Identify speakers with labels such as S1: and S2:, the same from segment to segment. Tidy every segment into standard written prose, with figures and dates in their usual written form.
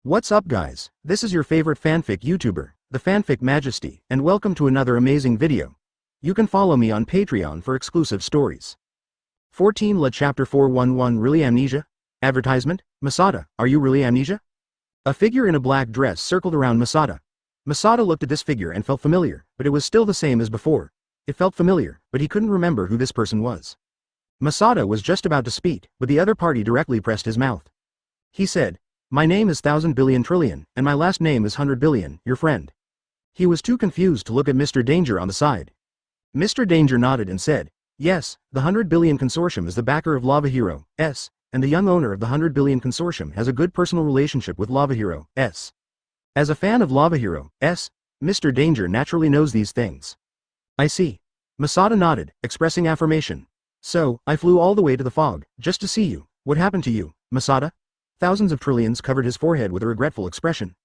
S1: What's up guys, this is your favorite fanfic YouTuber, the Fanfic Majesty, and welcome to another amazing video. You can follow me on Patreon for exclusive stories. 14 La Chapter 411 Really Amnesia? Advertisement, Masada, are you really amnesia? A figure in a black dress circled around Masada. Masada looked at this figure and felt familiar, but it was still the same as before. It felt familiar, but he couldn't remember who this person was. Masada was just about to speak, but the other party directly pressed his mouth. He said, "My name is 1000 billion trillion, and my last name is 100 billion, your friend." He was too confused to look at Mr. Danger on the side. Mr. Danger nodded and said, "Yes, the 100 billion consortium is the backer of Lava Hero, S, and the young owner of the 100 billion consortium has a good personal relationship with Lava Hero, S. As a fan of Lava Hero, S, Mr. Danger naturally knows these things." "I see." Masada nodded, expressing affirmation. "So, I flew all the way to the fog, just to see you. What happened to you, Masada?" Thousands of trillions covered his forehead with a regretful expression.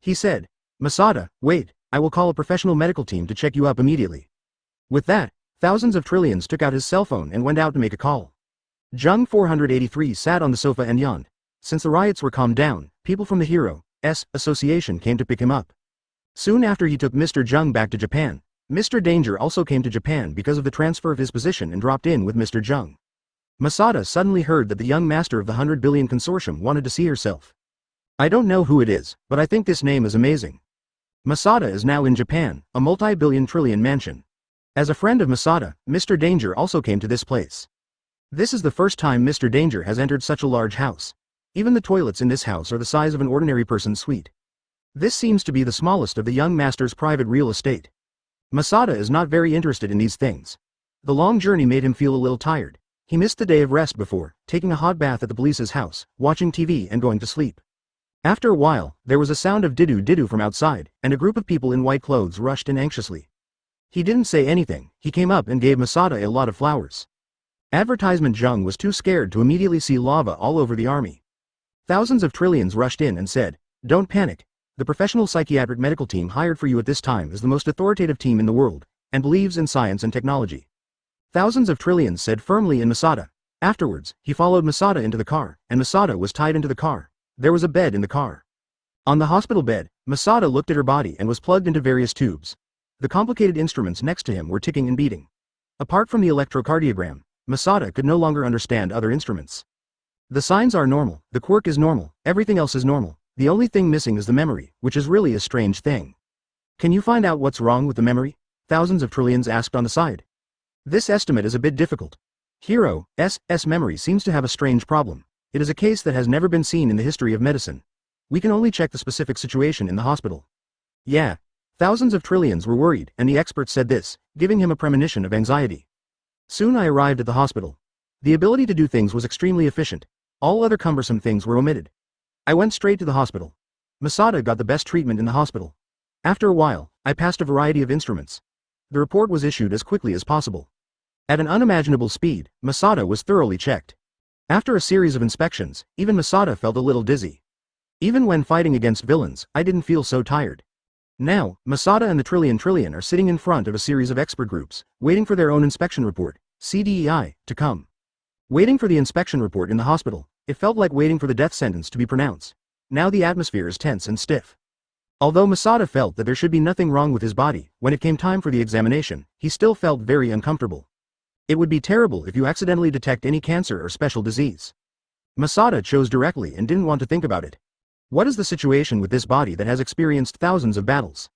S1: He said, "Masada, wait, I will call a professional medical team to check you up immediately." With that, thousands of trillions took out his cell phone and went out to make a call. Jung 483 sat on the sofa and yawned. Since the riots were calmed down, people from the Hero S Association came to pick him up. Soon after he took Mr. Jung back to Japan. Mr. Danger also came to Japan because of the transfer of his position and dropped in with Mr. Jung. Masada suddenly heard that the young master of the 100 billion consortium wanted to see herself. "I don't know who it is, but I think this name is amazing." Masada is now in Japan, a multi-billion trillion mansion. As a friend of Masada, Mr. Danger also came to this place. This is the first time Mr. Danger has entered such a large house. Even the toilets in this house are the size of an ordinary person's suite. This seems to be the smallest of the young master's private real estate. Masada is not very interested in these things. The long journey made him feel a little tired. He missed the day of rest before, taking a hot bath at the police's house, watching TV and going to sleep. After a while, there was a sound of didu-didu from outside, and a group of people in white clothes rushed in anxiously. He didn't say anything, he came up and gave Masada a lot of flowers. Advertisement Jung was too scared to immediately see lava all over the army. Thousands of trillions rushed in and said, "Don't panic. The professional psychiatric medical team hired for you at this time is the most authoritative team in the world, and believes in science and technology." Thousands of trillions said firmly in Masada. Afterwards, he followed Masada into the car, and Masada was tied into the car. There was a bed in the car. On the hospital bed, Masada looked at her body and was plugged into various tubes. The complicated instruments next to him were ticking and beating. Apart from the electrocardiogram, Masada could no longer understand other instruments. The signs are normal, the quirk is normal, everything else is normal. The only thing missing is the memory, which is really a strange thing. "Can you find out what's wrong with the memory?" Thousands of trillions asked on the side. This estimate is a bit difficult. Hero S memory seems to have a strange problem. It is a case that has never been seen in the history of medicine. We can only check the specific situation in the hospital. Yeah. Thousands of trillions were worried, and the expert said this, giving him a premonition of anxiety. Soon I arrived at the hospital. The ability to do things was extremely efficient. All other cumbersome things were omitted. I went straight to the hospital. Masada got the best treatment in the hospital. After a while, I passed a variety of instruments. The report was issued as quickly as possible. At an unimaginable speed, Masada was thoroughly checked. After a series of inspections, even Masada felt a little dizzy. Even when fighting against villains, I didn't feel so tired. Now, Masada and the trillion are sitting in front of a series of expert groups, waiting for their own inspection report, CDEI, to come. Waiting for the inspection report in the hospital, it felt like waiting for the death sentence to be pronounced. Now the atmosphere is tense and stiff. Although Masada felt that there should be nothing wrong with his body, when it came time for the examination, he still felt very uncomfortable. It would be terrible if you accidentally detect any cancer or special disease. Masada chose directly and didn't want to think about it. What is the situation with this body that has experienced thousands of battles?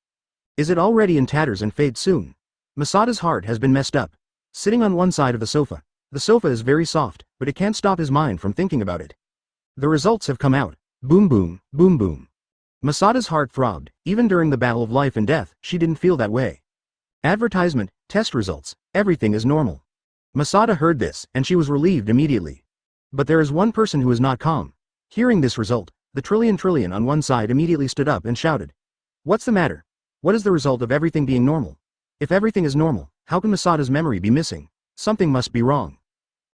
S1: Is it already in tatters and fade soon? Masada's heart has been messed up. Sitting on one side of the sofa is very soft, but it can't stop his mind from thinking about it. The results have come out. Boom boom, boom boom. Masada's heart throbbed. Even during the battle of life and death, she didn't feel that way. Advertisement, test results, everything is normal. Masada heard this, and she was relieved immediately. But there is one person who is not calm. Hearing this result, the trillion on one side immediately stood up and shouted. "What's the matter? What is the result of everything being normal? If everything is normal, how can Masada's memory be missing? Something must be wrong.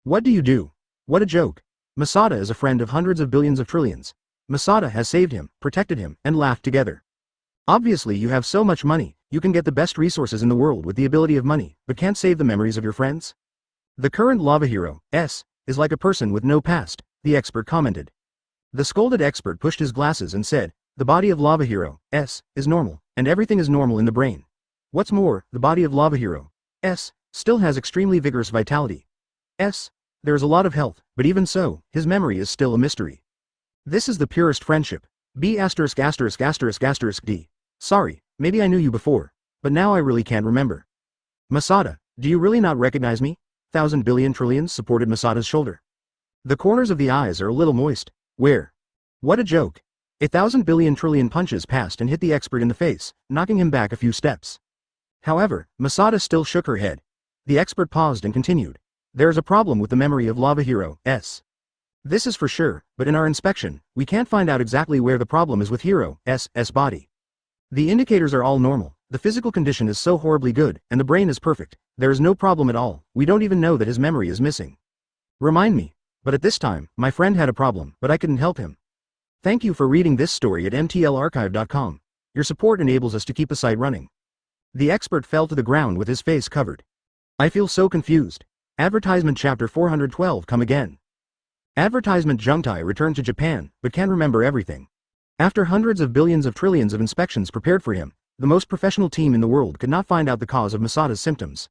S1: What do you do? What a joke. Masada is a friend of hundreds of billions of trillions. Masada has saved him, protected him, and laughed together. Obviously you have so much money, you can get the best resources in the world with the ability of money, but can't save the memories of your friends? The current Lava Hero, S, is like a person with no past," the expert commented. The scolded expert pushed his glasses and said, "The body of Lava Hero S is normal, and everything is normal in the brain. What's more, the body of Lava Hero S still has extremely vigorous vitality. S. There is a lot of health, but even so, his memory is still a mystery. This is the purest friendship. B asterisk asterisk asterisk asterisk D. Sorry, maybe I knew you before, but now I really can't remember. Masada, do you really not recognize me?" 1,000 billion trillions supported Masada's shoulder. The corners of the eyes are a little moist. Where? What a joke. 1,000 billion trillion punches passed and hit the expert in the face, knocking him back a few steps. However, Masada still shook her head. The expert paused and continued. "There is a problem with the memory of Lava Hero S. This is for sure, but in our inspection, we can't find out exactly where the problem is with Hero S body. The indicators are all normal, the physical condition is so horribly good, and the brain is perfect. There is no problem at all, we don't even know that his memory is missing. Remind me. But at this time, my friend had a problem, but I couldn't help him. Thank you for reading this story at mtlarchive.com. Your support enables us to keep the site running." The expert fell to the ground with his face covered. "I feel so confused. Advertisement chapter 412 come again. Advertisement Jungtai returned to Japan, but can't remember everything. After hundreds of billions of trillions of inspections prepared for him, the most professional team in the world could not find out the cause of Masada's symptoms.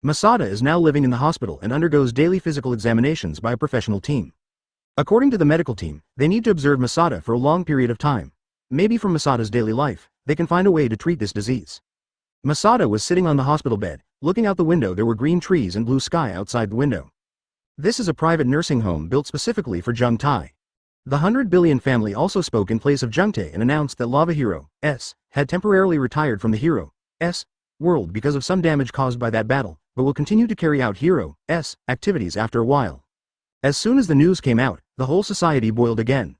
S1: Masada is now living in the hospital and undergoes daily physical examinations by a professional team. According to the medical team, they need to observe Masada for a long period of time. Maybe from Masada's daily life, they can find a way to treat this disease. Masada was sitting on the hospital bed. Looking out the window, there were green trees and blue sky outside the window. This is a private nursing home built specifically for Jungtai. The 100 billion family also spoke in place of Jungtai and announced that Lava Hero S had temporarily retired from the Hero S world because of some damage caused by that battle, but will continue to carry out Hero S activities after a while. As soon as the news came out, the whole society boiled again.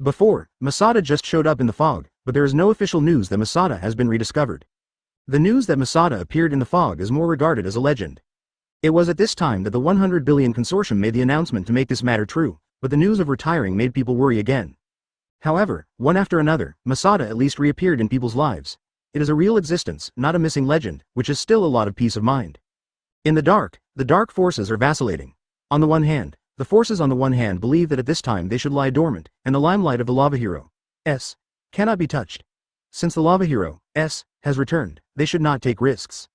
S1: Before, Masada just showed up in the fog, but there is no official news that Masada has been rediscovered. The news that Masada appeared in the fog is more regarded as a legend. It was at this time that the 100 billion consortium made the announcement to make this matter true, but the news of retiring made people worry again. However, one after another, Masada at least reappeared in people's lives. It is a real existence, not a missing legend, which is still a lot of peace of mind. In the dark forces are vacillating. On the one hand, the forces on the one hand believe that at this time they should lie dormant, and the limelight of the Lava Hero S cannot be touched. Since the Lava Hero S has returned, they should not take risks.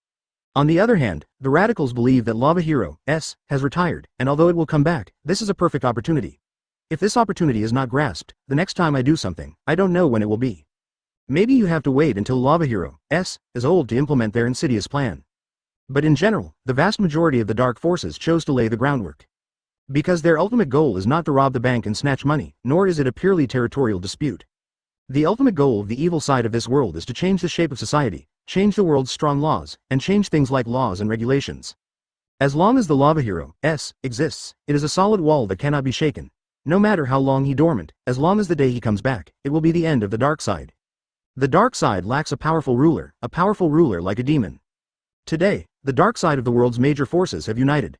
S1: On the other hand, the radicals believe that Lava Hero S has retired, and although it will come back, this is a perfect opportunity. If this opportunity is not grasped, the next time I do something, I don't know when it will be. Maybe you have to wait until Lava Hero S is old to implement their insidious plan. But in general, the vast majority of the dark forces chose to lay the groundwork. Because their ultimate goal is not to rob the bank and snatch money, nor is it a purely territorial dispute. The ultimate goal of the evil side of this world is to change the shape of society, change the world's strong laws, and change things like laws and regulations. As long as the Lava Hero S exists, it is a solid wall that cannot be shaken. No matter how long he dormant, as long as the day he comes back, it will be the end of the dark side. The dark side lacks a powerful ruler like a demon. Today, the dark side of the world's major forces have united.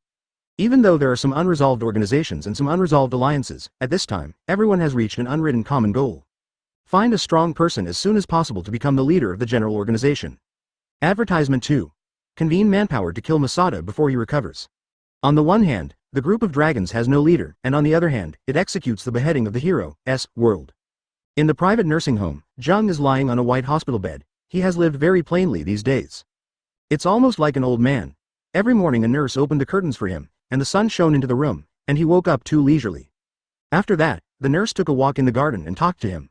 S1: Even though there are some unresolved organizations and some unresolved alliances, at this time, everyone has reached an unwritten common goal. Find a strong person as soon as possible to become the leader of the general organization. Advertisement 2. Convene manpower to kill Masada before he recovers. On the one hand, the group of dragons has no leader, and on the other hand, it executes the beheading of the Hero S world. In the private nursing home, Jung is lying on a white hospital bed. He has lived very plainly these days. It's almost like an old man. Every morning a nurse opened the curtains for him, and the sun shone into the room, and he woke up too leisurely. After that, the nurse took a walk in the garden and talked to him.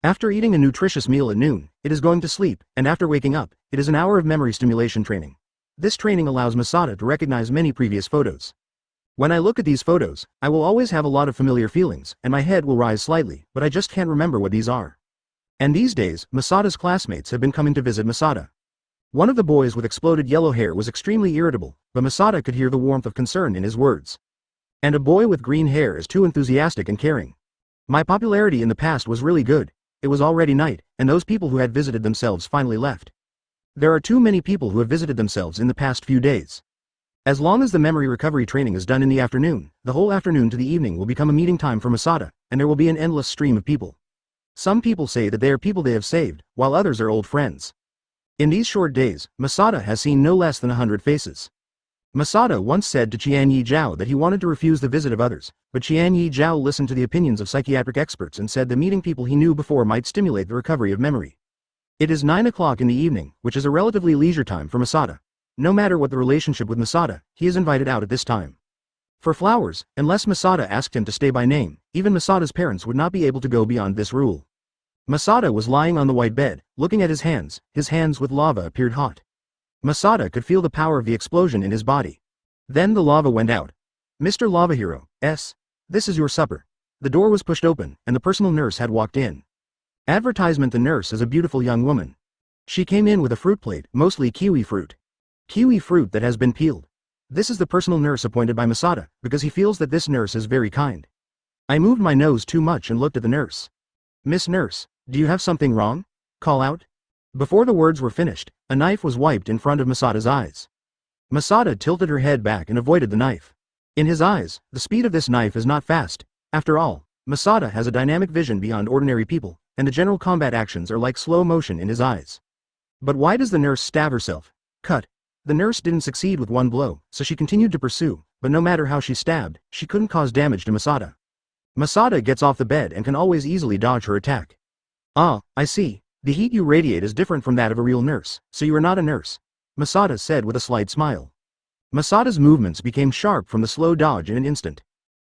S1: After eating a nutritious meal at noon, it is going to sleep, and after waking up, it is an hour of memory stimulation training. This training allows Masada to recognize many previous photos. When I look at these photos, I will always have a lot of familiar feelings, and my head will rise slightly, but I just can't remember what these are. And these days, Masada's classmates have been coming to visit Masada. One of the boys with exploded yellow hair was extremely irritable, but Masada could hear the warmth of concern in his words. And a boy with green hair is too enthusiastic and caring. My popularity in the past was really good. It was already night, and those people who had visited themselves finally left. There are too many people who have visited themselves in the past few days. As long as the memory recovery training is done in the afternoon, the whole afternoon to the evening will become a meeting time for Masada, and there will be an endless stream of people. Some people say that they are people they have saved, while others are old friends. In these short days, Masada has seen no less than 100 faces. Masada once said to Qian Yi Zhao that he wanted to refuse the visit of others, but Qian Yi Zhao listened to the opinions of psychiatric experts and said the meeting people he knew before might stimulate the recovery of memory. It is 9 o'clock in the evening, which is a relatively leisure time for Masada. No matter what the relationship with Masada, he is invited out at this time. For flowers, unless Masada asked him to stay by name, even Masada's parents would not be able to go beyond this rule. Masada was lying on the white bed, looking at his hands with lava appeared hot. Masada could feel the power of the explosion in his body. Then the lava went out. Mr. Lava Hero, this is your supper. The door was pushed open, and the personal nurse had walked in. Advertisement: the nurse is a beautiful young woman. She came in with a fruit plate, mostly kiwi fruit. Kiwi fruit that has been peeled. This is the personal nurse appointed by Masada, because he feels that this nurse is very kind. I moved my nose too much and looked at the nurse. Miss Nurse, do you have something wrong? Call out. Before the words were finished, a knife was wiped in front of Masada's eyes. Masada tilted her head back and avoided the knife. In his eyes, the speed of this knife is not fast. After all, Masada has a dynamic vision beyond ordinary people, and the general combat actions are like slow motion in his eyes. But why does the nurse stab herself? Cut. The nurse didn't succeed with one blow, so she continued to pursue, but no matter how she stabbed, she couldn't cause damage to Masada. Masada gets off the bed and can always easily dodge her attack. Ah, I see. The heat you radiate is different from that of a real nurse, so you are not a nurse, Masada said with a slight smile. Masada's movements became sharp from the slow dodge in an instant.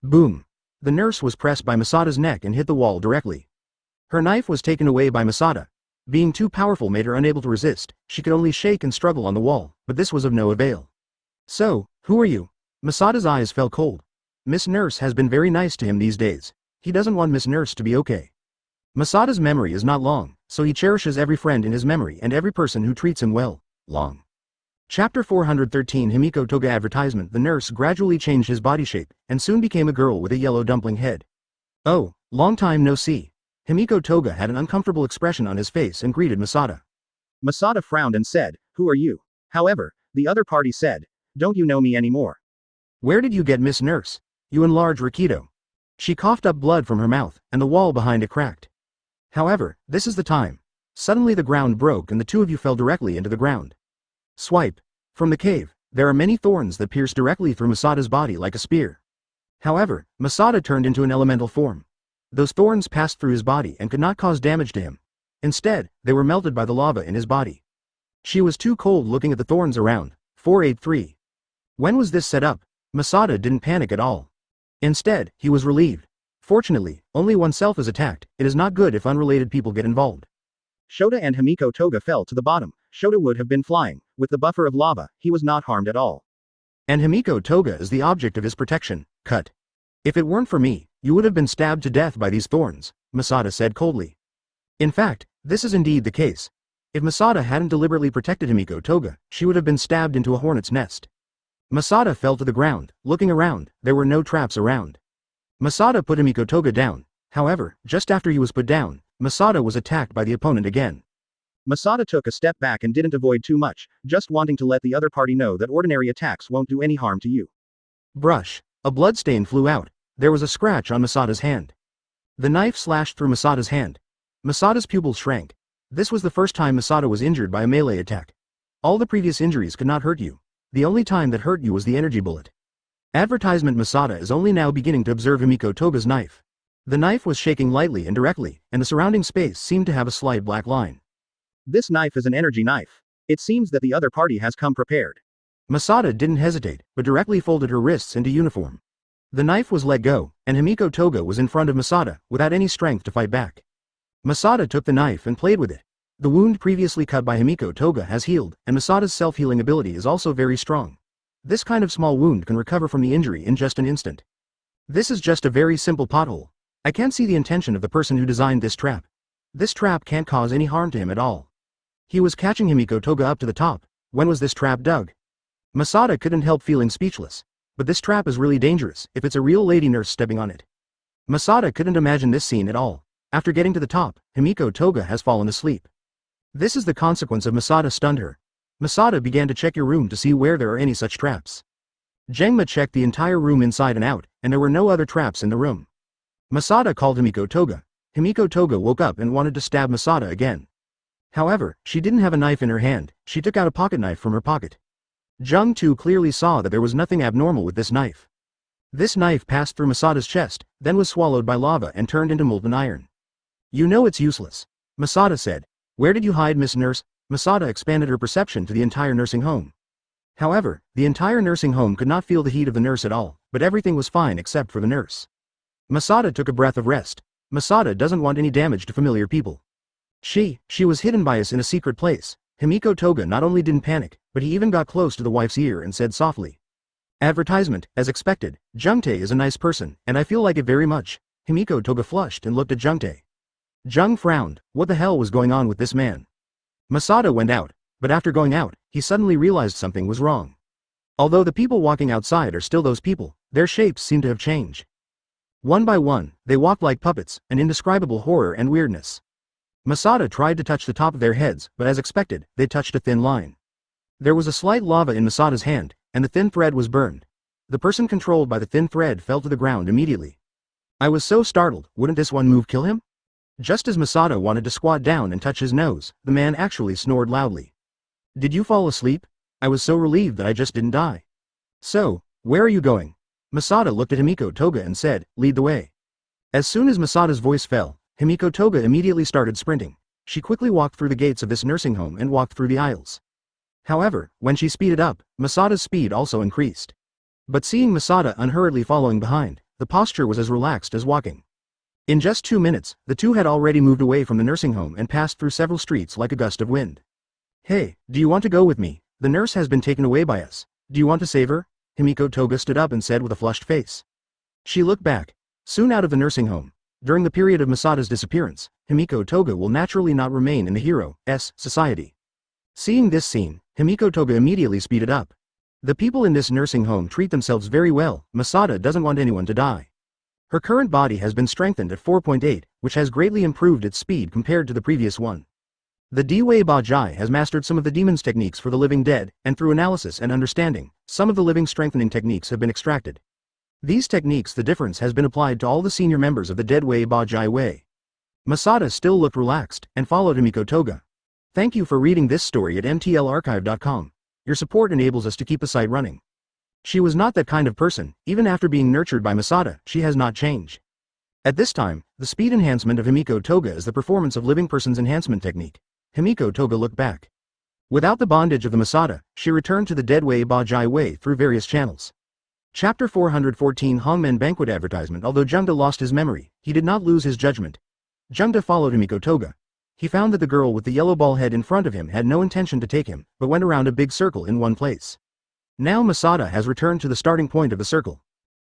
S1: Boom. The nurse was pressed by Masada's neck and hit the wall directly. Her knife was taken away by Masada. Being too powerful made her unable to resist, she could only shake and struggle on the wall, but this was of no avail. So, who are you? Masada's eyes fell cold. Miss Nurse has been very nice to him these days. He doesn't want Miss Nurse to be okay. Masada's memory is not long, so he cherishes every friend in his memory and every person who treats him well. Long. Chapter 413 Himiko Toga Advertisement: the nurse gradually changed his body shape, and soon became a girl with a yellow dumpling head. Oh, long time no see. Himiko Toga had an uncomfortable expression on his face and greeted Masada. Masada frowned and said, "Who are you?" However, the other party said, "Don't you know me anymore?" "Where did you get Miss Nurse? You enlarge Rakido." She coughed up blood from her mouth, and the wall behind it cracked. However, this is the time. Suddenly the ground broke and the two of you fell directly into the ground. Swipe. From the cave, there are many thorns that pierce directly through Masada's body like a spear. However, Masada turned into an elemental form. Those thorns passed through his body and could not cause damage to him. Instead, they were melted by the lava in his body. She was too cold looking at the thorns around. 483. When was this set up? Masada didn't panic at all. Instead, he was relieved. Fortunately, only oneself is attacked. It is not good if unrelated people get involved. Shota and Himiko Toga fell to the bottom. Shota would have been flying. With the buffer of lava, he was not harmed at all. And Himiko Toga is the object of his protection. Cut. If it weren't for me, you would have been stabbed to death by these thorns, Masada said coldly. In fact, this is indeed the case. If Masada hadn't deliberately protected Himiko Toga, she would have been stabbed into a hornet's nest. Masada fell to the ground. Looking around, there were no traps around. Masada put Himiko Toga down. However, just after he was put down, Masada was attacked by the opponent again. Masada took a step back and didn't avoid too much, just wanting to let the other party know that ordinary attacks won't do any harm to you. Brush. A bloodstain flew out. There was a scratch on Masada's hand. The knife slashed through Masada's hand. Masada's pupils shrank. This was the first time Masada was injured by a melee attack. All the previous injuries could not hurt you. The only time that hurt you was the energy bullet. Advertisement: Masada is only now beginning to observe Himiko Toga's knife. The knife was shaking lightly and directly, and the surrounding space seemed to have a slight black line. This knife is an energy knife. It seems that the other party has come prepared. Masada didn't hesitate, but directly folded her wrists into uniform. The knife was let go, and Himiko Toga was in front of Masada, without any strength to fight back. Masada took the knife and played with it. The wound previously cut by Himiko Toga has healed, and Masada's self-healing ability is also very strong. This kind of small wound can recover from the injury in just an instant. This is just a very simple pothole. I can't see the intention of the person who designed this trap. This trap can't cause any harm to him at all. He was catching Himiko Toga up to the top. When was this trap dug? Masada couldn't help feeling speechless. But this trap is really dangerous if it's a real lady nurse stepping on it. Masada couldn't imagine this scene at all. After getting to the top, Himiko Toga has fallen asleep. This is the consequence of Masada stunned her. Masada began to check your room to see where there are any such traps. Jengma checked the entire room inside and out, and there were no other traps in the room. Masada called Himiko Toga. Himiko Toga woke up and wanted to stab Masada again. However, she didn't have a knife in her hand. She took out a pocket knife from her pocket. Jung too clearly saw that there was nothing abnormal with this knife. This knife passed through Masada's chest, then was swallowed by lava and turned into molten iron. You know it's useless. Masada said. Where did you hide, Miss Nurse? Masada expanded her perception to the entire nursing home. However, the entire nursing home could not feel the heat of the nurse at all, but everything was fine except for the nurse. Masada took a breath of rest. Masada doesn't want any damage to familiar people. She was hidden by us in a secret place. Himiko Toga not only didn't panic, but he even got close to the wife's ear and said softly. Advertisement, as expected, Jungtae is a nice person, and I feel like it very much. Himiko Toga flushed and looked at Jungtae. Jung frowned. What the hell was going on with this man? Masada went out, but after going out, he suddenly realized something was wrong. Although the people walking outside are still those people, their shapes seem to have changed. One by one, they walked like puppets, an indescribable horror and weirdness. Masada tried to touch the top of their heads, but as expected, they touched a thin line. There was a slight lava in Masada's hand, and the thin thread was burned. The person controlled by the thin thread fell to the ground immediately. I was so startled, wouldn't this one move kill him? Just as Masada wanted to squat down and touch his nose, the man actually snored loudly. Did you fall asleep? I was so relieved that I just didn't die. So, where are you going? Masada looked at Himiko Toga and said, lead the way. As soon as Masada's voice fell, Himiko Toga immediately started sprinting. She quickly walked through the gates of this nursing home and walked through the aisles. However, when she speeded up, Masada's speed also increased. But seeing Masada unhurriedly following behind, the posture was as relaxed as walking. In just 2 minutes, the two had already moved away from the nursing home and passed through several streets like a gust of wind. Hey, do you want to go with me? The nurse has been taken away by us. Do you want to save her? Himiko Toga stood up and said with a flushed face. She looked back. Soon out of the nursing home. During the period of Masada's disappearance, Himiko Toga will naturally not remain in the hero's society. Seeing this scene, Himiko Toga immediately speeded up. The people in this nursing home treat themselves very well. Masada doesn't want anyone to die. Her current body has been strengthened at 4.8, which has greatly improved its speed compared to the previous one. The Dwei Bajai has mastered some of the demon's techniques for the living dead, and through analysis and understanding, some of the living strengthening techniques have been extracted. These techniques, the difference has been applied to all the senior members of the Dwei Bajai Way. Masada still looked relaxed, and followed Himiko Toga. Thank you for reading this story at mtlarchive.com. Your support enables us to keep the site running. She was not that kind of person. Even after being nurtured by Masada, she has not changed. At this time, the speed enhancement of Himiko Toga is the performance of living person's enhancement technique. Himiko Toga looked back. Without the bondage of the Masada, she returned to the Dwei Bajai Way through various channels. Chapter 414 Hongmen Banquet Advertisement. Although Jungda lost his memory, he did not lose his judgment. Jungda followed Himiko Toga. He found that the girl with the yellow ball head in front of him had no intention to take him, but went around a big circle in one place. Now Masada has returned to the starting point of the circle.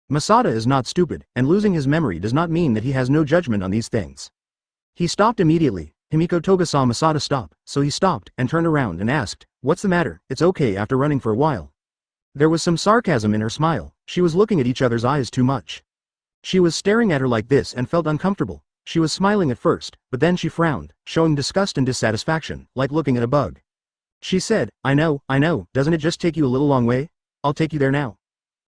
S1: Masada is not stupid, and losing his memory does not mean that he has no judgment on these things. He stopped immediately. Himiko Toga saw Masada stop, so he stopped and turned around and asked, "What's the matter? It's okay after running for a while." There was some sarcasm in her smile. She was looking at each other's eyes too much. She was staring at her like this and felt uncomfortable. She was smiling at first, but then she frowned, showing disgust and dissatisfaction, like looking at a bug. She said, I know, doesn't it just take you a little long way? I'll take you there now.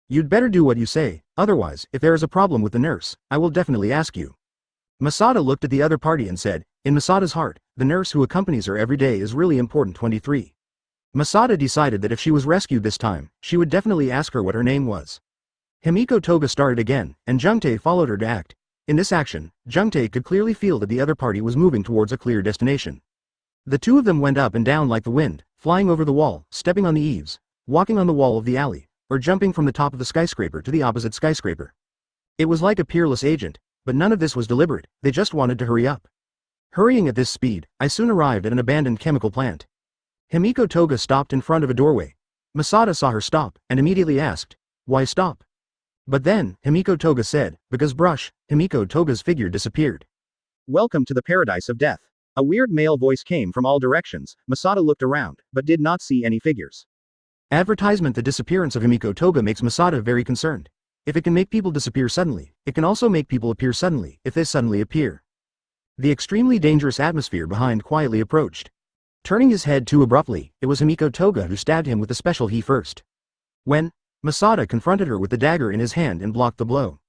S1: You'd better do what you say, otherwise, if there is a problem with the nurse, I will definitely ask you. Masada looked at the other party and said, in Masada's heart, the nurse who accompanies her every day is really important. 23. Masada decided that if she was rescued this time, she would definitely ask her what her name was. Himiko Toga started again, and Jungtae followed her to act. In this action, Jungtae could clearly feel that the other party was moving towards a clear destination. The two of them went up and down like the wind, flying over the wall, stepping on the eaves, walking on the wall of the alley, or jumping from the top of the skyscraper to the opposite skyscraper. It was like a peerless agent, but none of this was deliberate, they just wanted to hurry up. Hurrying at this speed, I soon arrived at an abandoned chemical plant. Himiko Toga stopped in front of a doorway. Masada saw her stop, and immediately asked, why stop? But then, Himiko Toga said, because brush. Himiko Toga's figure disappeared. Welcome to the paradise of death. A weird male voice came from all directions. Masada looked around, but did not see any figures. Advertisement. The disappearance of Himiko Toga makes Masada very concerned. If it can make people disappear suddenly, it can also make people appear suddenly, if they suddenly appear. The extremely dangerous atmosphere behind quietly approached. Turning his head too abruptly, it was Himiko Toga who stabbed him with the special he first. When Masada confronted her with the dagger in his hand and blocked the blow.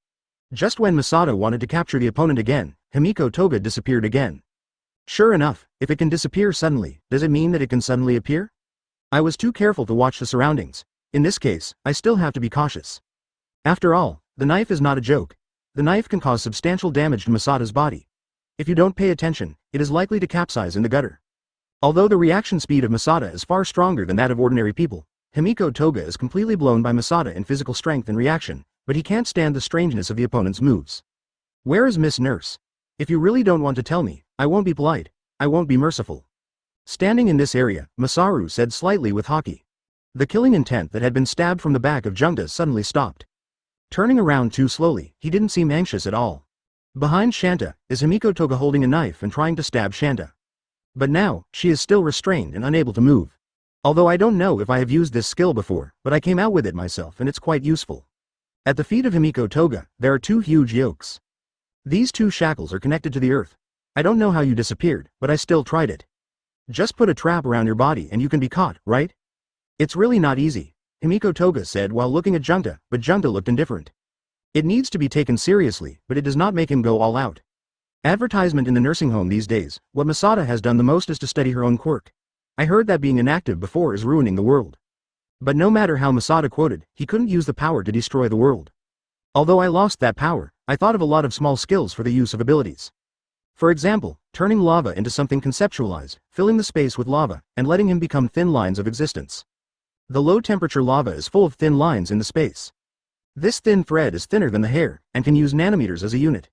S1: Just when Masada wanted to capture the opponent again, Himiko Toga disappeared again. Sure enough, if it can disappear suddenly, does it mean that it can suddenly appear? I was too careful to watch the surroundings. In this case, I still have to be cautious. After all, the knife is not a joke. The knife can cause substantial damage to Masada's body. If you don't pay attention, it is likely to capsize in the gutter. Although the reaction speed of Masada is far stronger than that of ordinary people, Himiko Toga is completely blown by Masada in physical strength and reaction, but he can't stand the strangeness of the opponent's moves. Where is Miss Nurse? If you really don't want to tell me, I won't be polite. I won't be merciful. Standing in this area, Masaru said slightly with haughty. The killing intent that had been stabbed from the back of Jungda suddenly stopped. Turning around too slowly, he didn't seem anxious at all. Behind Shanta is Himiko Toga holding a knife and trying to stab Shanta. But now, she is still restrained and unable to move. Although I don't know if I have used this skill before, but I came out with it myself and it's quite useful. At the feet of Himiko Toga, there are two huge yokes. These two shackles are connected to the earth. I don't know how you disappeared, but I still tried it. Just put a trap around your body and you can be caught, right? It's really not easy, Himiko Toga said while looking at Jungda, but Jungda looked indifferent. It needs to be taken seriously, but it does not make him go all out. Advertisement in the nursing home these days, what Masada has done the most is to study her own quirk. I heard that being inactive before is ruining the world. But no matter how Masada quoted, he couldn't use the power to destroy the world. Although I lost that power, I thought of a lot of small skills for the use of abilities. For example, turning lava into something conceptualized, filling the space with lava, and letting him become thin lines of existence. The low-temperature lava is full of thin lines in the space. This thin thread is thinner than the hair, and can use nanometers as a unit.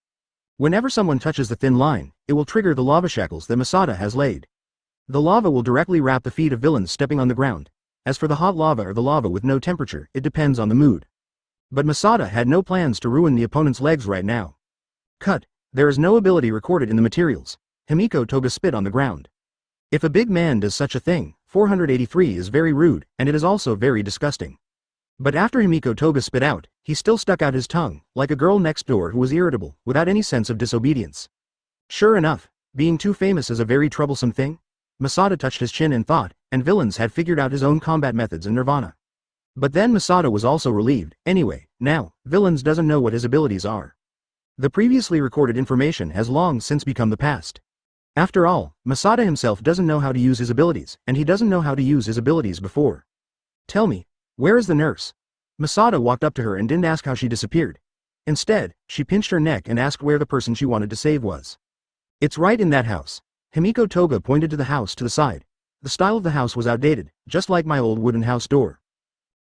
S1: Whenever someone touches the thin line, it will trigger the lava shackles that Masada has laid. The lava will directly wrap the feet of villains stepping on the ground. As for the hot lava or the lava with no temperature, it depends on the mood. But Masada had no plans to ruin the opponent's legs right now. Cut. There is no ability recorded in the materials. Himiko Toga spit on the ground. If a big man does such a thing, 483 is very rude, and it is also very disgusting. But after Himiko Toga spit out, he still stuck out his tongue, like a girl next door who was irritable, without any sense of disobedience. Sure enough, being too famous is a very troublesome thing. Masada touched his chin in thought, and villains had figured out his own combat methods in Nirvana. But then Masada was also relieved. Anyway, now, villains doesn't know what his abilities are. The previously recorded information has long since become the past. After all, Masada himself doesn't know how to use his abilities, and he doesn't know how to use his abilities before. Tell me, where is the nurse? Masada walked up to her and didn't ask how she disappeared. Instead, she pinched her neck and asked where the person she wanted to save was. It's right in that house. Himiko Toga pointed to the house to the side. The style of the house was outdated, just like my old wooden house door.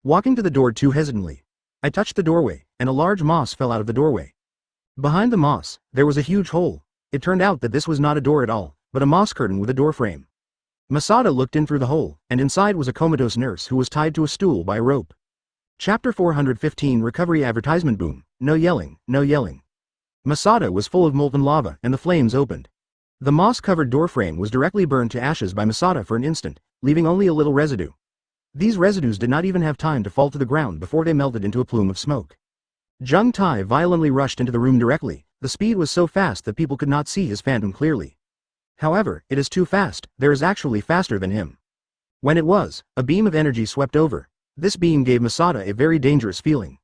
S1: Walking to the door too hesitantly, I touched the doorway, and a large moss fell out of the doorway. Behind the moss, there was a huge hole. It turned out that this was not a door at all, but a moss curtain with a door frame. Masada looked in through the hole, and inside was a comatose nurse who was tied to a stool by a rope. Chapter 415 Recovery Advertisement Boom. No yelling, no yelling. Masada was full of molten lava, and the flames opened. The moss-covered doorframe was directly burned to ashes by Masada for an instant, leaving only a little residue. These residues did not even have time to fall to the ground before they melted into a plume of smoke. Jung Tai violently rushed into the room directly. The speed was so fast that people could not see his phantom clearly. However, it is too fast, there is actually faster than him. When it was, a beam of energy swept over. This beam gave Masada a very dangerous feeling.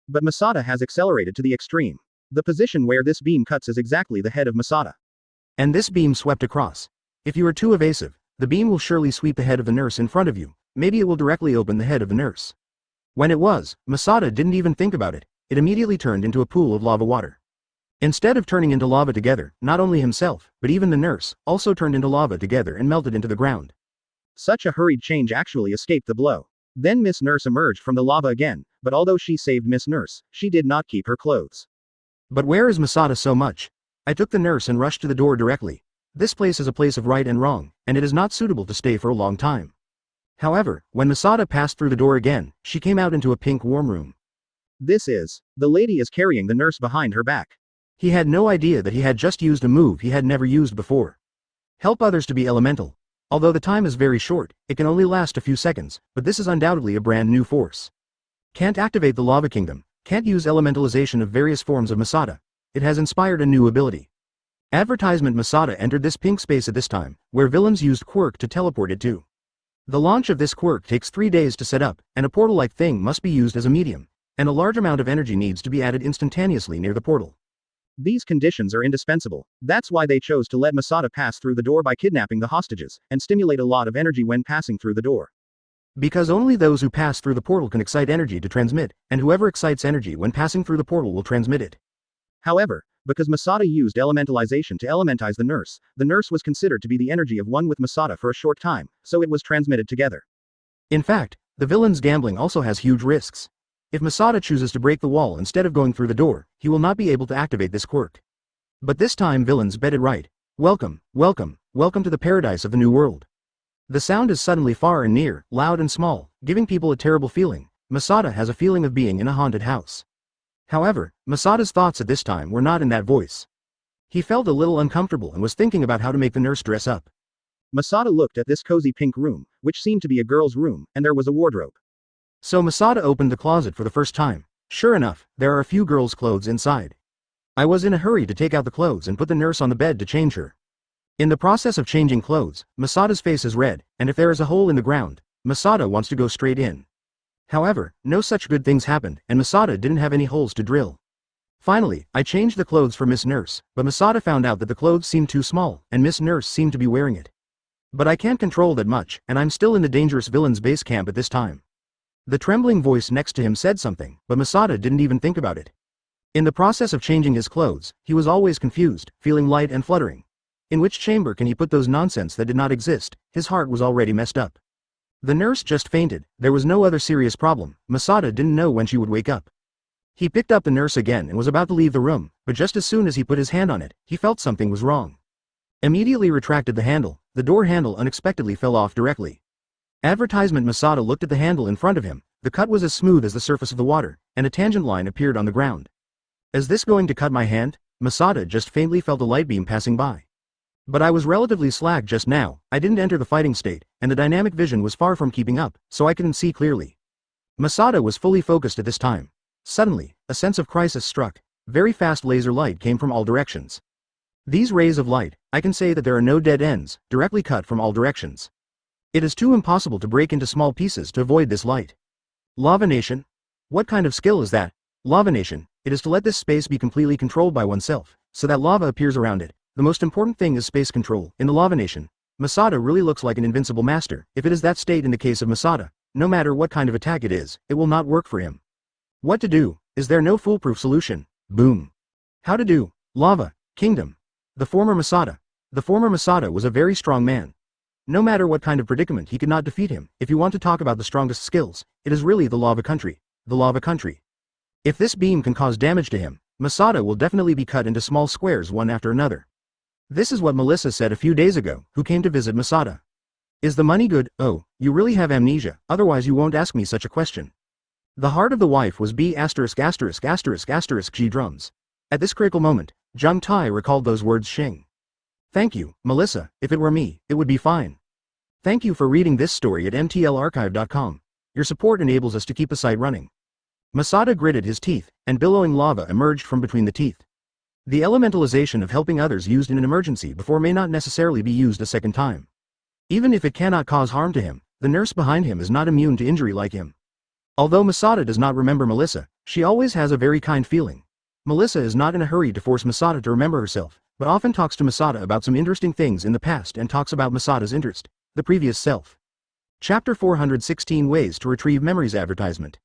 S1: But Masada has accelerated to the extreme. The position where this beam cuts is exactly the head of Masada. And this beam swept across. If you are too evasive, the beam will surely sweep the head of the nurse in front of you. Maybe it will directly open the head of the nurse. When it was, Masada didn't even think about it. It immediately turned into a pool of lava water. Instead of turning into lava together, not only himself, but even the nurse, also turned into lava together and melted into the ground. Such a hurried change actually escaped the blow. Then Miss Nurse emerged from the lava again, but although she saved Miss Nurse, she did not keep her clothes. But where is Masada so much? I took the nurse and rushed to the door directly. This place is a place of right and wrong, and it is not suitable to stay for a long time. However, when Masada passed through the door again, she came out into a pink warm room. The lady is carrying the nurse behind her back. He had no idea that he had just used a move he had never used before. Help others to be elemental. Although the time is very short, it can only last a few seconds, but this is undoubtedly a brand new force. Can't activate the Lava Kingdom, can't use elementalization of various forms of Masada. It has inspired a new ability. Advertisement Masada entered this pink space at this time, where villains used quirk to teleport it to. The launch of this quirk takes 3 days to set up, and a portal-like thing must be used as a medium, and a large amount of energy needs to be added instantaneously near the portal. These conditions are indispensable. That's why they chose to let Masada pass through the door by kidnapping the hostages, and stimulate a lot of energy when passing through the door. Because only those who pass through the portal can excite energy to transmit, and whoever excites energy when passing through the portal will transmit it. However, because Masada used elementalization to elementize the nurse was considered to be the energy of one with Masada for a short time, so it was transmitted together. In fact, the villain's gambling also has huge risks. If Masada chooses to break the wall instead of going through the door, he will not be able to activate this quirk. But this time villains bet it right. Welcome, welcome, welcome to the paradise of the new world. The sound is suddenly far and near, loud and small, giving people a terrible feeling. Masada has a feeling of being in a haunted house. However, Masada's thoughts at this time were not in that voice. He felt a little uncomfortable and was thinking about how to make the nurse dress up. Masada looked at this cozy pink room, which seemed to be a girl's room, and there was a wardrobe. So Masada opened the closet for the first time. Sure enough, there are a few girls' clothes inside. I was in a hurry to take out the clothes and put the nurse on the bed to change her. In the process of changing clothes, Masada's face is red, and if there is a hole in the ground, Masada wants to go straight in. However, no such good things happened, and Masada didn't have any holes to drill. Finally, I changed the clothes for Miss Nurse, but Masada found out that the clothes seemed too small, and Miss Nurse seemed to be wearing it. But I can't control that much, and I'm still in the dangerous villain's base camp at this time. The trembling voice next to him said something, but Masada didn't even think about it. In the process of changing his clothes, he was always confused, feeling light and fluttering. In which chamber can he put those nonsense that did not exist? His heart was already messed up. The nurse just fainted, there was no other serious problem, Masada didn't know when she would wake up. He picked up the nurse again and was about to leave the room, but just as soon as he put his hand on it, he felt something was wrong. Immediately retracted the handle, the door handle unexpectedly fell off directly. Advertisement. Masada looked at the handle in front of him, the cut was as smooth as the surface of the water, and a tangent line appeared on the ground. Is this going to cut my hand? Masada just faintly felt a light beam passing by. But I was relatively slack just now, I didn't enter the fighting state, and the dynamic vision was far from keeping up, so I couldn't see clearly. Masada was fully focused at this time. Suddenly, a sense of crisis struck. Very fast laser light came from all directions. These rays of light, I can say that there are no dead ends, directly cut from all directions. It is too impossible to break into small pieces to avoid this light. Lava Nation? What kind of skill is that? Lava Nation, it is to let this space be completely controlled by oneself, so that lava appears around it. The most important thing is space control. In the Lava Nation, Masada really looks like an invincible master. If it is that state in the case of Masada, no matter what kind of attack it is, it will not work for him. What to do? Is there no foolproof solution? Boom. How to do? Lava Kingdom. The former Masada. The former Masada was a very strong man. No matter what kind of predicament, he could not defeat him. If you want to talk about the strongest skills, it is really the Lava Country. The Lava Country. If this beam can cause damage to him, Masada will definitely be cut into small squares one after another. This is what Melissa said a few days ago, who came to visit Masada. Is the money good? Oh, you really have amnesia, otherwise you won't ask me such a question. The heart of the wife was B*********** G drums. At this critical moment, Jung Tai recalled those words Xing. Thank you, Melissa, if it were me, it would be fine. Thank you for reading this story at mtlarchive.com. Your support enables us to keep the site running. Masada gritted his teeth, and billowing lava emerged from between the teeth. The elementalization of helping others used in an emergency before may not necessarily be used a second time. Even if it cannot cause harm to him, the nurse behind him is not immune to injury like him. Although Masada does not remember Melissa, she always has a very kind feeling. Melissa is not in a hurry to force Masada to remember herself, but often talks to Masada about some interesting things in the past and talks about Masada's interest, the previous self. Chapter 416 Ways to Retrieve Memories. Advertisement.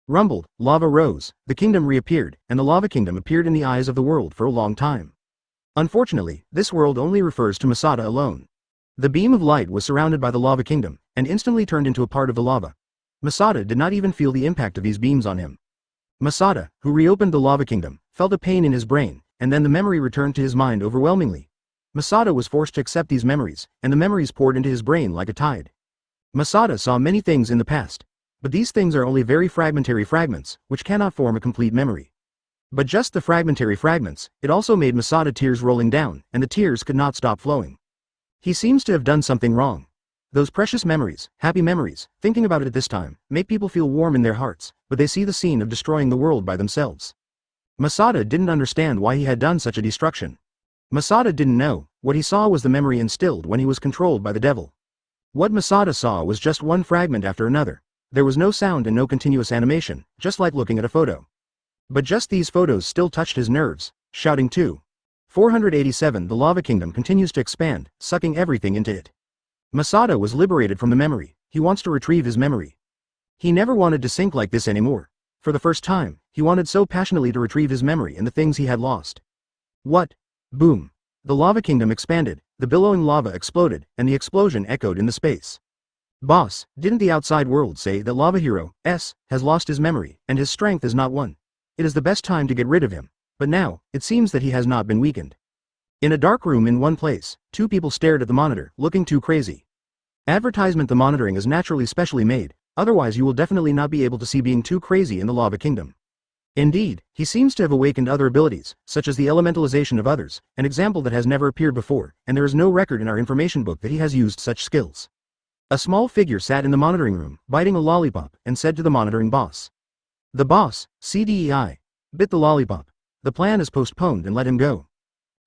S1: Rumbled, lava rose, the kingdom reappeared, and the lava kingdom appeared in the eyes of the world for a long time. Unfortunately, this world only refers to Masada alone. The beam of light was surrounded by the lava kingdom, and instantly turned into a part of the lava. Masada did not even feel the impact of these beams on him. Masada, who reopened the lava kingdom, felt a pain in his brain, and then the memory returned to his mind overwhelmingly. Masada was forced to accept these memories, and the memories poured into his brain like a tide. Masada saw many things in the past. But these things are only very fragmentary fragments, which cannot form a complete memory. But just the fragmentary fragments, it also made Masada tears rolling down, and the tears could not stop flowing. He seems to have done something wrong. Those precious memories, happy memories, thinking about it at this time, make people feel warm in their hearts, but they see the scene of destroying the world by themselves. Masada didn't understand why he had done such a destruction. Masada didn't know, what he saw was the memory instilled when he was controlled by the devil. What Masada saw was just one fragment after another. There was no sound and no continuous animation, just like looking at a photo. But just these photos still touched his nerves, shouting too. 487 The lava kingdom continues to expand, sucking everything into it. Masada was liberated from the memory. He wants to retrieve his memory. He never wanted to sink like this anymore. For the first time, he wanted so passionately to retrieve his memory and the things he had lost. What? Boom. The lava kingdom expanded, the billowing lava exploded, and the explosion echoed in the space. Boss, didn't the outside world say that Lava Hero S has lost his memory, and his strength is not one? It is the best time to get rid of him. But now, it seems that he has not been weakened. In a dark room in one place, two people stared at the monitor, looking too crazy. Advertisement: the monitoring is naturally specially made, otherwise you will definitely not be able to see being too crazy in the lava kingdom. Indeed, he seems to have awakened other abilities, such as the elementalization of others, an example that has never appeared before, and there is no record in our information book that he has used such skills. A small figure sat in the monitoring room, biting a lollipop, and said to the monitoring boss. The boss, CDEI, bit the lollipop. The plan is postponed and let him go.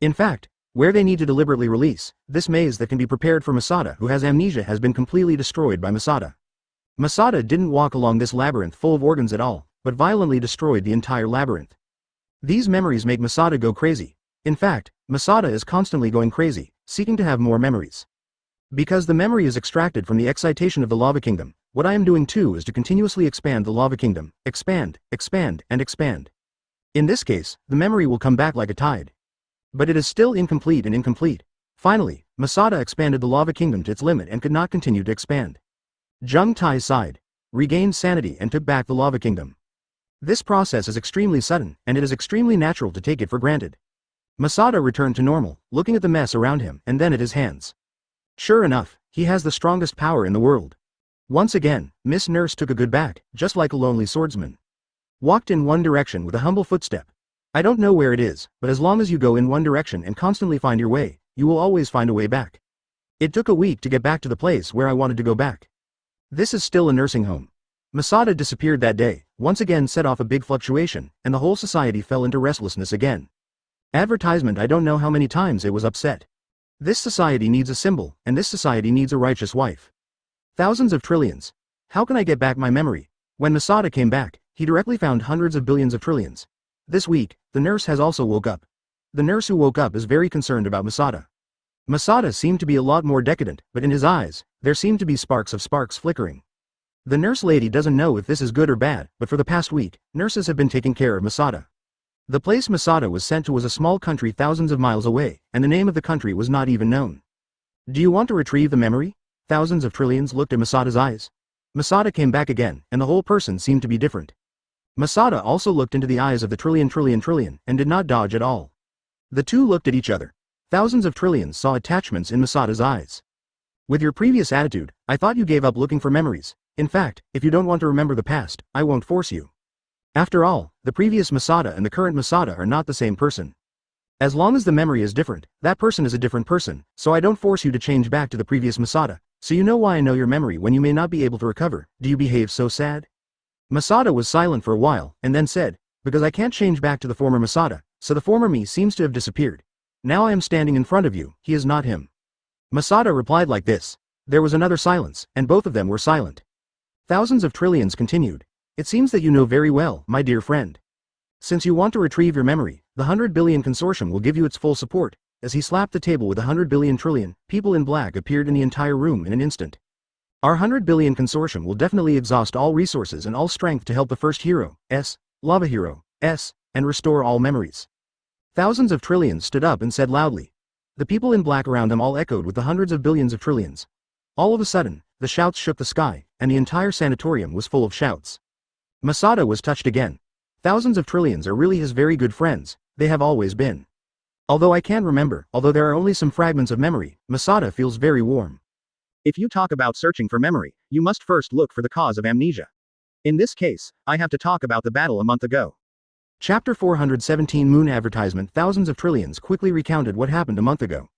S1: In fact, where they need to deliberately release, this maze that can be prepared for Masada, who has amnesia, has been completely destroyed by Masada. Masada didn't walk along this labyrinth full of organs at all, but violently destroyed the entire labyrinth. These memories make Masada go crazy. In fact, Masada is constantly going crazy, seeking to have more memories. Because the memory is extracted from the excitation of the lava kingdom, what I am doing too is to continuously expand the lava kingdom, expand, expand, and expand. In this case, the memory will come back like a tide. But it is still incomplete and incomplete. Finally, Masada expanded the lava kingdom to its limit and could not continue to expand. Jung Tai sighed, regained sanity, and took back the lava kingdom. This process is extremely sudden, and it is extremely natural to take it for granted. Masada returned to normal, looking at the mess around him and then at his hands. Sure enough, he has the strongest power in the world. Once again, Miss Nurse took a good back, just like a lonely swordsman. Walked in one direction with a humble footstep. I don't know where it is, but as long as you go in one direction and constantly find your way, you will always find a way back. It took a week to get back to the place where I wanted to go back. This is still a nursing home. Masada disappeared that day, once again set off a big fluctuation, and the whole society fell into restlessness again. Advertisement: I don't know how many times it was upset. This society needs a symbol, and this society needs a righteous wife. Thousands of trillions. How can I get back my memory? When Masada came back, he directly found hundreds of billions of trillions. This week, the nurse has also woke up. The nurse who woke up is very concerned about Masada. Masada seemed to be a lot more decadent, but in his eyes, there seemed to be sparks flickering. The nurse lady doesn't know if this is good or bad, but for the past week, nurses have been taking care of Masada. The place Masada was sent to was a small country thousands of miles away, and the name of the country was not even known. Do you want to retrieve the memory? Thousands of trillions looked at Masada's eyes. Masada came back again, and the whole person seemed to be different. Masada also looked into the eyes of the trillion, and did not dodge at all. The two looked at each other. Thousands of trillions saw attachments in Masada's eyes. With your previous attitude, I thought you gave up looking for memories. In fact, if you don't want to remember the past, I won't force you. After all, the previous Masada and the current Masada are not the same person. As long as the memory is different, that person is a different person, so I don't force you to change back to the previous Masada, so you know why I know your memory when you may not be able to recover. Do you behave so sad? Masada was silent for a while, and then said, because I can't change back to the former Masada, so the former me seems to have disappeared. Now I am standing in front of you, he is not him. Masada replied like this. There was another silence, and both of them were silent. Thousands of trillions continued. It seems that you know very well, my dear friend. Since you want to retrieve your memory, the 100 billion consortium will give you its full support. As he slapped the table with 100 billion trillion, people in black appeared in the entire room in an instant. Our 100 billion consortium will definitely exhaust all resources and all strength to help the first hero, S, Lava Hero, S, and restore all memories. Thousands of trillions stood up and said loudly. The people in black around them all echoed with the hundreds of billions of trillions. All of a sudden, the shouts shook the sky, and the entire sanatorium was full of shouts. Masada was touched again. Thousands of trillions are really his very good friends, they have always been. Although I can't remember, although there are only some fragments of memory, Masada feels very warm. If you talk about searching for memory, you must first look for the cause of amnesia. In this case, I have to talk about the battle a month ago. Chapter 417 Moon Advertisement. Thousands of trillions quickly recounted what happened a month ago.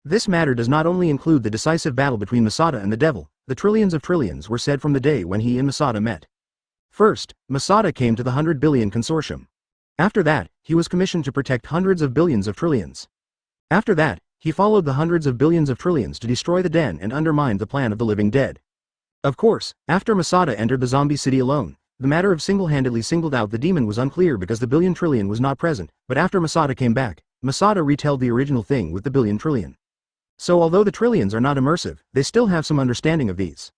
S1: This matter does not only include the decisive battle between Masada and the devil, the trillions of trillions were said from the day when he and Masada met. First, Masada came to the 100 billion consortium. After that, he was commissioned to protect hundreds of billions of trillions. After that, he followed the hundreds of billions of trillions to destroy the den and undermine the plan of the living dead. Of course, after Masada entered the zombie city alone, the matter of single-handedly singled out the demon was unclear because the billion trillion was not present, but after Masada came back, Masada retold the original thing with the billion trillion. So although the trillions are not immersive, they still have some understanding of these.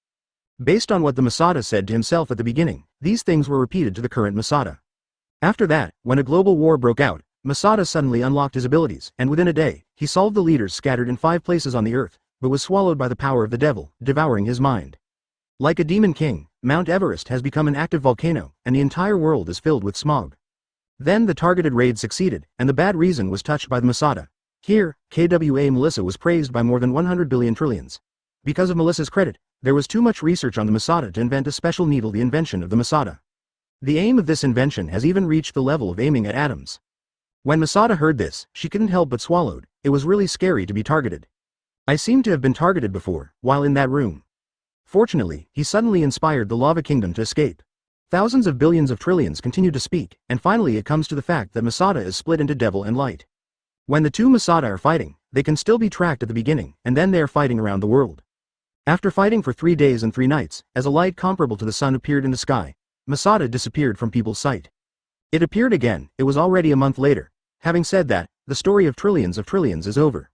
S1: Based on what the Masada said to himself at the beginning, these things were repeated to the current Masada. After that, when a global war broke out, Masada suddenly unlocked his abilities, and within a day, he solved the leaders scattered in 5 places on the earth, but was swallowed by the power of the devil, devouring his mind. Like a demon king, Mount Everest has become an active volcano, and the entire world is filled with smog. Then the targeted raid succeeded, and the bad reason was touched by the Masada. Here, KWA Melissa was praised by more than 100 billion trillions. Because of Melissa's credit, there was too much research on the Masada to invent a special needle, the invention of the Masada. The aim of this invention has even reached the level of aiming at atoms. When Masada heard this, she couldn't help but swallowed. It was really scary to be targeted. I seem to have been targeted before, while in that room. Fortunately, he suddenly inspired the lava kingdom to escape. Thousands of billions of trillions continue to speak, and finally it comes to the fact that Masada is split into devil and light. When the two Masada are fighting, they can still be tracked at the beginning, and then they are fighting around the world. After fighting for 3 days and 3 nights, as a light comparable to the sun appeared in the sky, Masada disappeared from people's sight. It appeared again, it was already a month later. Having said that, the story of trillions is over.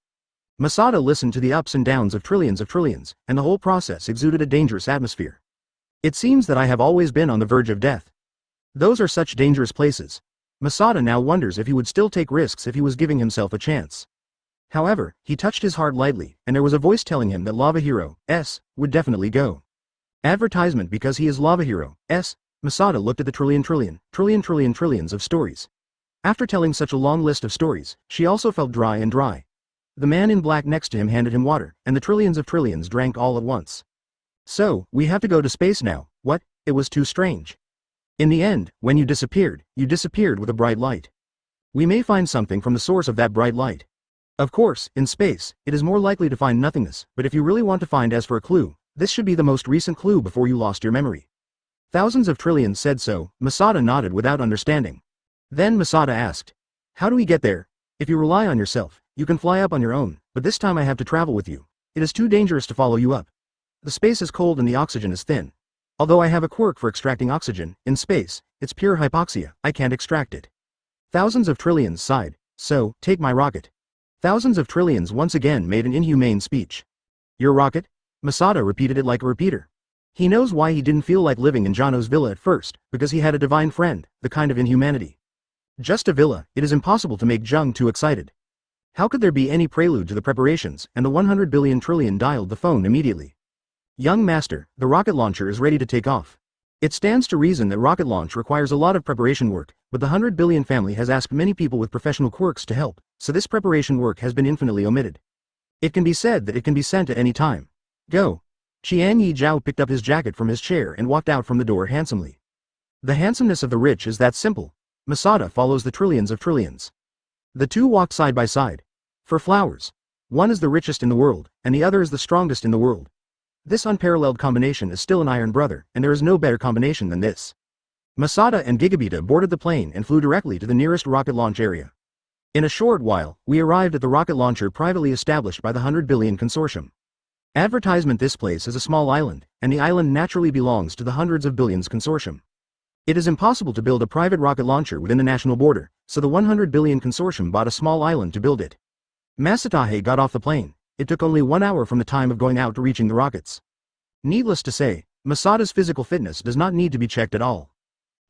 S1: Masada listened to the ups and downs of trillions, and the whole process exuded a dangerous atmosphere. It seems that I have always been on the verge of death. Those are such dangerous places. Masada now wonders if he would still take risks if he was giving himself a chance. However, he touched his heart lightly, and there was a voice telling him that Lava Hero S would definitely go. Advertisement because he is Lava Hero S. Masada looked at the trillions of stories. After telling such a long list of stories, she also felt dry. The man in black next to him handed him water, and the trillions drank all at once. So, we have to go to space now. What? It was too strange. In the end, when you disappeared with a bright light. We may find something from the source of that bright light. Of course, in space, it is more likely to find nothingness, but if you really want to find as for a clue, this should be the most recent clue before you lost your memory. Thousands of trillions said so. Masada nodded without understanding. Then Masada asked, how do we get there? If you rely on yourself, you can fly up on your own, but this time I have to travel with you. It is too dangerous to follow you up. The space is cold and the oxygen is thin. Although I have a quirk for extracting oxygen, in space, it's pure hypoxia, I can't extract it. Thousands of trillions sighed, so, take my rocket. Thousands of trillions once again made an inhumane speech. Your rocket? Masada repeated it like a repeater. He knows why he didn't feel like living in Jano's villa at first, because he had a divine friend, the kind of inhumanity. Just a villa, it is impossible to make Jung too excited. How could there be any prelude to the preparations, and the 100 billion trillion dialed the phone immediately. Young master, the rocket launcher is ready to take off. It stands to reason that rocket launch requires a lot of preparation work, but the 100 billion family has asked many people with professional quirks to help, so this preparation work has been infinitely omitted. It can be said that it can be sent at any time. Go. Qian Yi Zhao picked up his jacket from his chair and walked out from the door handsomely. The handsomeness of the rich is that simple. Masada follows the trillions of trillions. The two walked side by side. For flowers. One is the richest in the world, and the other is the strongest in the world. This unparalleled combination is still an iron brother, and there is no better combination than this. Masada and Gigabita boarded the plane and flew directly to the nearest rocket launch area. In a short while, we arrived at the rocket launcher privately established by the 100 billion consortium. Advertisement: this place is a small island, and the island naturally belongs to the hundreds of billions consortium. It is impossible to build a private rocket launcher within the national border, so the 100 billion consortium bought a small island to build it. Masatahe got off the plane. It took only 1 hour from the time of going out to reaching the rockets. Needless to say, Masada's physical fitness does not need to be checked at all.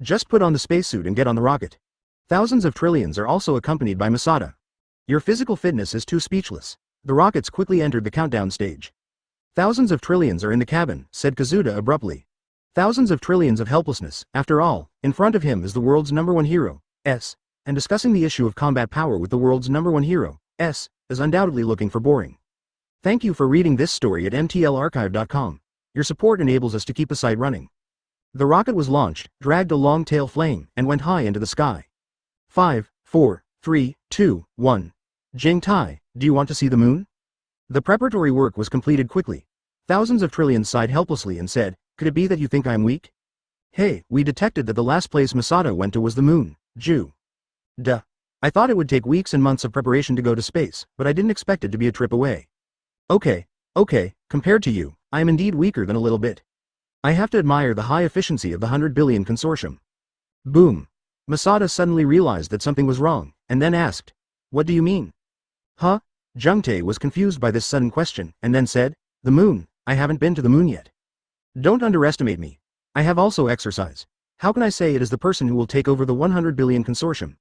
S1: Just put on the spacesuit and get on the rocket. Thousands of trillions are also accompanied by Masada. Your physical fitness is too speechless. The rockets quickly entered the countdown stage. Thousands of trillions are in the cabin, said Kazuda abruptly. Thousands of trillions of helplessness. After all, in front of him is the world's #1 hero, S, and discussing the issue of combat power with the world's #1 hero, S, is undoubtedly looking for boring. Thank you for reading this story at mtlarchive.com. Your support enables us to keep the site running. The rocket was launched, dragged a long tail flame, and went high into the sky. 5, 4, 3, 2, 1. Jing Tai, do you want to see the moon? The preparatory work was completed quickly. Thousands of trillions sighed helplessly and said, could it be that you think I am weak? Hey, we detected that the last place Masada went to was the moon, Jew. Duh. I thought it would take weeks and months of preparation to go to space, but I didn't expect it to be a trip away. Okay, compared to you, I am indeed weaker than a little bit. I have to admire the high efficiency of the 100 billion consortium. Boom. Masada suddenly realized that something was wrong, and then asked, what do you mean? Huh? Jungtae was confused by this sudden question, and then said, "The moon? I haven't been to the moon yet. Don't underestimate me. I have also exercise. How can I say it is the person who will take over the 100 billion consortium?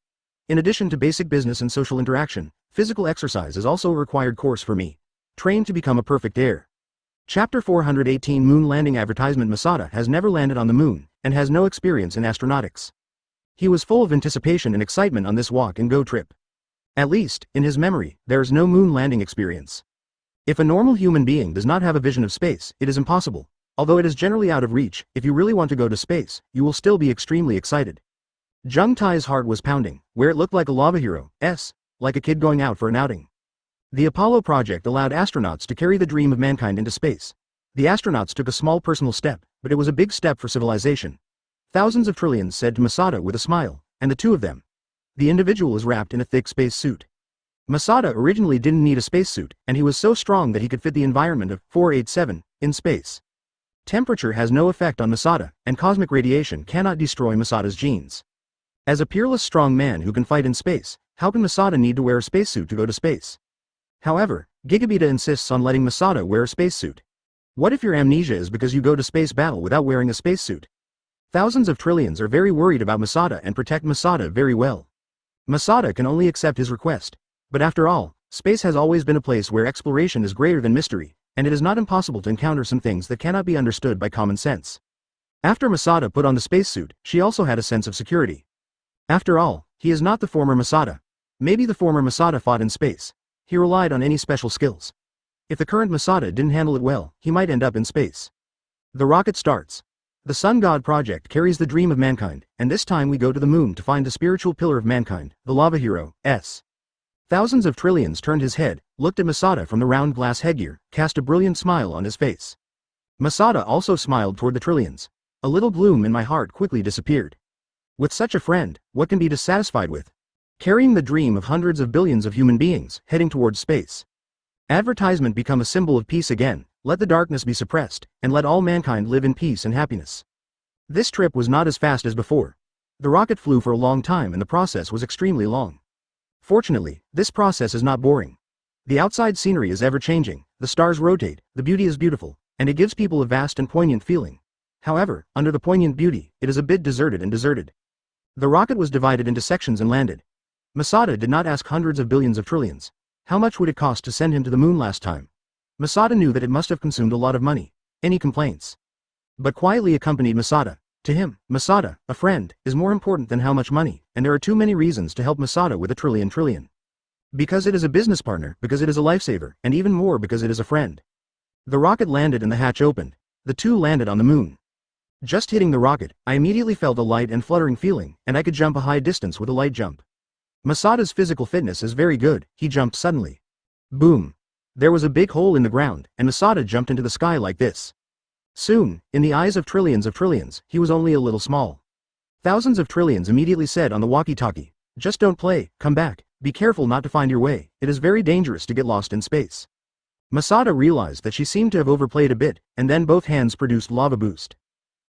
S1: In addition to basic business and social interaction, physical exercise is also a required course for me. Train to become a perfect heir." Chapter 418 Moon Landing Advertisement. Masada has never landed on the moon, and has no experience in astronautics. He was full of anticipation and excitement on this walk-and-go trip. At least, in his memory, there is no moon landing experience. If a normal human being does not have a vision of space, it is impossible. Although it is generally out of reach, if you really want to go to space, you will still be extremely excited. Jungtae's heart was pounding, where it looked like a lava hero, like a kid going out for an outing. The Apollo project allowed astronauts to carry the dream of mankind into space. The astronauts took a small personal step, but it was a big step for civilization. Thousands of trillions, said to Masada with a smile, and the two of them. The individual is wrapped in a thick space suit. Masada originally didn't need a spacesuit, and he was so strong that he could fit the environment of 487 in space. Temperature has no effect on Masada, and cosmic radiation cannot destroy Masada's genes. As a peerless strong man who can fight in space, how can Masada need to wear a spacesuit to go to space? However, Gigabita insists on letting Masada wear a spacesuit. What if your amnesia is because you go to space battle without wearing a spacesuit? Thousands of trillions are very worried about Masada and protect Masada very well. Masada can only accept his request. But after all, space has always been a place where exploration is greater than mystery, and it is not impossible to encounter some things that cannot be understood by common sense. After Masada put on the spacesuit, she also had a sense of security. After all, he is not the former Masada. Maybe the former Masada fought in space. He relied on any special skills. If the current Masada didn't handle it well, he might end up in space. The rocket starts. The Sun God project carries the dream of mankind, and this time we go to the moon to find the spiritual pillar of mankind, the lava hero, Thousands of trillions turned his head, looked at Masada from the round glass headgear, cast a brilliant smile on his face. Masada also smiled toward the trillions. A little gloom in my heart quickly disappeared. With such a friend, what can be dissatisfied with? Carrying the dream of hundreds of billions of human beings, heading towards space. Advertisement become a symbol of peace again, let the darkness be suppressed, and let all mankind live in peace and happiness. This trip was not as fast as before. The rocket flew for a long time and the process was extremely long. Fortunately, this process is not boring. The outside scenery is ever-changing, the stars rotate, the beauty is beautiful, and it gives people a vast and poignant feeling. However, under the poignant beauty, it is a bit deserted. The rocket was divided into sections and landed. Masada did not ask hundreds of billions of trillions. How much would it cost to send him to the moon last time? Masada knew that it must have consumed a lot of money. Any complaints? But quietly accompanied Masada. To him, Masada, a friend, is more important than how much money, and there are too many reasons to help Masada with a trillion. Because it is a business partner, because it is a lifesaver, and even more because it is a friend. The rocket landed and the hatch opened. The two landed on the moon. Just hitting the rocket, I immediately felt a light and fluttering feeling, and I could jump a high distance with a light jump. Masada's physical fitness is very good, he jumped suddenly. Boom! There was a big hole in the ground, and Masada jumped into the sky like this. Soon, in the eyes of trillions, he was only a little small. Thousands of trillions immediately said on the walkie-talkie, "Just don't play, come back, be careful not to find your way, it is very dangerous to get lost in space." Masada realized that she seemed to have overplayed a bit, and then both hands produced lava boost.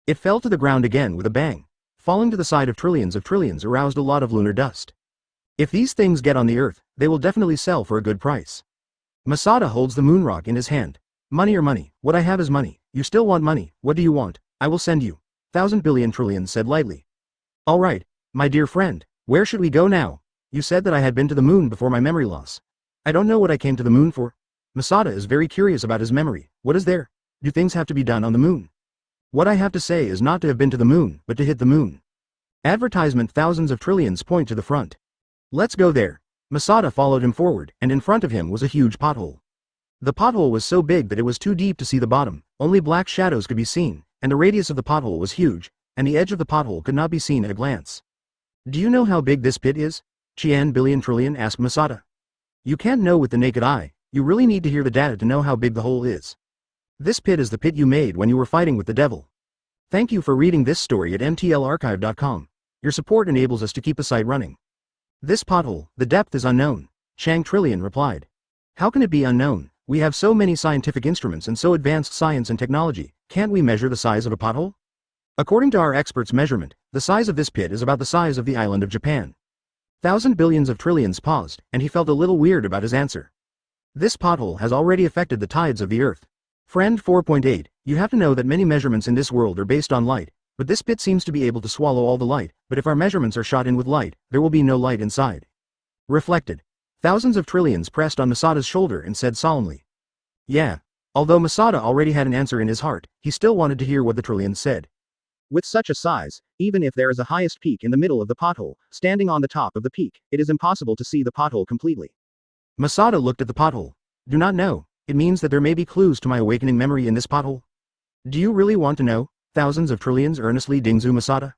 S1: It fell to the ground again with a bang. Falling to the side of trillions aroused a lot of lunar dust. If these things get on the Earth, they will definitely sell for a good price. Masada holds the moon rock in his hand. Money or money, what I have is money. You still want money, what do you want? I will send you. 1,000 billion trillions said lightly. All right, my dear friend, where should we go now? You said that I had been to the moon before my memory loss. I don't know what I came to the moon for. Masada is very curious about his memory. What is there? Do things have to be done on the moon? What I have to say is not to have been to the moon, but to hit the moon. Advertisement. Thousands of trillions point to the front. Let's go there. Masada followed him forward, and in front of him was a huge pothole. The pothole was so big that it was too deep to see the bottom, only black shadows could be seen, and the radius of the pothole was huge, and the edge of the pothole could not be seen at a glance. Do you know how big this pit is? Qian billion trillion asked Masada. You can't know with the naked eye, you really need to hear the data to know how big the hole is. This pit is the pit you made when you were fighting with the devil. Thank you for reading this story at mtlarchive.com. Your support enables us to keep the site running. This pothole, the depth is unknown, Chang Trillion replied. How can it be unknown? We have so many scientific instruments and so advanced science and technology, can't we measure the size of a pothole? According to our experts' measurement, the size of this pit is about the size of the island of Japan. 1,000 billions of trillions paused, and he felt a little weird about his answer. This pothole has already affected the tides of the earth. Friend 4.8, you have to know that many measurements in this world are based on light, but this pit seems to be able to swallow all the light, but if our measurements are shot in with light, there will be no light inside. Reflected. Thousands of trillions pressed on Masada's shoulder and said solemnly. Yeah. Although Masada already had an answer in his heart, he still wanted to hear what the trillions said. With such a size, even if there is a highest peak in the middle of the pothole, standing on the top of the peak, it is impossible to see the pothole completely. Masada looked at the pothole. Do not know. It means that there may be clues to my awakening memory in this pothole. Do you really want to know? Thousands of trillions earnestly Dingzu Masada.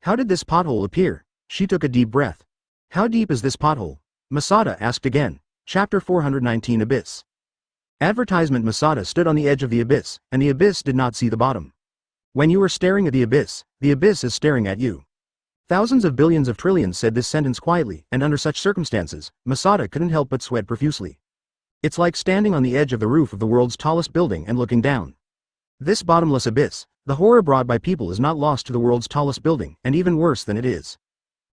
S1: How did this pothole appear? She took a deep breath. How deep is this pothole? Masada asked again. Chapter 419 Abyss. Advertisement. Masada stood on the edge of the abyss, and the abyss did not see the bottom. When you are staring at the abyss is staring at you. Thousands of billions of trillions said this sentence quietly, and under such circumstances, Masada couldn't help but sweat profusely. It's like standing on the edge of the roof of the world's tallest building and looking down. This bottomless abyss, the horror brought by people, is not lost to the world's tallest building, and even worse than it is.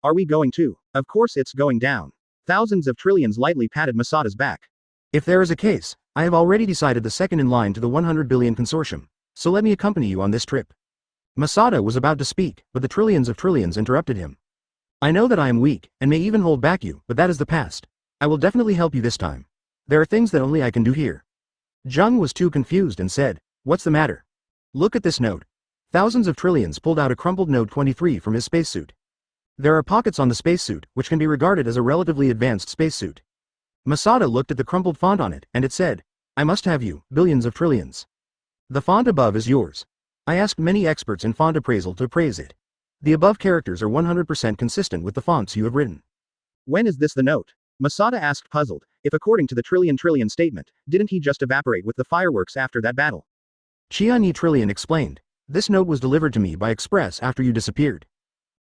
S1: Are we going to? Of course it's going down. Thousands of trillions lightly patted Masada's back. If there is a case, I have already decided the second in line to the 100 billion consortium, so let me accompany you on this trip. Masada was about to speak, but the trillions of trillions interrupted him. I know that I am weak, and may even hold back you, but that is the past. I will definitely help you this time. There are things that only I can do here. Jung was too confused and said, what's the matter? Look at this note. Thousands of trillions pulled out a crumpled note 23 from his spacesuit. There are pockets on the spacesuit, which can be regarded as a relatively advanced spacesuit. Masada looked at the crumpled font on it, and it said, I must have you, billions of trillions. The font above is yours. I asked many experts in font appraisal to appraise it. The above characters are 100% consistent with the fonts you have written. When is this the note? Masada asked, puzzled. If according to the trillion statement, didn't he just evaporate with the fireworks after that battle? Qianyi Trillion explained. This note was delivered to me by express after you disappeared.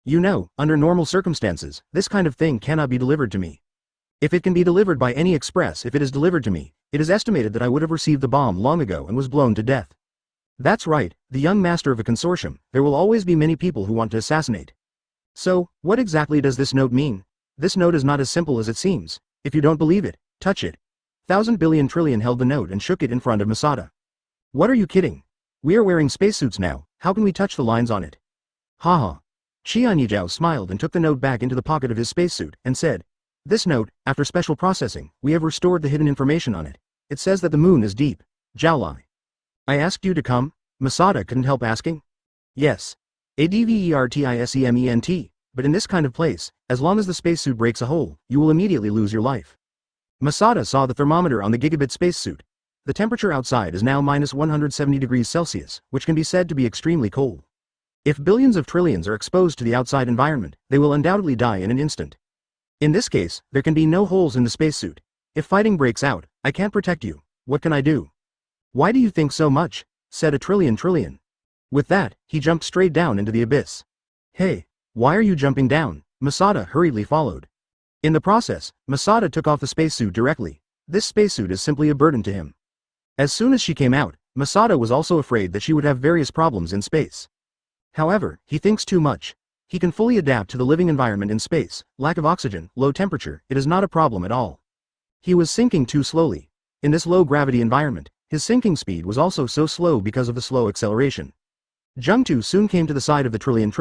S1: You know, under normal circumstances, this kind of thing cannot be delivered to me. If it can be delivered by any express, if it is delivered to me, it is estimated that I would have received the bomb long ago and was blown to death. That's right, the young master of a consortium, there will always be many people who want to assassinate. So, what exactly does this note mean? This note is not as simple as it seems. If you don't believe it, touch it. 1,000 billion trillion held the note and shook it in front of Masada. What are you kidding? We are wearing spacesuits now, how can we touch the lines on it? Haha. Qian Yizhao smiled and took the note back into the pocket of his spacesuit, and said, this note, after special processing, we have restored the hidden information on it. It says that the moon is deep. Zhaolai. I asked you to come? Masada couldn't help asking. Yes. Advertisement, but in this kind of place, as long as the spacesuit breaks a hole, you will immediately lose your life. Masada saw the thermometer on the gigabit spacesuit. The temperature outside is now minus 170 degrees Celsius, which can be said to be extremely cold. If billions of trillions are exposed to the outside environment, they will undoubtedly die in an instant. In this case, there can be no holes in the spacesuit. If fighting breaks out, I can't protect you. What can I do? Why do you think so much? Said a trillion. With that, he jumped straight down into the abyss. Hey, why are you jumping down? Masada hurriedly followed. In the process, Masada took off the spacesuit directly. This spacesuit is simply a burden to him. As soon as she came out, Masada was also afraid that she would have various problems in space. However, he thinks too much. He can fully adapt to the living environment in space, lack of oxygen, low temperature, it is not a problem at all. He was sinking too slowly. In this low-gravity environment, his sinking speed was also so slow because of the slow acceleration. Zhengtu soon came to the side of the trillion.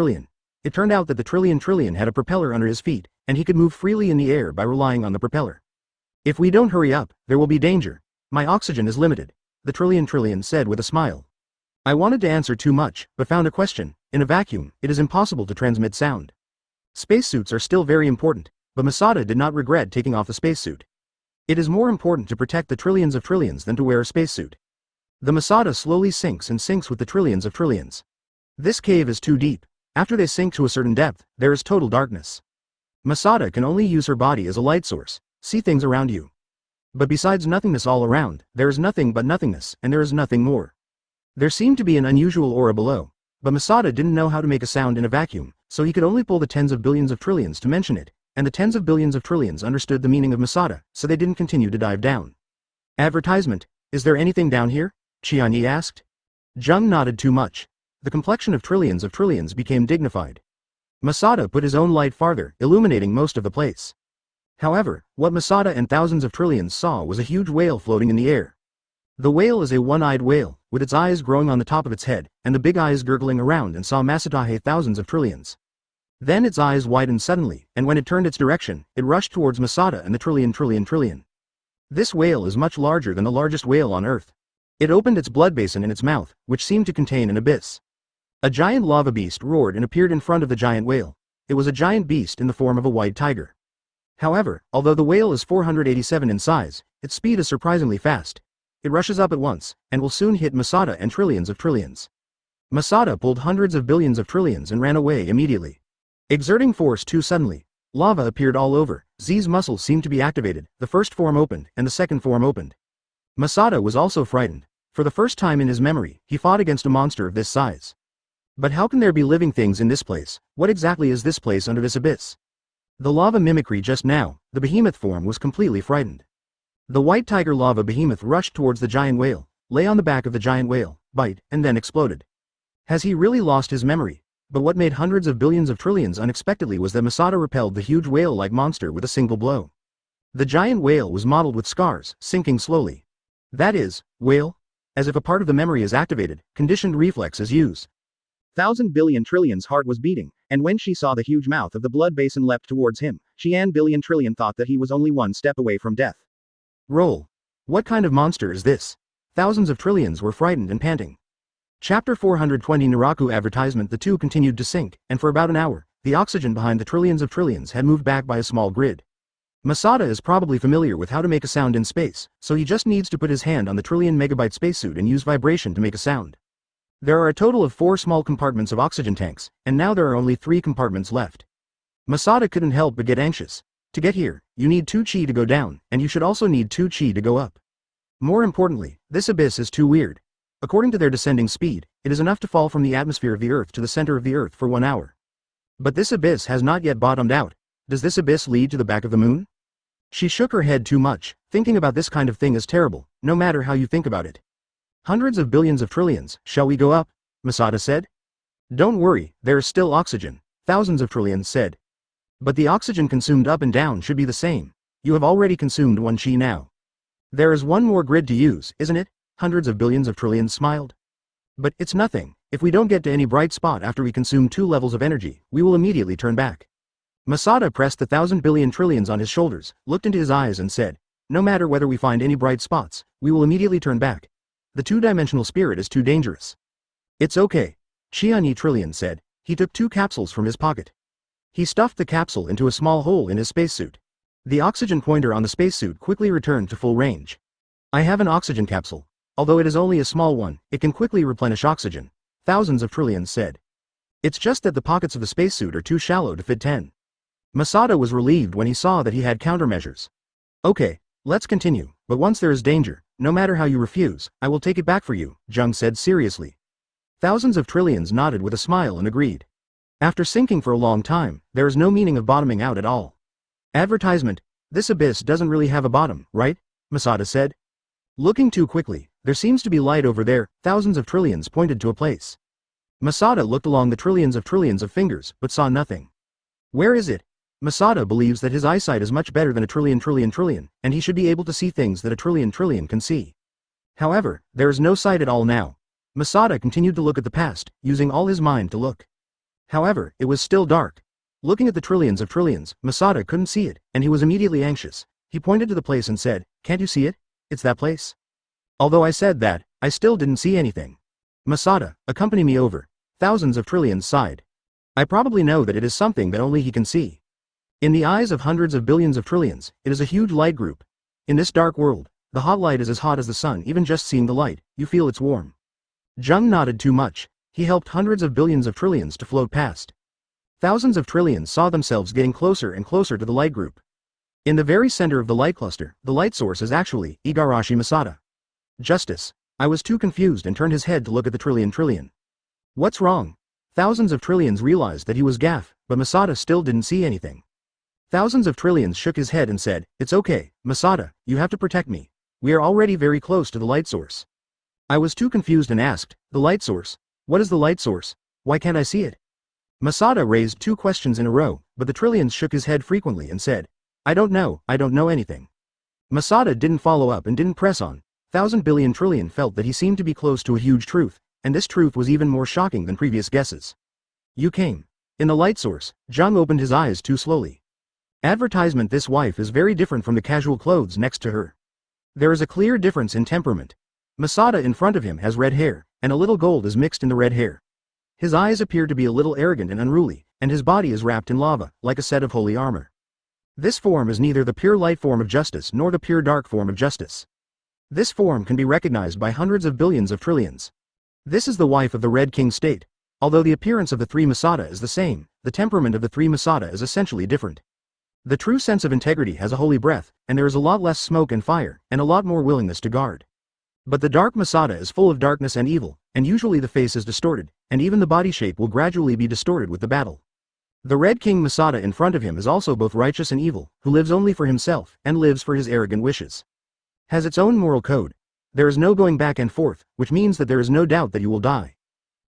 S1: It turned out that the trillion had a propeller under his feet, and he could move freely in the air by relying on the propeller. If we don't hurry up, there will be danger. My oxygen is limited, the trillion said with a smile. I wanted to answer too much, but found a question. In a vacuum, it is impossible to transmit sound. Spacesuits are still very important, but Masada did not regret taking off the spacesuit. It is more important to protect the trillions of trillions than to wear a spacesuit. The Masada slowly sinks with the trillions of trillions. This cave is too deep. After they sink to a certain depth, there is total darkness. Masada can only use her body as a light source, see things around you. But besides nothingness all around, there is nothing but nothingness, and there is nothing more. There seemed to be an unusual aura below, but Masada didn't know how to make a sound in a vacuum, so he could only pull the tens of billions of trillions to mention it, and the tens of billions of trillions understood the meaning of Masada, so they didn't continue to dive down. Advertisement, is there anything down here? Qianyi asked. Zheng nodded too much. The complexion of trillions became dignified. Masada put his own light farther, illuminating most of the place. However, what Masada and thousands of trillions saw was a huge whale floating in the air. The whale is a one-eyed whale, with its eyes growing on the top of its head, and the big eyes gurgling around, and saw Masatahe thousands of trillions. Then its eyes widened suddenly, and when it turned its direction, it rushed towards Masada and the trillion. This whale is much larger than the largest whale on Earth. It opened its blood basin in its mouth, which seemed to contain an abyss. A giant lava beast roared and appeared in front of the giant whale. It was a giant beast in the form of a white tiger. However, although the whale is 487 in size, its speed is surprisingly fast. It rushes up at once, and will soon hit Masada and trillions of trillions. Masada pulled hundreds of billions of trillions and ran away immediately. Exerting force too suddenly, lava appeared all over. Z's muscles seemed to be activated, the first form opened, and the second form opened. Masada was also frightened. For the first time in his memory, he fought against a monster of this size. But how can there be living things in this place? What exactly is this place under this abyss? The lava mimicry just now, the behemoth form was completely frightened. The white tiger lava behemoth rushed towards the giant whale, lay on the back of the giant whale, bite, and then exploded. Has he really lost his memory? But what made hundreds of billions of trillions unexpectedly was that Masada repelled the huge whale-like monster with a single blow. The giant whale was mottled with scars, sinking slowly. That is, whale? As if a part of the memory is activated, conditioned reflex is used. 1,000,000,000,000,000,000's heart was beating, and when she saw the huge mouth of the blood basin leapt towards him, she and billion trillion thought that he was only one step away from death. Roll. What kind of monster is this? Thousands of trillions were frightened and panting. Chapter 420 Naraku advertisement. The two continued to sink, and for about an hour, the oxygen behind the trillions of trillions had moved back by a small grid. Masada is probably familiar with how to make a sound in space, so he just needs to put his hand on the trillion megabyte spacesuit and use vibration to make a sound. There are a total of 4 small compartments of oxygen tanks, and now there are only 3 compartments left. Masada couldn't help but get anxious. To get here, you need 2 chi to go down, and you should also need 2 chi to go up. More importantly, this abyss is too weird. According to their descending speed, it is enough to fall from the atmosphere of the Earth to the center of the Earth for 1 hour. But this abyss has not yet bottomed out. Does this abyss lead to the back of the moon? She shook her head too much. Thinking about this kind of thing is terrible, no matter how you think about it. Hundreds of billions of trillions, shall we go up? Masada said. Don't worry, there is still oxygen, thousands of trillions said. But the oxygen consumed up and down should be the same. You have already consumed 1 chi now. There is 1 more grid to use, isn't it? Hundreds of billions of trillions smiled. But it's nothing. If we don't get to any bright spot after we consume 2 levels of energy, we will immediately turn back. Masada pressed the 1,000 billion trillions on his shoulders, looked into his eyes and said, no matter whether we find any bright spots, we will immediately turn back. The 2-dimensional spirit is too dangerous. It's okay. Chiani Trillion said. He took 2 capsules from his pocket. He stuffed the capsule into a small hole in his spacesuit. The oxygen pointer on the spacesuit quickly returned to full range. I have an oxygen capsule. Although it is only a small one, it can quickly replenish oxygen. Thousands of trillions said. It's just that the pockets of the spacesuit are too shallow to fit 10. Masada was relieved when he saw that he had countermeasures. Okay, let's continue, but once there is danger, no matter how you refuse, I will take it back for you, Jung said seriously. Thousands of trillions nodded with a smile and agreed. After sinking for a long time, there is no meaning of bottoming out at all. Advertisement. This abyss doesn't really have a bottom, right? Masada said. Looking too quickly, there seems to be light over there. Thousands of trillions pointed to a place. Masada looked along the trillions of fingers, but saw nothing. Where is it? Masada believes that his eyesight is much better than a trillion, and he should be able to see things that a trillion can see. However, there is no sight at all now. Masada continued to look at the past, using all his mind to look. However, it was still dark. Looking at the trillions of trillions, Masada couldn't see it, and he was immediately anxious. He pointed to the place and said, can't you see it? It's that place. Although I said that, I still didn't see anything. Masada, accompany me over. Thousands of trillions sighed. I probably know that it is something that only he can see. In the eyes of hundreds of billions of trillions, it is a huge light group. In this dark world, the hot light is as hot as the sun. Even just seeing the light, you feel it's warm. Jung nodded too much. He helped hundreds of billions of trillions to float past. Thousands of trillions saw themselves getting closer and closer to the light group. In the very center of the light cluster, the light source is actually Igarashi Masada. Justice. I was too confused and turned his head to look at the trillion. What's wrong? Thousands of trillions realized that he was gaff, but Masada still didn't see anything. Thousands of trillions shook his head and said, it's okay, Masada, you have to protect me. We are already very close to the light source. I was too confused and asked, the light source? What is the light source? Why can't I see it? Masada raised 2 questions in a row, but the trillions shook his head frequently and said, I don't know anything. Masada didn't follow up and didn't press on. Thousand billion trillion felt that he seemed to be close to a huge truth, and this truth was even more shocking than previous guesses. You came. In the light source, Zhang opened his eyes too slowly. Advertisement. This wife is very different from the casual clothes next to her. There is a clear difference in temperament. Masada in front of him has red hair, and a little gold is mixed in the red hair. His eyes appear to be a little arrogant and unruly, and his body is wrapped in lava, like a set of holy armor. This form is neither the pure light form of justice nor the pure dark form of justice. This form can be recognized by hundreds of billions of trillions. This is the wife of the Red King state. Although the appearance of the three Masada is the same, the temperament of the three Masada is essentially different. The true sense of integrity has a holy breath, and there is a lot less smoke and fire, and a lot more willingness to guard. But the dark Masada is full of darkness and evil, and usually the face is distorted, and even the body shape will gradually be distorted with the battle. The Red King Masada in front of him is also both righteous and evil, who lives only for himself, and lives for his arrogant wishes. Has its own moral code. There is no going back and forth, which means that there is no doubt that you will die.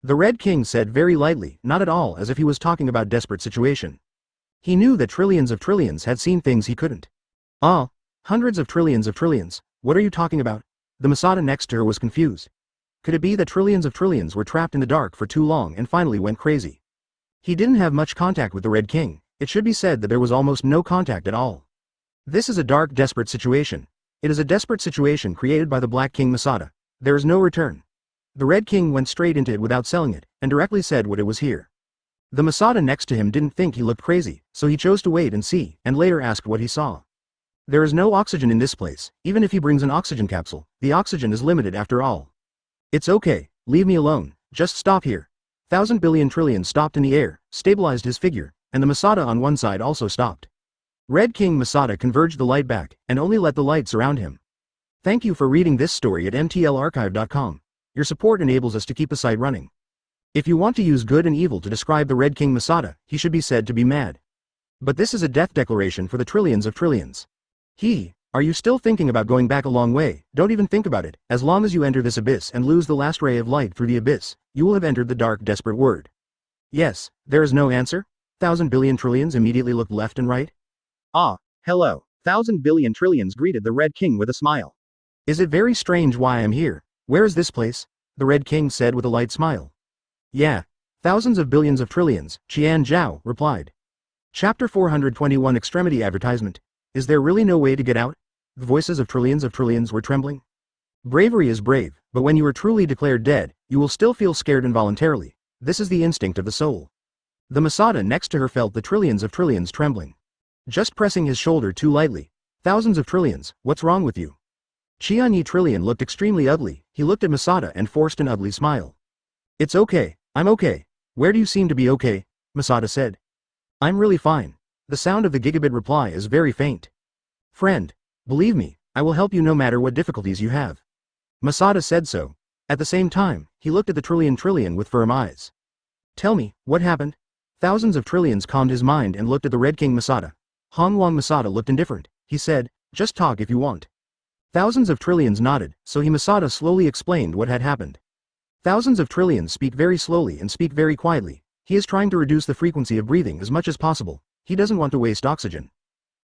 S1: The Red King said very lightly, not at all as if he was talking about desperate situation. He knew that trillions of trillions had seen things he couldn't. Ah, hundreds of trillions, what are you talking about? The Masada next to her was confused. Could it be that trillions of trillions were trapped in the dark for too long and finally went crazy? He didn't have much contact with the Red King. It should be said that there was almost no contact at all. This is a dark, desperate situation. It is a desperate situation created by the Black King Masada. There is no return. The Red King went straight into it without selling it, and directly said what it was here. The Masada next to him didn't think he looked crazy, so he chose to wait and see, and later asked what he saw. There is no oxygen in this place. Even if he brings an oxygen capsule, the oxygen is limited after all. It's okay, leave me alone, just stop here. Thousand billion trillion stopped in the air, stabilized his figure, and the Masada on one side also stopped. Red King Masada converged the light back, and only let the light surround him. Thank you for reading this story at mtlarchive.com. Your support enables us to keep the site running. If you want to use good and evil to describe the Red King Masada, he should be said to be mad. But this is a death declaration for the trillions of trillions. Are you still thinking about going back a long way? Don't even think about it. As long as you enter this abyss and lose the last ray of light through the abyss, you will have entered the dark, desperate word. Yes, there is no answer? Thousand billion trillions immediately looked left and right. Ah, hello. Thousand billion trillions greeted the Red King with a smile. Is it very strange why I am here? Where is this place? The Red King said with a light smile. Yeah. Thousands of billions of trillions, Qian Zhao replied. Chapter 421 Extremity Advertisement. Is there really no way to get out? The voices of trillions were trembling. Bravery is brave, but when you are truly declared dead, you will still feel scared involuntarily. This is the instinct of the soul. The Masada next to her felt the trillions of trillions trembling. Just pressing his shoulder too lightly. Thousands of trillions, what's wrong with you? Qianyi Trillion looked extremely ugly. He looked at Masada and forced an ugly smile. It's okay, I'm okay. Where do you seem to be okay? Masada said. I'm really fine. The sound of the gigabit reply is very faint. Friend, believe me, I will help you no matter what difficulties you have. Masada said so. At the same time, he looked at the Trillion with firm eyes. Tell me, what happened? Thousands of trillions calmed his mind and looked at the Red King Masada. Hongwang Masada looked indifferent. He said, just talk if you want. Thousands of trillions nodded, so Masada slowly explained what had happened. Thousands of trillions speak very slowly and speak very quietly. He is trying to reduce the frequency of breathing as much as possible. He doesn't want to waste oxygen.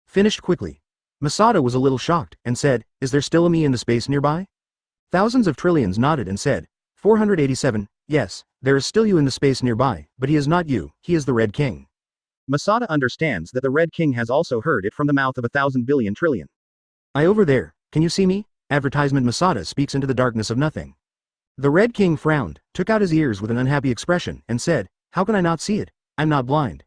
S1: Finished quickly. Masada was a little shocked, and said, is there still a me in the space nearby? Thousands of trillions nodded and said, 487, yes, there is still you in the space nearby, but he is not you, he is the Red King. Masada understands that the Red King has also heard it from the mouth of 1,000 billion trillion. I over there, can you see me? Advertisement. Masada speaks into the darkness of nothing. The Red King frowned, took out his ears with an unhappy expression, and said, how can I not see it? I'm not blind.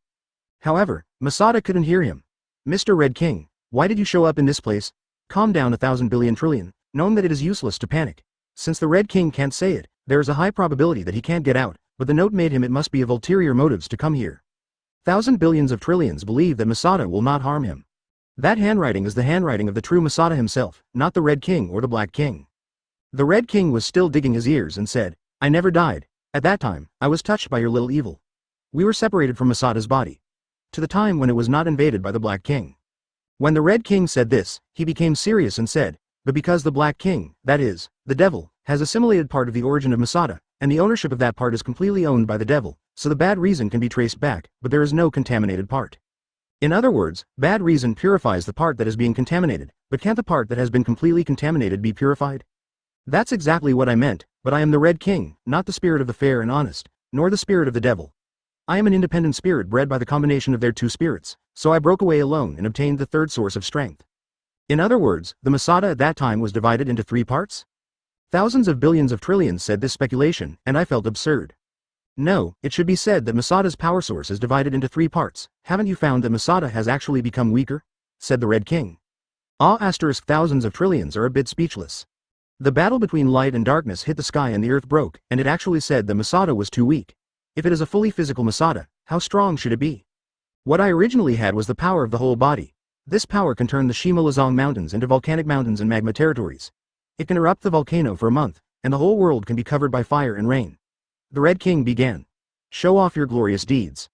S1: However, Masada couldn't hear him. Mr. Red King, why did you show up in this place? Calm down 1,000 billion trillion, knowing that it is useless to panic. Since the Red King can't say it, there is a high probability that he can't get out, but the note made him it must be of ulterior motives to come here. Thousand billions of trillions believe that Masada will not harm him. That handwriting is the handwriting of the true Masada himself, not the Red King or the Black King. The Red King was still digging his ears and said, I never died. At that time, I was touched by your little evil. We were separated from Masada's body. To the time when it was not invaded by the Black King. When the Red King said this, he became serious and said, but because the Black King, that is, the devil, has assimilated part of the origin of Masada, and the ownership of that part is completely owned by the devil, so the bad reason can be traced back, but there is no contaminated part. In other words, bad reason purifies the part that is being contaminated, but can't the part that has been completely contaminated be purified? That's exactly what I meant, but I am the Red King, not the spirit of the fair and honest, nor the spirit of the devil. I am an independent spirit bred by the combination of their two spirits, so I broke away alone and obtained the third source of strength. In other words, the Masada at that time was divided into 3 parts? Thousands of billions of trillions said this speculation, and I felt absurd. No, it should be said that Masada's power source is divided into 3 parts. Haven't you found that Masada has actually become weaker? Said the Red King. Thousands of trillions are a bit speechless. The battle between light and darkness hit the sky and the earth broke, and it actually said that Masada was too weak. If it is a fully physical Masada, how strong should it be? What I originally had was the power of the whole body. This power can turn the Shimalazong Mountains into volcanic mountains and magma territories. It can erupt the volcano for a month, and the whole world can be covered by fire and rain. The Red King began. Show off your glorious deeds.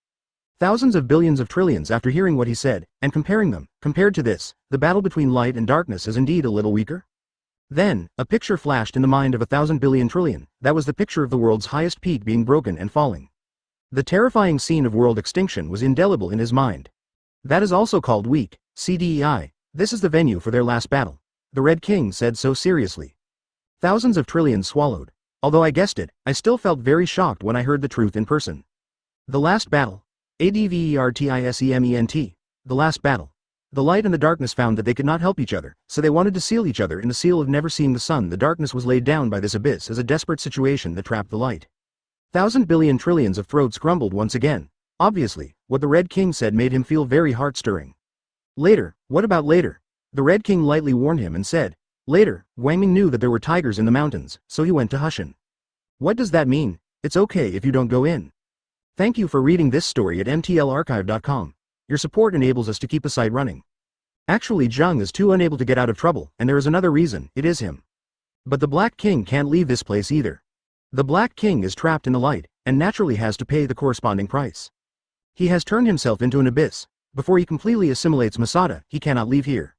S1: Thousands of billions of trillions after hearing what he said, and comparing them, compared to this, the battle between light and darkness is indeed a little weaker. Then, a picture flashed in the mind of 1,000 billion trillion, that was the picture of the world's highest peak being broken and falling. The terrifying scene of world extinction was indelible in his mind. That is also called weak, CDEI, this is the venue for their last battle. The Red King said so seriously. Thousands of trillions swallowed. Although I guessed it, I still felt very shocked when I heard the truth in person. The last battle. ADVERTISEMENT. The last battle. The light and the darkness found that they could not help each other, so they wanted to seal each other in the seal of never seeing the sun. The darkness was laid down by this abyss as a desperate situation that trapped the light. 1,000 billion trillions of throats grumbled once again. Obviously, what the Red King said made him feel very heart-stirring. Later, what about later? The Red King lightly warned him and said, later, Guangming knew that there were tigers in the mountains, so he went to Hushan. What does that mean? It's okay if you don't go in. Thank you for reading this story at mtlarchive.com. Your support enables us to keep the site running. Actually, Zheng is too unable to get out of trouble, and there is another reason, it is him. But the Black King can't leave this place either. The Black King is trapped in the light, and naturally has to pay the corresponding price. He has turned himself into an abyss. Before he completely assimilates Masada, he cannot leave here.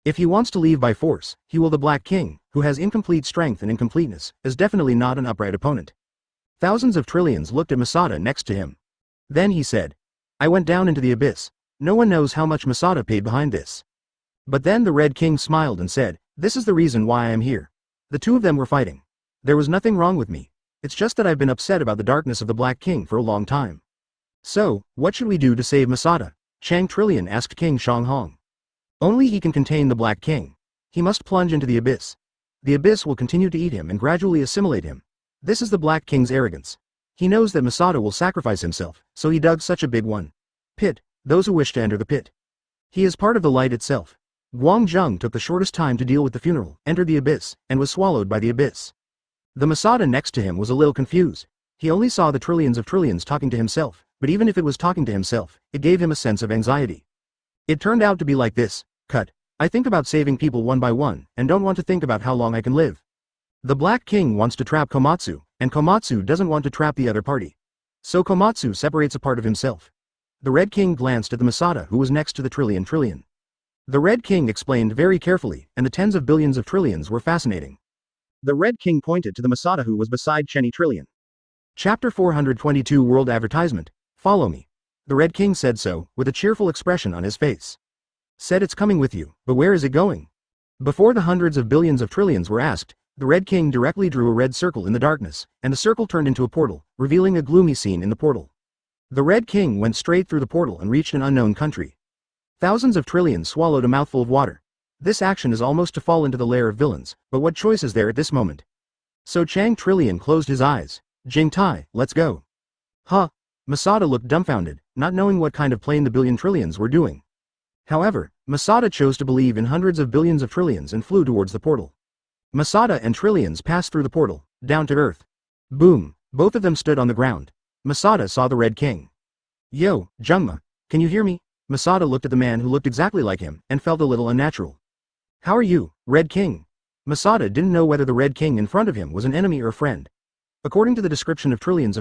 S1: If he wants to leave by force, he will. The Black King, who has incomplete strength and incompleteness, is definitely not an upright opponent. Thousands of trillions looked at Masada next to him. Then he said, I went down into the abyss. No one knows how much Masada paid behind this. But then the Red King smiled and said, this is the reason why I am here. The two of them were fighting. There was nothing wrong with me. It's just that I've been upset about the darkness of the Black King for a long time. So, what should we do to save Masada? Chang Trillion asked King Shanghong. Only he can contain the Black King. He must plunge into the abyss. The abyss will continue to eat him and gradually assimilate him. This is the Black King's arrogance. He knows that Masada will sacrifice himself, so he dug such a big one. Pit, those who wish to enter the pit. He is part of the light itself. Guangzheng took the shortest time to deal with the funeral, entered the abyss, and was swallowed by the abyss. The Masada next to him was a little confused. He only saw the trillions of trillions talking to himself, but even if it was talking to himself, it gave him a sense of anxiety. It turned out to be like this, cut. I think about saving people one by one, and don't want to think about how long I can live. The Black King wants to trap Komatsu, and Komatsu doesn't want to trap the other party. So Komatsu separates a part of himself. The Red King glanced at the Masada who was next to the trillion. The Red King explained very carefully, and the tens of billions of trillions were fascinating. The Red King pointed to the Masada who was beside Chenny Trillion. Chapter 422 World Advertisement. Follow me. The Red King said so, with a cheerful expression on his face. Said it's coming with you, but where is it going? Before the hundreds of billions of trillions were asked, the Red King directly drew a red circle in the darkness, and the circle turned into a portal, revealing a gloomy scene in the portal. The Red King went straight through the portal and reached an unknown country. Thousands of trillions swallowed a mouthful of water. This action is almost to fall into the lair of villains, but what choice is there at this moment? So Chang Trillion closed his eyes. Jing Tai, let's go. Huh? Masada looked dumbfounded, not knowing what kind of plane the billion trillions were doing. However, Masada chose to believe in hundreds of billions of trillions and flew towards the portal. Masada and trillions passed through the portal, down to earth. Boom, both of them stood on the ground. Masada saw the Red King. Yo, Jungma, can you hear me? Masada looked at the man who looked exactly like him, and felt a little unnatural. How are you, Red King? Masada didn't know whether the Red King in front of him was an enemy or a friend. According to the description of trillions,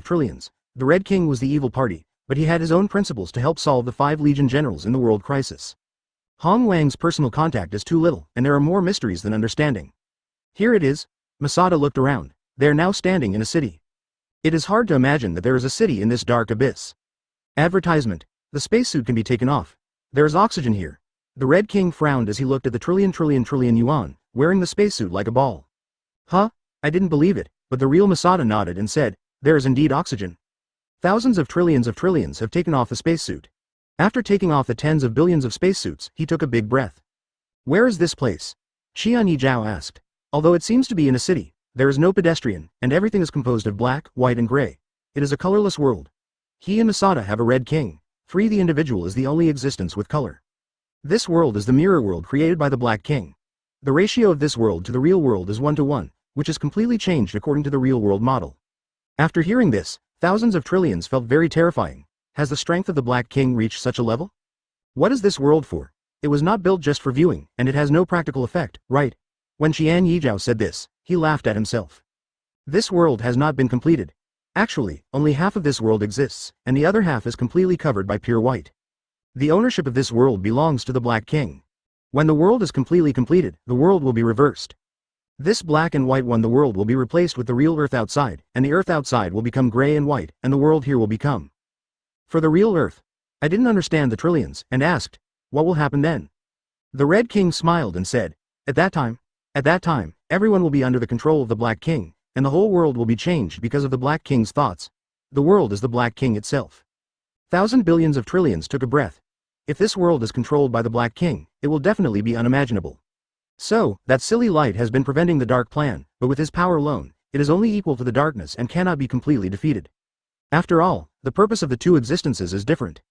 S1: the Red King was the evil party, but he had his own principles to help solve the 5 Legion generals in the world crisis. Hong Wang's personal contact is too little, and there are more mysteries than understanding. Here it is. Masada looked around. They are now standing in a city. It is hard to imagine that there is a city in this dark abyss. Advertisement. The spacesuit can be taken off. There's oxygen here. The Red King frowned as he looked at the trillion yuan, wearing the spacesuit like a ball. Huh? I didn't believe it, but the real Masada nodded and said, there is indeed oxygen. Thousands of trillions have taken off the spacesuit. After taking off the tens of billions of spacesuits, he took a big breath. Where is this place? Qian Yizhao asked. Although it seems to be in a city, there is no pedestrian, and everything is composed of black, white and gray. It is a colorless world. He and Masada have a Red King. Free the individual is the only existence with color. This world is the mirror world created by the Black King. The ratio of this world to the real world is 1:1, which is completely changed according to the real world model. After hearing this, thousands of trillions felt very terrifying. Has the strength of the Black King reached such a level? What is this world for? It was not built just for viewing, and it has no practical effect, right? When Qian Yizhao said this, he laughed at himself. This world has not been completed. Actually, only half of this world exists, and the other half is completely covered by pure white. The ownership of this world belongs to the Black King. When the world is completely completed, the world will be reversed. This black and white one, the world will be replaced with the real earth outside, and the earth outside will become gray and white, and the world here will become for the real earth. I didn't understand the trillions, and asked, what will happen then? The Red King smiled and said, at that time, everyone will be under the control of the Black King, and the whole world will be changed because of the Black King's thoughts. The world is the Black King itself. Thousand billions of trillions took a breath. If this world is controlled by the Black King, it will definitely be unimaginable. So, that silly light has been preventing the dark plan, but with his power alone, it is only equal to the darkness and cannot be completely defeated. After all, the purpose of the two existences is different.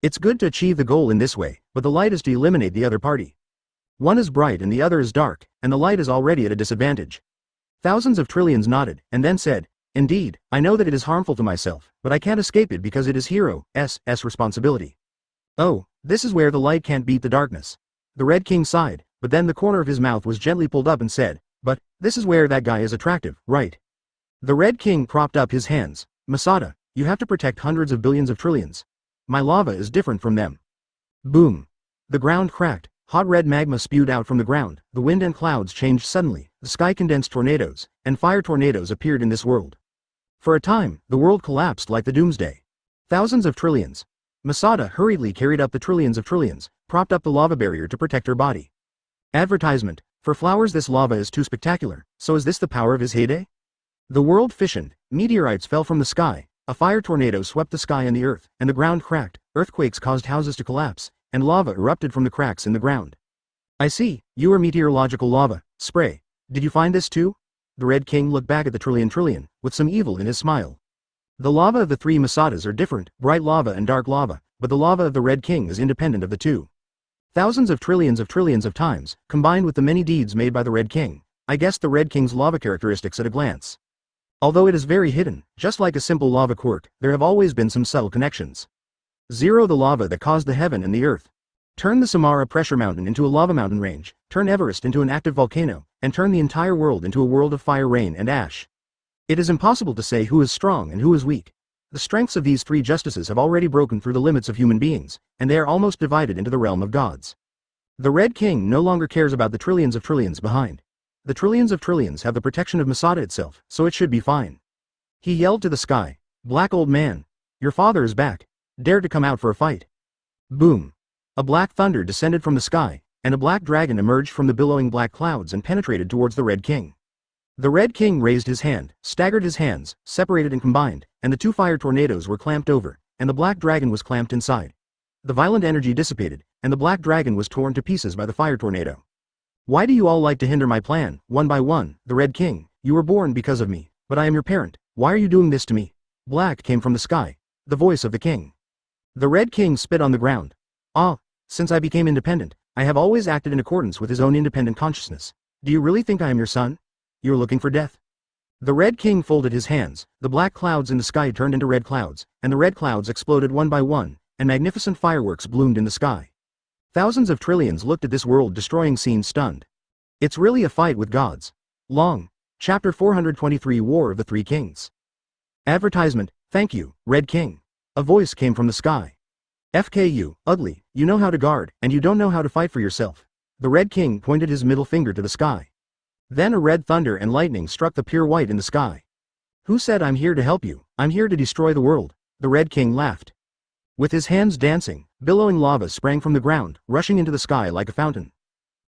S1: It's good to achieve the goal in this way, but the light is to eliminate the other party. One is bright and the other is dark, and the light is already at a disadvantage. Thousands of trillions nodded, and then said, indeed, I know that it is harmful to myself, but I can't escape it because it is Hero's responsibility. Oh, this is where the light can't beat the darkness. The Red King sighed, but then the corner of his mouth was gently pulled up and said, but, this is where that guy is attractive, right? The Red King propped up his hands. Masada, you have to protect hundreds of billions of trillions. My lava is different from them. Boom. The ground cracked. Hot red magma spewed out from the ground, the wind and clouds changed suddenly, the sky condensed tornadoes, and fire tornadoes appeared in this world. For a time, the world collapsed like the doomsday. Thousands of trillions. Masada hurriedly carried up the trillions of trillions, propped up the lava barrier to protect her body. Advertisement. For flowers, this lava is too spectacular, so is this the power of his heyday? The world fissioned, meteorites fell from the sky, a fire tornado swept the sky and the earth, and the ground cracked, earthquakes caused houses to collapse, and lava erupted from the cracks in the ground. I see, you are meteorological lava, spray. Did you find this too? The Red King looked back at the trillion, with some evil in his smile. The lava of the three Masadas are different, bright lava and dark lava, but the lava of the Red King is independent of the two. Thousands of trillions of times, combined with the many deeds made by the Red King, I guessed the Red King's lava characteristics at a glance. Although it is very hidden, just like a simple lava quirk, there have always been some subtle connections. 0. The lava that caused the heaven and the earth. Turn the Samara pressure mountain into a lava mountain range, turn Everest into an active volcano, and turn the entire world into a world of fire, rain and ash. It is impossible to say who is strong and who is weak. The strengths of these three justices have already broken through the limits of human beings, and they are almost divided into the realm of gods. The Red King no longer cares about the trillions of trillions behind. The trillions of trillions have the protection of Masada itself, so it should be fine. He yelled to the sky, Black old man, your father is back. Dare to come out for a fight. Boom. A black thunder descended from the sky, and a black dragon emerged from the billowing black clouds and penetrated towards the Red King. The Red King raised his hand, staggered his hands, separated and combined, and the two fire tornadoes were clamped over, and the black dragon was clamped inside. The violent energy dissipated, and the black dragon was torn to pieces by the fire tornado. Why do you all like to hinder my plan, one by one? The Red King, you were born because of me, but I am your parent. Why are you doing this to me? Black came from the sky. The voice of the king. The Red King spit on the ground. Since I became independent, I have always acted in accordance with his own independent consciousness. Do you really think I am your son? You're looking for death. The Red King folded his hands, the black clouds in the sky turned into red clouds, and the red clouds exploded one by one, and magnificent fireworks bloomed in the sky. Thousands of trillions looked at this world-destroying scene stunned. It's really a fight with gods. Long. Chapter 423 War of the Three Kings. Advertisement. Thank you, Red King. A voice came from the sky. FKU, ugly, you know how to guard, and you don't know how to fight for yourself. The Red King pointed his middle finger to the sky. Then a red thunder and lightning struck the pure white in the sky. Who said I'm here to help you? I'm here to destroy the world. The Red King laughed. With his hands dancing, Billowing lava sprang from the ground, rushing into the sky like a fountain.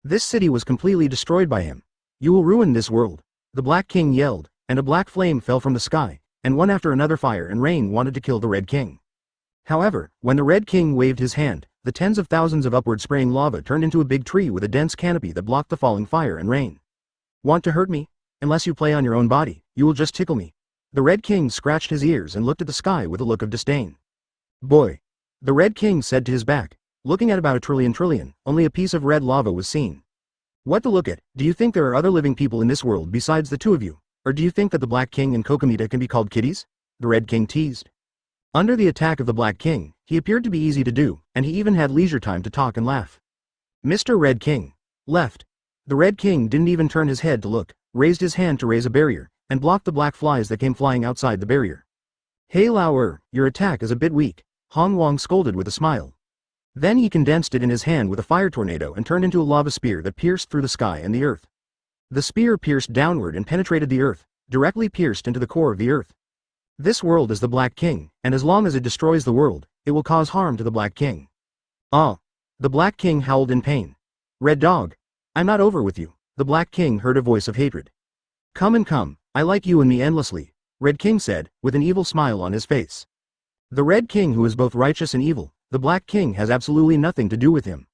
S1: This city was completely destroyed by him. You will ruin this world. The Black King yelled, and a black flame fell from the sky, and one after another fire and rain wanted to kill the Red King. However, when the Red King waved his hand, the tens of thousands of upward spraying lava turned into a big tree with a dense canopy that blocked the falling fire and rain. Want to hurt me? Unless you play on your own body, you will just tickle me. The Red King scratched his ears and looked at the sky with a look of disdain. Boy! The Red King said to his back, looking at about a trillion, only a piece of red lava was seen. What to look at? Do you think there are other living people in this world besides the two of you? Or do you think that the Black King and Kokomita can be called kitties? The Red King teased. Under the attack of the Black King, he appeared to be easy to do, and he even had leisure time to talk and laugh. Mr. Red King left. The Red King didn't even turn his head to look, raised his hand to raise a barrier, and blocked the black flies that came flying outside the barrier. Hey Lao, your attack is a bit weak, Hong Wong scolded with a smile. Then he condensed it in his hand with a fire tornado and turned into a lava spear that pierced through the sky and the earth. The spear pierced downward and penetrated the earth, directly pierced into the core of the earth. This world is the Black King, and as long as it destroys the world, it will cause harm to the Black King. Ah! The Black King howled in pain. Red Dog! I'm not over with you. The Black King heard a voice of hatred. Come and come, I like you and me endlessly, Red King said, with an evil smile on his face. The Red King who is both righteous and evil, the Black King has absolutely nothing to do with him.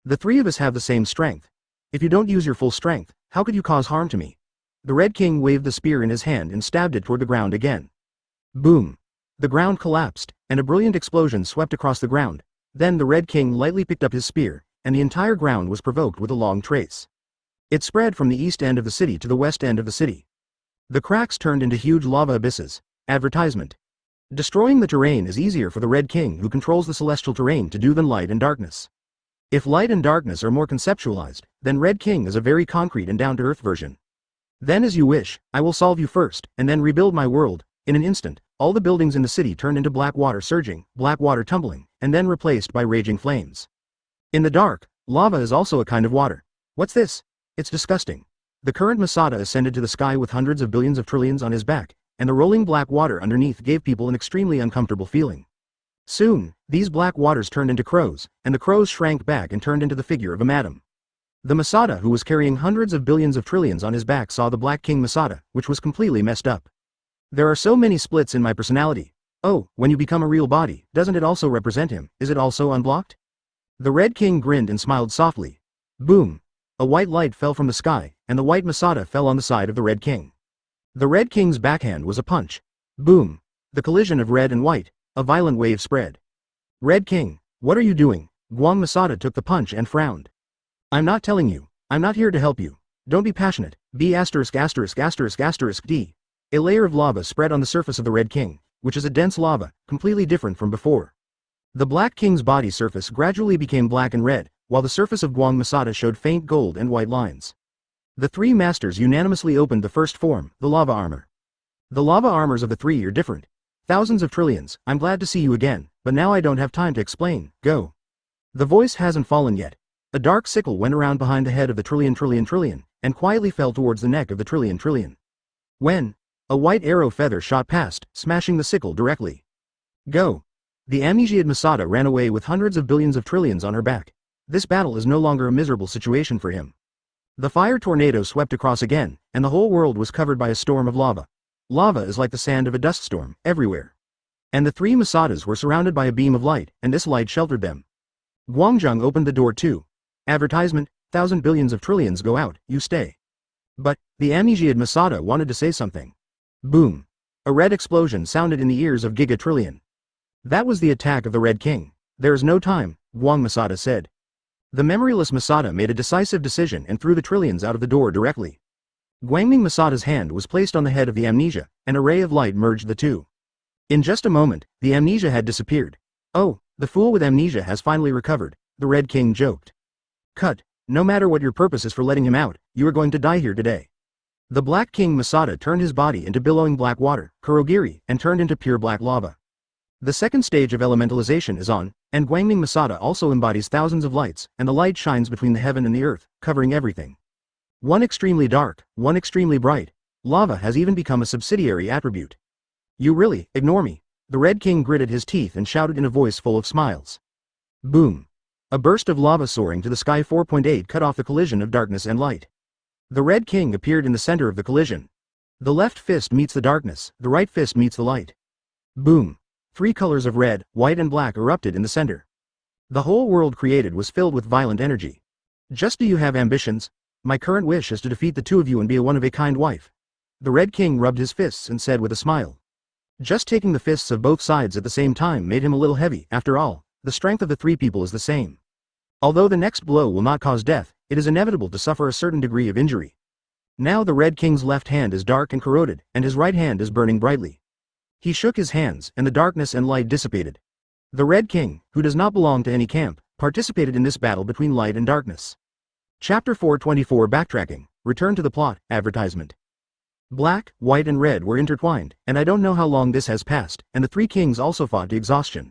S1: The three of us have the same strength. If you don't use your full strength, how could you cause harm to me? The Red King waved the spear in his hand and stabbed it toward the ground again. Boom! The ground collapsed, and a brilliant explosion swept across the ground. Then the Red King lightly picked up his spear, and the entire ground was provoked with a long trace. It spread from the east end of the city to the west end of the city. The cracks turned into huge lava abysses. Advertisement. Destroying the terrain is easier for the Red King who controls the celestial terrain to do than light and darkness. If light and darkness are more conceptualized, then Red King is a very concrete and down-to-earth version. Then as you wish, I will solve you first, and then rebuild my world. In an instant, all the buildings in the city turned into black water surging, black water tumbling, and then replaced by raging flames. In the dark, lava is also a kind of water. What's this? It's disgusting. The current Masada ascended to the sky with hundreds of billions of trillions on his back, and the rolling black water underneath gave people an extremely uncomfortable feeling. Soon, these black waters turned into crows, and the crows shrank back and turned into the figure of a madam. The Masada who was carrying hundreds of billions of trillions on his back saw the Black King Masada, which was completely messed up. There are so many splits in my personality. Oh, when you become a real body, doesn't it also represent him? Is it also unblocked? The Red King grinned and smiled softly. Boom! A white light fell from the sky, and the white Masada fell on the side of the Red King. The Red King's backhand was a punch. Boom! The collision of red and white, a violent wave spread. Red King, what are you doing? Guang Masada took the punch and frowned. I'm not telling you. I'm not here to help you. Don't be passionate. B**************. D. A layer of lava spread on the surface of the Red King, which is a dense lava, completely different from before. The Black King's body surface gradually became black and red, while the surface of Guang Masada showed faint gold and white lines. The three masters unanimously opened the first form, the lava armor. The lava armors of the three are different. Thousands of trillions, I'm glad to see you again, but now I don't have time to explain, go. The voice hasn't fallen yet. A dark sickle went around behind the head of the trillion, and quietly fell towards the neck of the trillion. When? A white arrow feather shot past, smashing the sickle directly. Go. The amnesiaed Masada ran away with hundreds of billions of trillions on her back. This battle is no longer a miserable situation for him. The fire tornado swept across again, and the whole world was covered by a storm of lava. Lava is like the sand of a dust storm, everywhere. And the three Masadas were surrounded by a beam of light, and this light sheltered them. Guangzhong opened the door too. Advertisement, 1,000 billions of trillions go out, you stay. But, the amnesiaed Masada wanted to say something. Boom. A red explosion sounded in the ears of Giga Trillion. That was the attack of the Red King. There is no time, Guang Masada said. The memoryless Masada made a decisive decision and threw the trillions out of the door directly. Guangming Masada's hand was placed on the head of the amnesia, and a ray of light merged the two. In just a moment, the amnesia had disappeared. Oh, the fool with amnesia has finally recovered, the Red King joked. Cut, no matter what your purpose is for letting him out, you are going to die here today. The Black King Masada turned his body into billowing black water, Kurogiri, and turned into pure black lava. The second stage of elementalization is on, and Guangming Masada also embodies thousands of lights, and the light shines between the heaven and the earth, covering everything. One extremely dark, one extremely bright. Lava has even become a subsidiary attribute. You really, ignore me. The Red King gritted his teeth and shouted in a voice full of smiles. Boom. A burst of lava soaring to the sky 4.8 cut off the collision of darkness and light. The Red King appeared in the center of the collision. The left fist meets the darkness, the right fist meets the light. Boom. 3 colors of red, white and black erupted in the center. The whole world created was filled with violent energy. Just do you have ambitions? My current wish is to defeat the two of you and be a one-of-a-kind wife. The Red King rubbed his fists and said with a smile. Just taking the fists of both sides at the same time made him a little heavy. After all, the strength of the 3 people is the same. Although the next blow will not cause death, it is inevitable to suffer a certain degree of injury. Now the Red King's left hand is dark and corroded, and his right hand is burning brightly. He shook his hands, and the darkness and light dissipated. The Red King, who does not belong to any camp, participated in this battle between light and darkness. Chapter 424 Backtracking. Return to the plot. Advertisement. Black, white and red were intertwined, and I don't know how long this has passed, and the 3 kings also fought to exhaustion.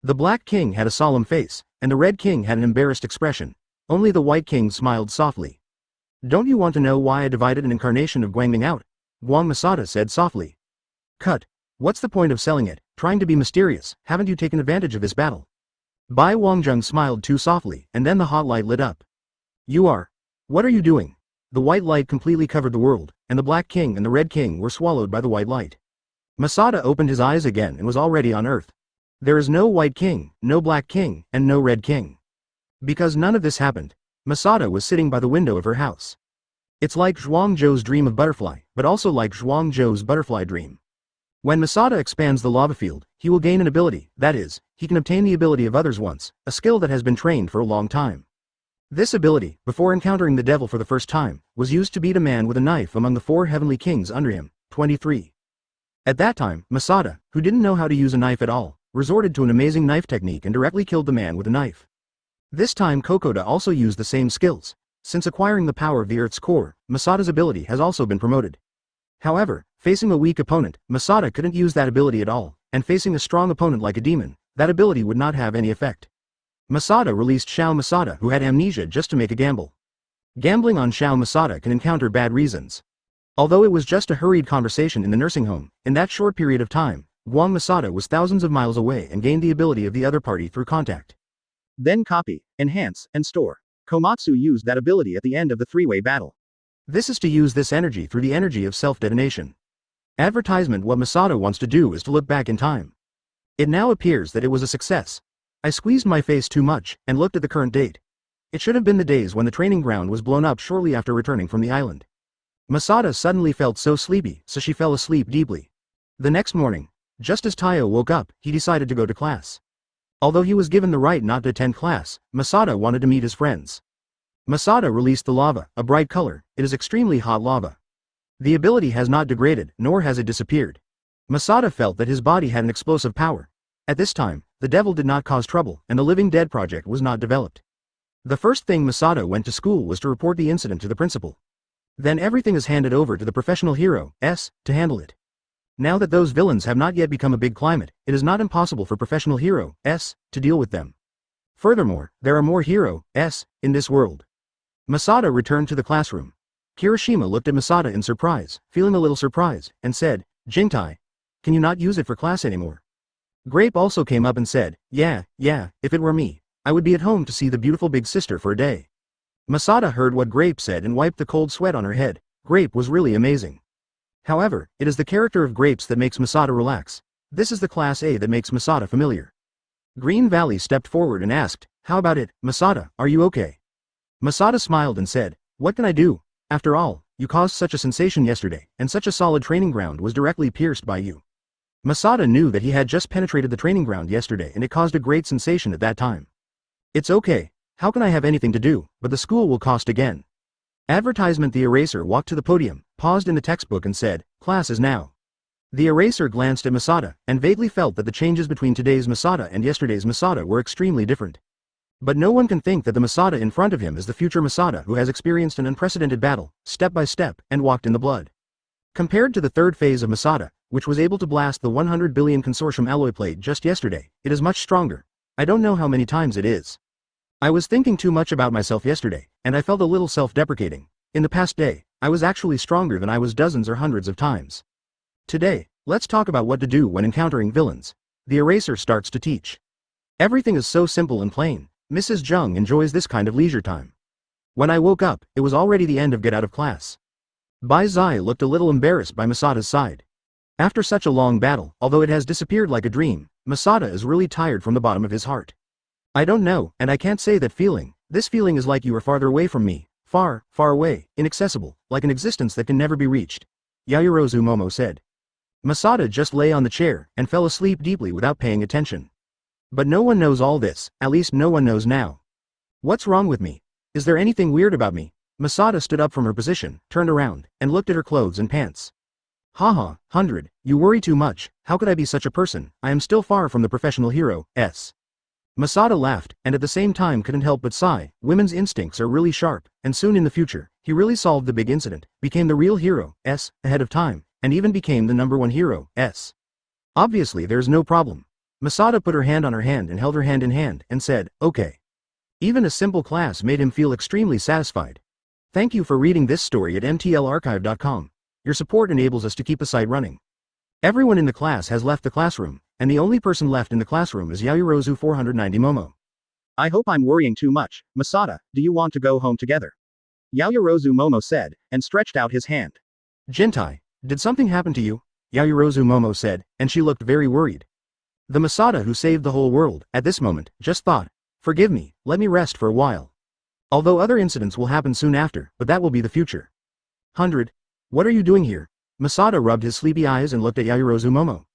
S1: The Black King had a solemn face, and the Red King had an embarrassed expression. Only the White King smiled softly. Don't you want to know why I divided an incarnation of Guangming out? Guang Masada said softly. Cut. What's the point of selling it, trying to be mysterious? Haven't you taken advantage of this battle? Bai Wangjung smiled too softly, and then the hot light lit up. You are. What are you doing? The white light completely covered the world, and the Black King and the Red King were swallowed by the white light. Masada opened his eyes again and was already on Earth. There is no White King, no Black King, and no Red King. Because none of this happened, Masada was sitting by the window of her house. It's like Zhuangzhou's dream of butterfly, but also like Zhuangzhou's butterfly dream. When Masada expands the lava field, he will gain an ability, that is, he can obtain the ability of others once, a skill that has been trained for a long time. This ability, before encountering the devil for the first time, was used to beat a man with a knife among the 4 heavenly kings under him, 23. At that time, Masada, who didn't know how to use a knife at all, resorted to an amazing knife technique and directly killed the man with a knife. This time Kokoda also used the same skills. Since acquiring the power of the Earth's core, Masada's ability has also been promoted. However, facing a weak opponent, Masada couldn't use that ability at all, and facing a strong opponent like a demon, that ability would not have any effect. Masada released Xiao Masada, who had amnesia, just to make a gamble. Gambling on Xiao Masada can encounter bad reasons. Although it was just a hurried conversation in the nursing home, in that short period of time, Guang Masada was thousands of miles away and gained the ability of the other party through contact. Then copy, enhance, and store. Komatsu used that ability at the end of the 3-way battle. This is to use this energy through the energy of self-detonation. Advertisement. What Masada wants to do is to look back in time. It now appears that it was a success. I squeezed my face too much, and looked at the current date. It should have been the days when the training ground was blown up shortly after returning from the island. Masada suddenly felt so sleepy, so she fell asleep deeply. The next morning, just as Taiyo woke up, he decided to go to class. Although he was given the right not to attend class, Masada wanted to meet his friends. Masada released the lava, a bright color. It is extremely hot lava. The ability has not degraded, nor has it disappeared. Masada felt that his body had an explosive power. At this time, the devil did not cause trouble, and the Living Dead project was not developed. The first thing Masada went to school was to report the incident to the principal. Then everything is handed over to the professional hero, S, to handle it. Now that those villains have not yet become a big climate, it is not impossible for professional hero, S, to deal with them. Furthermore, there are more hero, S, in this world. Masada returned to the classroom. Kirishima looked at Masada in surprise, feeling a little surprised, and said, Jingtai, can you not use it for class anymore? Grape also came up and said, yeah, if it were me, I would be at home to see the beautiful big sister for a day. Masada heard what Grape said and wiped the cold sweat on her head. Grape was really amazing. However, it is the character of Grapes that makes Masada relax. This is the class A that makes Masada familiar. Green Valley stepped forward and asked, how about it, Masada, are you okay? Masada smiled and said, what can I do? After all, you caused such a sensation yesterday, and such a solid training ground was directly pierced by you. Masada knew that he had just penetrated the training ground yesterday and it caused a great sensation at that time. It's okay, how can I have anything to do, but the school will cost again. Advertisement. The eraser walked to the podium, paused in the textbook and said, class is now. The eraser glanced at Masada, and vaguely felt that the changes between today's Masada and yesterday's Masada were extremely different. But no one can think that the Masada in front of him is the future Masada who has experienced an unprecedented battle, step by step, and walked in the blood. Compared to the third phase of Masada, which was able to blast the 100 billion consortium alloy plate just yesterday, it is much stronger. I don't know how many times it is. I was thinking too much about myself yesterday, and I felt a little self-deprecating. In the past day, I was actually stronger than I was dozens or hundreds of times. Today, let's talk about what to do when encountering villains. The eraser starts to teach. Everything is so simple and plain. Mrs. Jung enjoys this kind of leisure time. When I woke up, it was already the end of get out of class. Bai Zai looked a little embarrassed by Masada's side. After such a long battle, although it has disappeared like a dream, Masada is really tired from the bottom of his heart. I don't know, and I can't say that feeling. This feeling is like you are farther away from me. Far, far away, inaccessible, like an existence that can never be reached. Yayorozu Momo said. Masada just lay on the chair and fell asleep deeply without paying attention. But no one knows all this, at least no one knows now. What's wrong with me? Is there anything weird about me? Masada stood up from her position, turned around, and looked at her clothes and pants. Haha, 100, you worry too much, how could I be such a person, I am still far from the professional hero, s. Masada laughed, and at the same time couldn't help but sigh. Women's instincts are really sharp, and soon in the future, he really solved the big incident, became the real hero, s, ahead of time, and even became the #1 hero, s. Obviously there's no problem. Masada put her hand on her hand and held her hand in hand, and said, okay. Even a simple class made him feel extremely satisfied. Thank you for reading this story at mtlarchive.com. Your support enables us to keep the site running. Everyone in the class has left the classroom, and the only person left in the classroom is Yayorozu 490 Momo. I hope I'm worrying too much. Masada, do you want to go home together? Yayorozu Momo said, and stretched out his hand. Jintai, did something happen to you? Yayorozu Momo said, and she looked very worried. The Masada who saved the whole world, at this moment, just thought, forgive me, let me rest for a while. Although other incidents will happen soon after, but that will be the future. 100. What are you doing here? Masada rubbed his sleepy eyes and looked at Yayorozu Momo.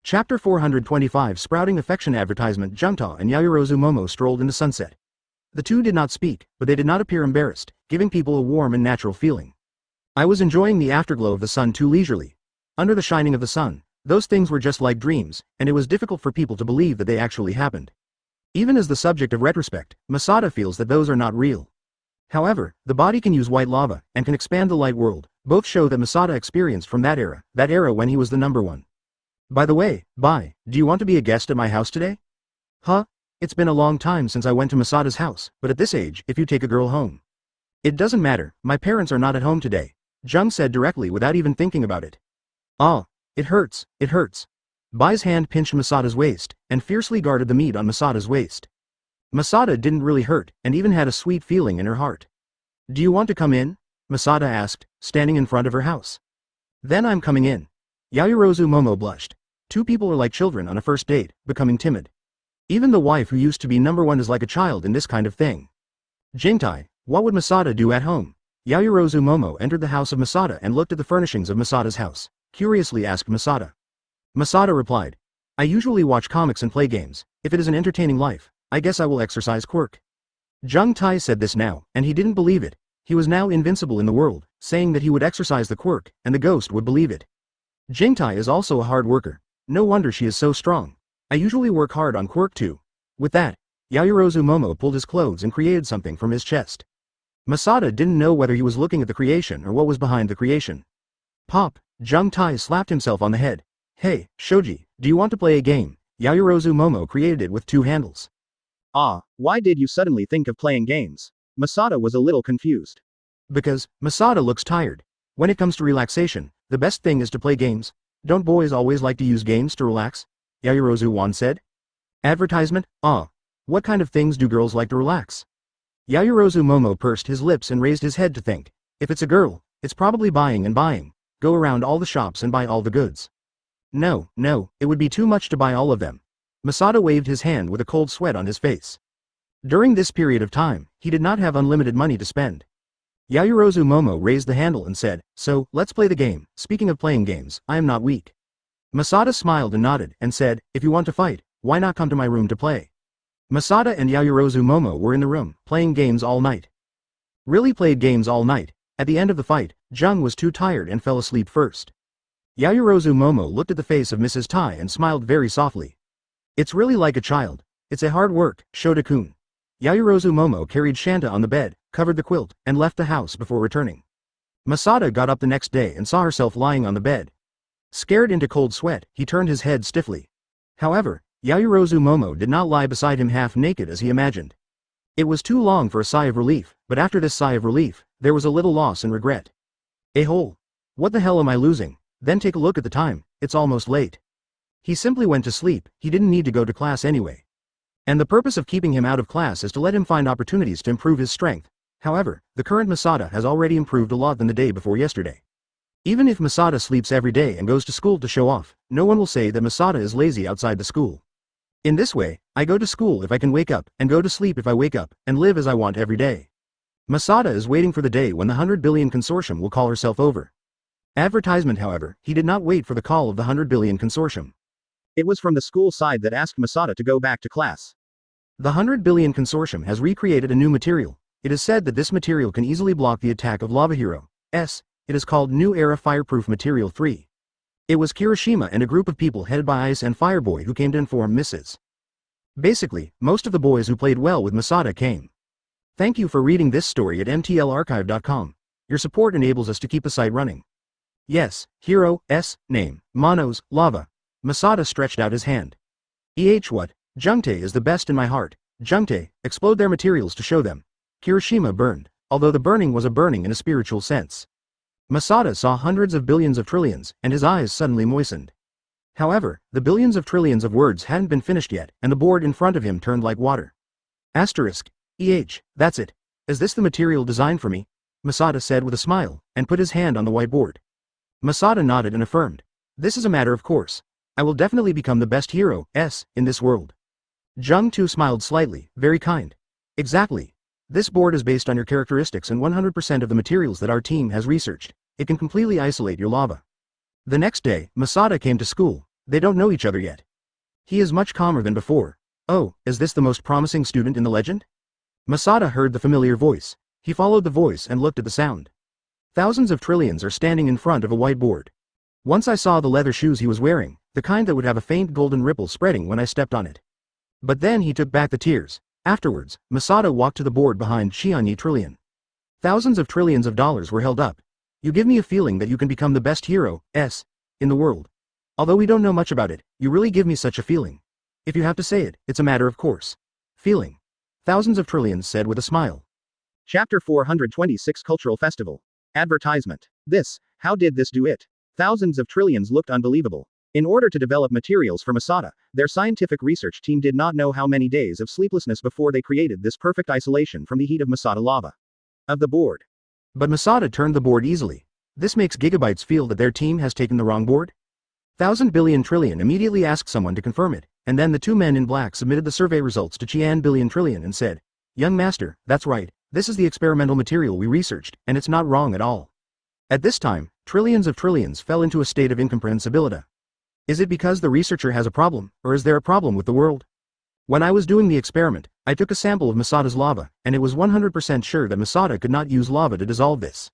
S1: Chapter 425 Sprouting Affection Advertisement. Jungta and Yayorozu Momo strolled into sunset. The two did not speak, but they did not appear embarrassed, giving people a warm and natural feeling. I was enjoying the afterglow of the sun too leisurely. Under the shining of the sun, those things were just like dreams, and it was difficult for people to believe that they actually happened. Even as the subject of retrospect, Masada feels that those are not real. However, the body can use white lava, and can expand the light world. Both show that Masada experienced from that era when he was the #1. By the way, Bai, do you want to be a guest at my house today? Huh? It's been a long time since I went to Masada's house, but at this age, if you take a girl home. It doesn't matter, my parents are not at home today, Jung said directly without even thinking about it. Ah, it hurts, it hurts. Bai's hand pinched Masada's waist, and fiercely guarded the meat on Masada's waist. Masada didn't really hurt, and even had a sweet feeling in her heart. Do you want to come in? Masada asked, standing in front of her house. Then I'm coming in. Yayorozu Momo blushed. Two people are like children on a first date, becoming timid. Even the wife who used to be #1 is like a child in this kind of thing. Jingtai, what would Masada do at home? Yayorozu Momo entered the house of Masada and looked at the furnishings of Masada's house, curiously asked Masada. Masada replied, I usually watch comics and play games. If it is an entertaining life, I guess I will exercise quirk. Jung Tai said this now, and he didn't believe it. He was now invincible in the world, saying that he would exercise the quirk, and the ghost would believe it. Jingtai is also a hard worker. No wonder she is so strong. I usually work hard on quirk too. With that, Yayorozu Momo pulled his clothes and created something from his chest. Masada didn't know whether he was looking at the creation or what was behind the creation. Pop, Jung Tai slapped himself on the head. Hey, Shoji, do you want to play a game? Yayorozu Momo created it with 2 handles. Ah, why did you suddenly think of playing games? Masada was a little confused. Because, Masada looks tired. When it comes to relaxation, the best thing is to play games. Don't boys always like to use games to relax? Yayorozu Wan said. Advertisement? Ah. What kind of things do girls like to relax? Yayorozu Momo pursed his lips and raised his head to think. If it's a girl, it's probably buying and buying. Go around all the shops and buy all the goods. No, it would be too much to buy all of them. Masada waved his hand with a cold sweat on his face. During this period of time, he did not have unlimited money to spend. Yayorozu Momo raised the handle and said, so, let's play the game. Speaking of playing games, I am not weak. Masada smiled and nodded, and said, if you want to fight, why not come to my room to play? Masada and Yayorozu Momo were in the room, playing games all night. Really played games all night. At the end of the fight, Jung was too tired and fell asleep first. Yayorozu Momo looked at the face of Mrs. Tai and smiled very softly. It's really like a child. It's a hard work, Shota-kun. Yayorozu Momo carried Shanta on the bed, covered the quilt, and left the house before returning. Masada got up the next day and saw herself lying on the bed. Scared into cold sweat, he turned his head stiffly. However, Yayorozu Momo did not lie beside him half naked as he imagined. It was too long for a sigh of relief, but after this sigh of relief, there was a little loss and regret. A hole. What the hell am I losing? Then take a look at the time, it's almost late. He simply went to sleep, he didn't need to go to class anyway. And the purpose of keeping him out of class is to let him find opportunities to improve his strength. However, the current Masada has already improved a lot than the day before yesterday. Even if Masada sleeps every day and goes to school to show off, no one will say that Masada is lazy outside the school. In this way, I go to school if I can wake up, and go to sleep if I wake up, and live as I want every day. Masada is waiting for the day when the 100 billion consortium will call herself over. Advertisement, however, he did not wait for the call of the 100 billion consortium. It was from the school side that asked Masada to go back to class. The 100 billion consortium has recreated a new material. It is said that this material can easily block the attack of Lava Hero. It is called New Era Fireproof Material 3. It was Kirishima and a group of people headed by Ice and Fireboy who came to inform Mrs. Basically, most of the boys who played well with Masada came. Thank you for reading this story at mtlarchive.com. Your support enables us to keep the site running. Yes, Hero's name, Mono's, Lava. Masada stretched out his hand. What? Jungtae is the best in my heart. Jungtae, explode their materials to show them. Kirishima burned, although the burning was a burning in a spiritual sense. Masada saw hundreds of billions of trillions, and his eyes suddenly moistened. However, the billions of trillions of words hadn't been finished yet, and the board in front of him turned like water. Asterisk. That's it. Is this the material designed for me? Masada said with a smile, and put his hand on the whiteboard. Masada nodded and affirmed. This is a matter of course. I will definitely become the best hero in this world. Jung too smiled slightly, very kind. Exactly. This board is based on your characteristics and 100% of the materials that our team has researched. It can completely isolate your lava. The next day, Masada came to school. They don't know each other yet. He is much calmer than before. Oh, is this the most promising student in the legend? Masada heard the familiar voice. He followed the voice and looked at the sound. Thousands of trillions are standing in front of a whiteboard. Once I saw the leather shoes he was wearing, the kind that would have a faint golden ripple spreading when I stepped on it. But then he took back the tears. Afterwards, Masada walked to the board behind Xianyi Trillion. Thousands of trillions of dollars were held up. You give me a feeling that you can become the best hero in the world. Although we don't know much about it, you really give me such a feeling. If you have to say it, it's a matter of course. Feeling. Thousands of trillions said with a smile. Chapter 426 Cultural Festival. Advertisement. How did this do it? Thousands of trillions looked unbelievable. In order to develop materials for Masada, their scientific research team did not know how many days of sleeplessness before they created this perfect isolation from the heat of Masada lava. Of the board. But Masada turned the board easily. This makes Gigabytes feel that their team has taken the wrong board? 1,000 billion trillion immediately asked someone to confirm it, and then the two men in black submitted the survey results to Qian billion trillion and said, Young master, that's right, this is the experimental material we researched, and it's not wrong at all. At this time, trillions of trillions fell into a state of incomprehensibility. Is it because the researcher has a problem, or is there a problem with the world? When I was doing the experiment, I took a sample of Masada's lava, and it was 100% sure that Masada could not use lava to dissolve this.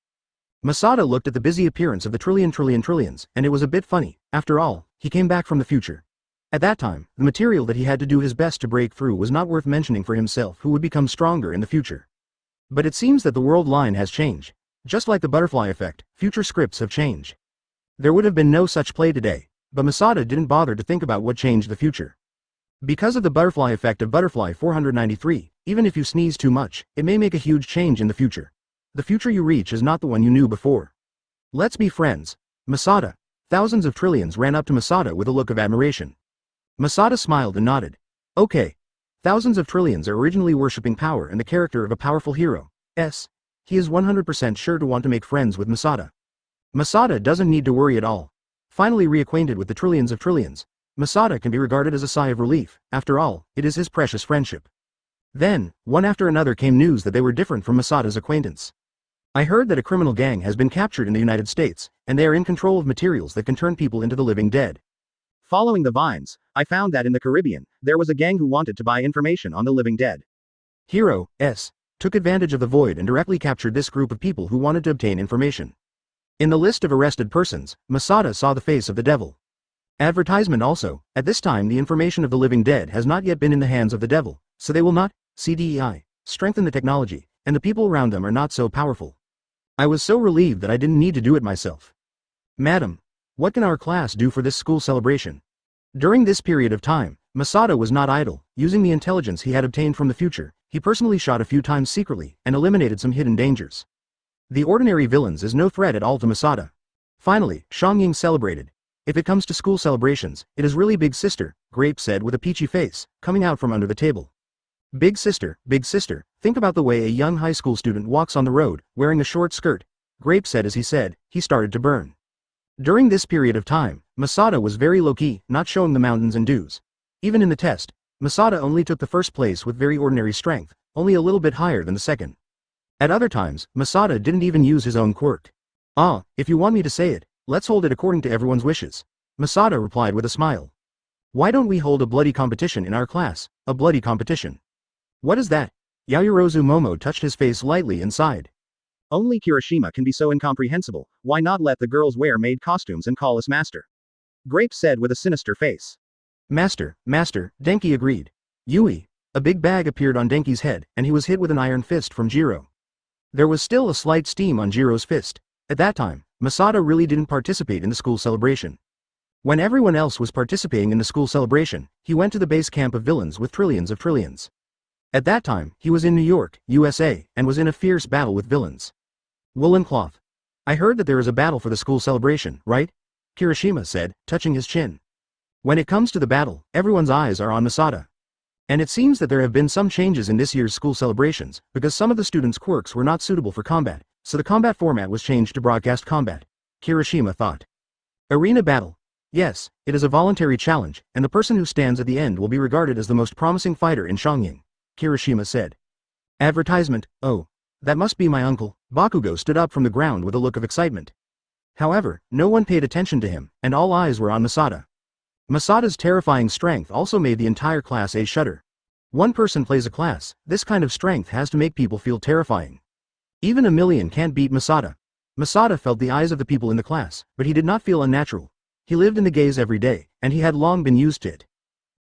S1: Masada looked at the busy appearance of the trillions, and it was a bit funny. After all, he came back from the future. At that time, the material that he had to do his best to break through was not worth mentioning for himself, who would become stronger in the future. But it seems that the world line has changed. Just like the butterfly effect, future scripts have changed. There would have been no such play today, but Masada didn't bother to think about what changed the future. Because of the butterfly effect of Butterfly 493, even if you sneeze too much, it may make a huge change in the future. The future you reach is not the one you knew before. Let's be friends. Masada. Thousands of trillions ran up to Masada with a look of admiration. Masada smiled and nodded. Okay. Thousands of trillions are originally worshipping power and the character of a powerful hero. He is 100% sure to want to make friends with Masada. Masada doesn't need to worry at all. Finally reacquainted with the trillions of trillions, Masada can be regarded as a sigh of relief. After all, it is his precious friendship. Then, one after another came news that they were different from Masada's acquaintance. I heard that a criminal gang has been captured in the United States, and they are in control of materials that can turn people into the living dead. Following the vines, I found that in the Caribbean, there was a gang who wanted to buy information on the living dead. Hero took advantage of the void and directly captured this group of people who wanted to obtain information. In the list of arrested persons, Masada saw the face of the devil. Advertisement also. At this time the information of the living dead has not yet been in the hands of the devil, so they will not strengthen the technology, and the people around them are not so powerful. I was so relieved that I didn't need to do it myself. Madam, what can our class do for this school celebration? During this period of time, Masada was not idle. Using the intelligence he had obtained from the future, he personally shot a few times secretly, and eliminated some hidden dangers. The ordinary villains is no threat at all to Masada. Finally, Xiangying celebrated. If it comes to school celebrations, it is really big sister, Grape said with a peachy face, coming out from under the table. Big sister, think about the way a young high school student walks on the road, wearing a short skirt, Grape said as he started to burn. During this period of time, Masada was very low-key, not showing the mountains and dews. Even in the test, Masada only took the first place with very ordinary strength, only a little bit higher than the second. At other times, Masada didn't even use his own quirk. Ah, if you want me to say it, let's hold it according to everyone's wishes, Masada replied with a smile. Why don't we hold a bloody competition in our class, a bloody competition? What is that? Yaoyorozu Momo touched his face lightly and sighed. Only Kirishima can be so incomprehensible, why not let the girls wear maid costumes and call us master? Grape said with a sinister face. Master, Denki agreed. Yui. A big bag appeared on Denki's head, and he was hit with an iron fist from Jiro. There was still a slight steam on Jiro's fist. At that time, Masada really didn't participate in the school celebration. When everyone else was participating in the school celebration, he went to the base camp of villains with trillions of trillions. At that time, he was in New York, USA, and was in a fierce battle with villains. Woolen cloth. I heard that there is a battle for the school celebration, right? Kirishima said, touching his chin. When it comes to the battle, everyone's eyes are on Masada. And it seems that there have been some changes in this year's school celebrations, because some of the students' quirks were not suitable for combat, so the combat format was changed to broadcast combat. Kirishima thought. Arena battle. Yes, it is a voluntary challenge, and the person who stands at the end will be regarded as the most promising fighter in Shangying, Kirishima said. Advertisement, oh. That must be my uncle. Bakugo stood up from the ground with a look of excitement. However, no one paid attention to him, and all eyes were on Masada. Masada's terrifying strength also made the entire Class A shudder. One person plays a class, this kind of strength has to make people feel terrifying. Even a million can't beat Masada. Masada felt the eyes of the people in the class, but he did not feel unnatural. He lived in the gaze every day, and he had long been used to it.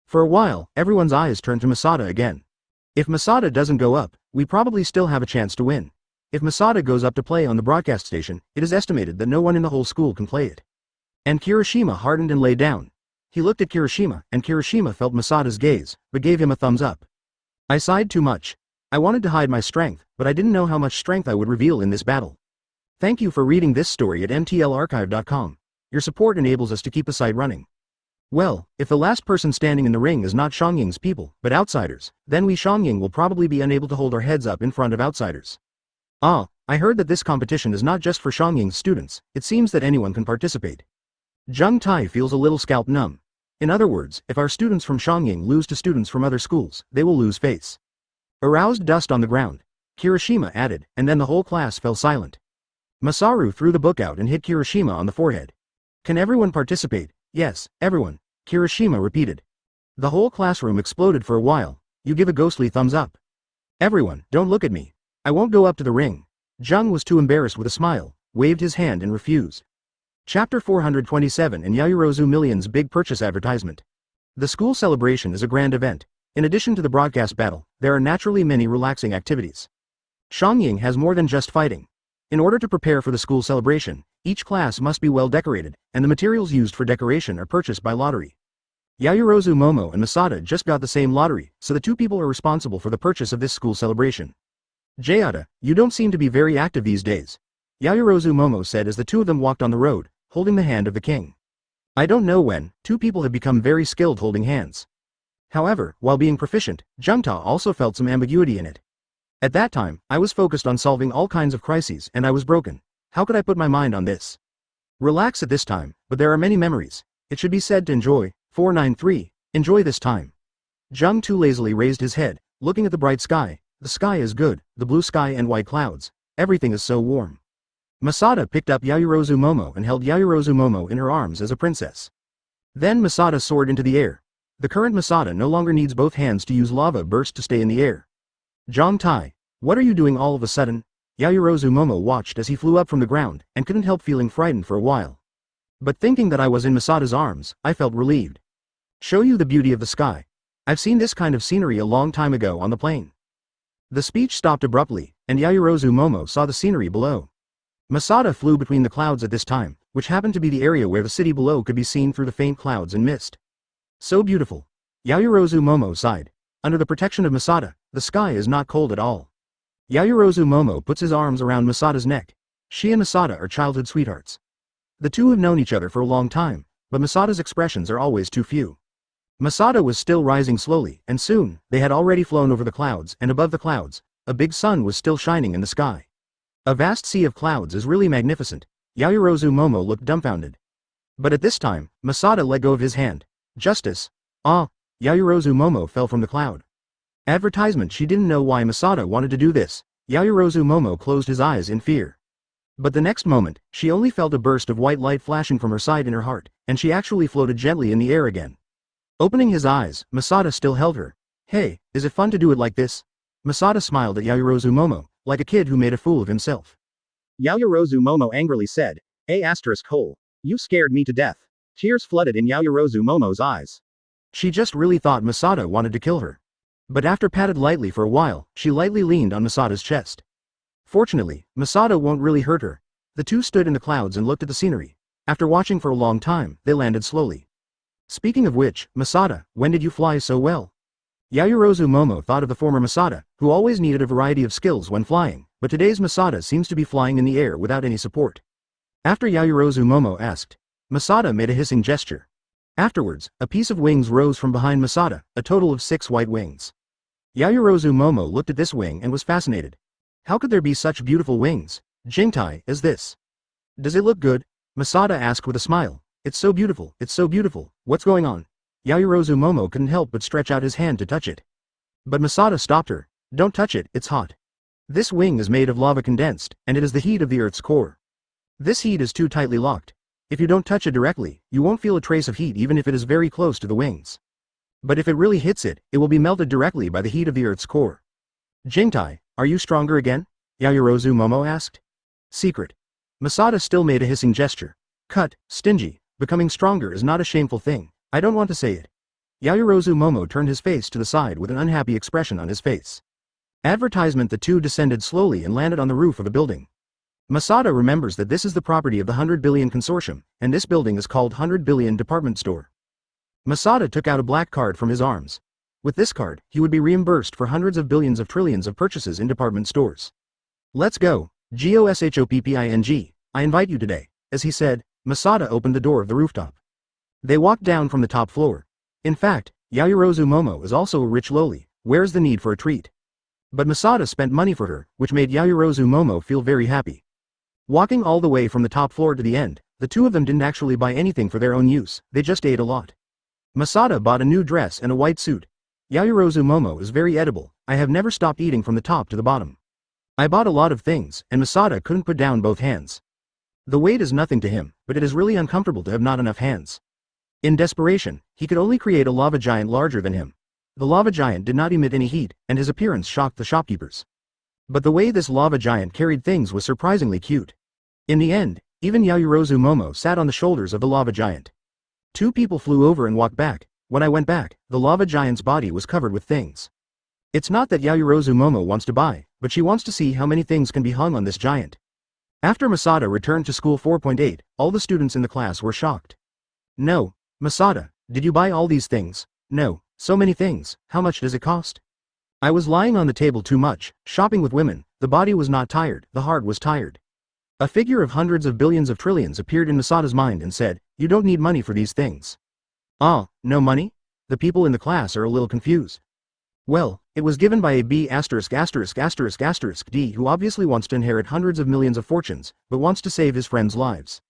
S1: For a while, everyone's eyes turned to Masada again. If Masada doesn't go up, we probably still have a chance to win. If Masada goes up to play on the broadcast station, it is estimated that no one in the whole school can play it. And Kirishima hardened and lay down. He looked at Kirishima, and Kirishima felt Masada's gaze, but gave him a thumbs up. I sighed too much. I wanted to hide my strength, but I didn't know how much strength I would reveal in this battle. Thank you for reading this story at mtlarchive.com. Your support enables us to keep the site running. Well, if the last person standing in the ring is not Shangying's people, but outsiders, then we Shangying will probably be unable to hold our heads up in front of outsiders. Ah, I heard that this competition is not just for Shangying's students, it seems that anyone can participate. Zheng Tai feels a little scalp numb. In other words, if our students from Shangying lose to students from other schools, they will lose face. Aroused dust on the ground, Kirishima added, and then the whole class fell silent. Masaru threw the book out and hit Kirishima on the forehead. Can everyone participate? Yes, everyone, Kirishima repeated. The whole classroom exploded for a while. You give a ghostly thumbs up. Everyone, don't look at me. I won't go up to the ring. Zheng was too embarrassed with a smile, waved his hand and refused. Chapter 427 in Yaoyorozu Million's Big Purchase Advertisement. The school celebration is a grand event. In addition to the broadcast battle, there are naturally many relaxing activities. Shangying has more than just fighting. In order to prepare for the school celebration, each class must be well decorated, and the materials used for decoration are purchased by lottery. Yaoyorozu Momo and Masada just got the same lottery, so the two people are responsible for the purchase of this school celebration. Jayada, you don't seem to be very active these days, Yaoyorozu Momo said as the two of them walked on the road, holding the hand of the king. I don't know when, two people have become very skilled holding hands. However, while being proficient, Zhengta also felt some ambiguity in it. At that time, I was focused on solving all kinds of crises and I was broken. How could I put my mind on this? Relax at this time, but there are many memories. It should be said to enjoy. 493, enjoy this time. Zheng too lazily raised his head, looking at the bright sky. The sky is good, the blue sky and white clouds. Everything is so warm. Masada picked up Yaoyorozu Momo and held Yaoyorozu Momo in her arms as a princess. Then Masada soared into the air. The current Masada no longer needs both hands to use lava burst to stay in the air. Zheng Tai, what are you doing all of a sudden? Yaoyorozu Momo watched as he flew up from the ground, and couldn't help feeling frightened for a while. But thinking that I was in Masada's arms, I felt relieved. Show you the beauty of the sky. I've seen this kind of scenery a long time ago on the plane. The speech stopped abruptly, and Yaoyorozu Momo saw the scenery below. Masada flew between the clouds at this time, which happened to be the area where the city below could be seen through the faint clouds and mist. So beautiful. Yaoyorozu Momo sighed. Under the protection of Masada, the sky is not cold at all. Yaoyorozu Momo puts his arms around Masada's neck. She and Masada are childhood sweethearts. The two have known each other for a long time, but Masada's expressions are always too few. Masada was still rising slowly, and soon, they had already flown over the clouds, and above the clouds, a big sun was still shining in the sky. A vast sea of clouds is really magnificent. Yaoyorozu Momo looked dumbfounded. But at this time, Masada let go of his hand. Justice. Ah! Yaoyorozu Momo fell from the cloud. Advertisement. She didn't know why Masada wanted to do this. Yaoyorozu Momo closed his eyes in fear. But the next moment, she only felt a burst of white light flashing from her side in her heart, and she actually floated gently in the air again. Opening his eyes, Masada still held her. Hey, is it fun to do it like this? Masada smiled at Yaoyorozu Momo, like a kid who made a fool of himself. Yaoyorozu Momo angrily said, hole. You scared me to death. Tears flooded in Yaoyorozu Momo's eyes. She just really thought Masada wanted to kill her. But after patted lightly for a while, she lightly leaned on Masada's chest. Fortunately, Masada won't really hurt her. The two stood in the clouds and looked at the scenery. After watching for a long time, they landed slowly. Speaking of which, Masada, when did you fly so well? Yaoyorozu Momo thought of the former Masada, who always needed a variety of skills when flying, but today's Masada seems to be flying in the air without any support. After Yaoyorozu Momo asked, Masada made a hissing gesture. Afterwards, a piece of wings rose from behind Masada, a total of 6 white wings. Yaoyorozu Momo looked at this wing and was fascinated. How could there be such beautiful wings? Jingtai, is this? Does it look good? Masada asked with a smile. It's so beautiful, what's going on? Yaoyorozu Momo couldn't help but stretch out his hand to touch it. But Masada stopped her. Don't touch it, it's hot. This wing is made of lava condensed, and it is the heat of the Earth's core. This heat is too tightly locked. If you don't touch it directly, you won't feel a trace of heat even if it is very close to the wings. But if it really hits it, it will be melted directly by the heat of the Earth's core. Jingtai, are you stronger again? Yaoyorozu Momo asked. Secret. Masada still made a hissing gesture. Cut, stingy. Becoming stronger is not a shameful thing. I don't want to say it. Yaoyorozu Momo turned his face to the side with an unhappy expression on his face. Advertisement. The two descended slowly and landed on the roof of a building. Masada remembers that this is the property of the 100 Billion Consortium, and this building is called 100 Billion Department Store. Masada took out a black card from his arms. With this card, he would be reimbursed for hundreds of billions of trillions of purchases in department stores. Let's go. GOSHOPPING. I invite you today. As he said, Masada opened the door of the rooftop. They walked down from the top floor. In fact, Yaoyorozu Momo is also a rich loli. Where's the need for a treat? But Masada spent money for her, which made Yaoyorozu Momo feel very happy. Walking all the way from the top floor to the end, the two of them didn't actually buy anything for their own use, they just ate a lot. Masada bought a new dress and a white suit. Yaoyorozu Momo is very edible. I have never stopped eating from the top to the bottom. I bought a lot of things, and Masada couldn't put down both hands. The weight is nothing to him, but it is really uncomfortable to have not enough hands. In desperation, he could only create a lava giant larger than him. The lava giant did not emit any heat, and his appearance shocked the shopkeepers. But the way this lava giant carried things was surprisingly cute. In the end, even Yaoyorozu Momo sat on the shoulders of the lava giant. Two people flew over and walked back. When I went back, the lava giant's body was covered with things. It's not that Yaoyorozu Momo wants to buy, but she wants to see how many things can be hung on this giant. After Masada returned to school 4.8, all the students in the class were shocked. No, Masada, did you buy all these things? No, so many things, how much does it cost? I was lying on the table too much, shopping with women, the body was not tired, the heart was tired. A figure of hundreds of billions of trillions appeared in Masada's mind and said, you don't need money for these things. Ah, no money? The people in the class are a little confused. Well, it was given by a B**********D who obviously wants to inherit hundreds of millions of fortunes, but wants to save his friends' lives.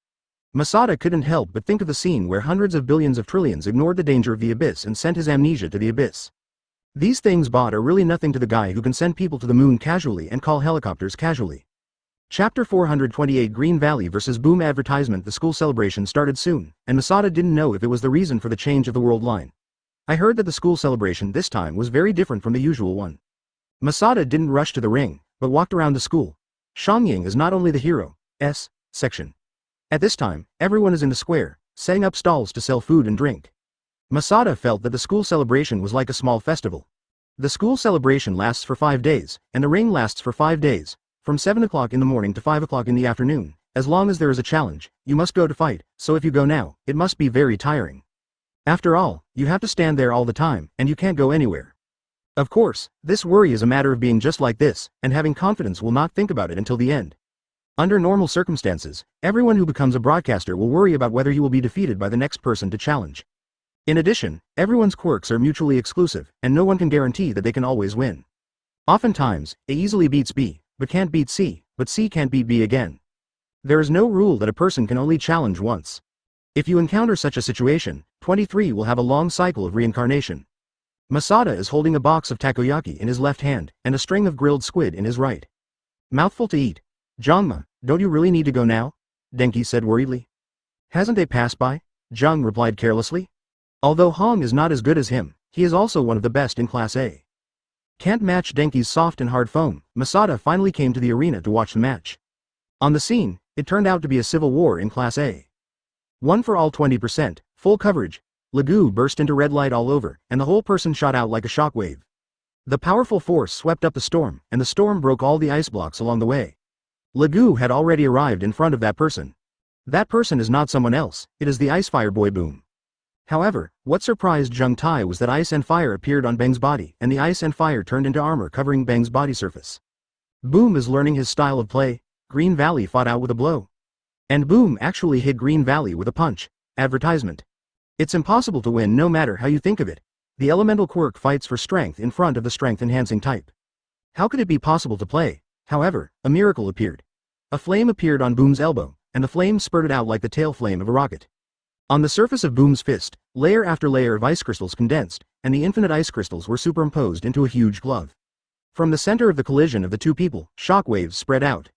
S1: Masada couldn't help but think of the scene where hundreds of billions of trillions ignored the danger of the abyss and sent his amnesia to the abyss. These things bought are really nothing to the guy who can send people to the moon casually and call helicopters casually. Chapter 428 Green Valley vs. Boom Advertisement. The school celebration started soon, and Masada didn't know if it was the reason for the change of the world line. I heard that the school celebration this time was very different from the usual one. Masada didn't rush to the ring, but walked around the school. Shangying is not only the hero, section. At this time, everyone is in the square, setting up stalls to sell food and drink. Masada felt that the school celebration was like a small festival. The school celebration lasts for 5 days, and the ring lasts for 5 days, from 7 o'clock in the morning to 5 o'clock in the afternoon. As long as there is a challenge, you must go to fight, so if you go now, it must be very tiring. After all, you have to stand there all the time, and you can't go anywhere. Of course, this worry is a matter of being just like this, and having confidence will not think about it until the end. Under normal circumstances, everyone who becomes a broadcaster will worry about whether he will be defeated by the next person to challenge. In addition, everyone's quirks are mutually exclusive, and no one can guarantee that they can always win. Oftentimes, A easily beats B, but can't beat C, but C can't beat B again. There is no rule that a person can only challenge once. If you encounter such a situation, 23 will have a long cycle of reincarnation. Masada is holding a box of takoyaki in his left hand, and a string of grilled squid in his right. Mouthful to eat. Jangma, don't you really need to go now? Denki said worriedly. Hasn't they passed by? Jung replied carelessly. Although Hong is not as good as him, he is also one of the best in Class A. Can't match Denki's soft and hard foam. Masada finally came to the arena to watch the match. On the scene, it turned out to be a civil war in Class A. One for all 20%, full coverage. Lagu burst into red light all over, and the whole person shot out like a shockwave. The powerful force swept up the storm, and the storm broke all the ice blocks along the way. Lagu had already arrived in front of that person. That person is not someone else, it is the Ice Fire Boy Boom. However, what surprised Zheng Tai was that ice and fire appeared on Beng's body, and the ice and fire turned into armor covering Beng's body surface. Boom is learning his style of play. Green Valley fought out with a blow. And Boom actually hit Green Valley with a punch. Advertisement. It's impossible to win no matter how you think of it. The elemental quirk fights for strength in front of the strength-enhancing type. How could it be possible to play? However, a miracle appeared. A flame appeared on Boom's elbow, and the flame spurted out like the tail flame of a rocket. On the surface of Boom's fist, layer after layer of ice crystals condensed, and the infinite ice crystals were superimposed into a huge glove. From the center of the collision of the two people, shockwaves spread out.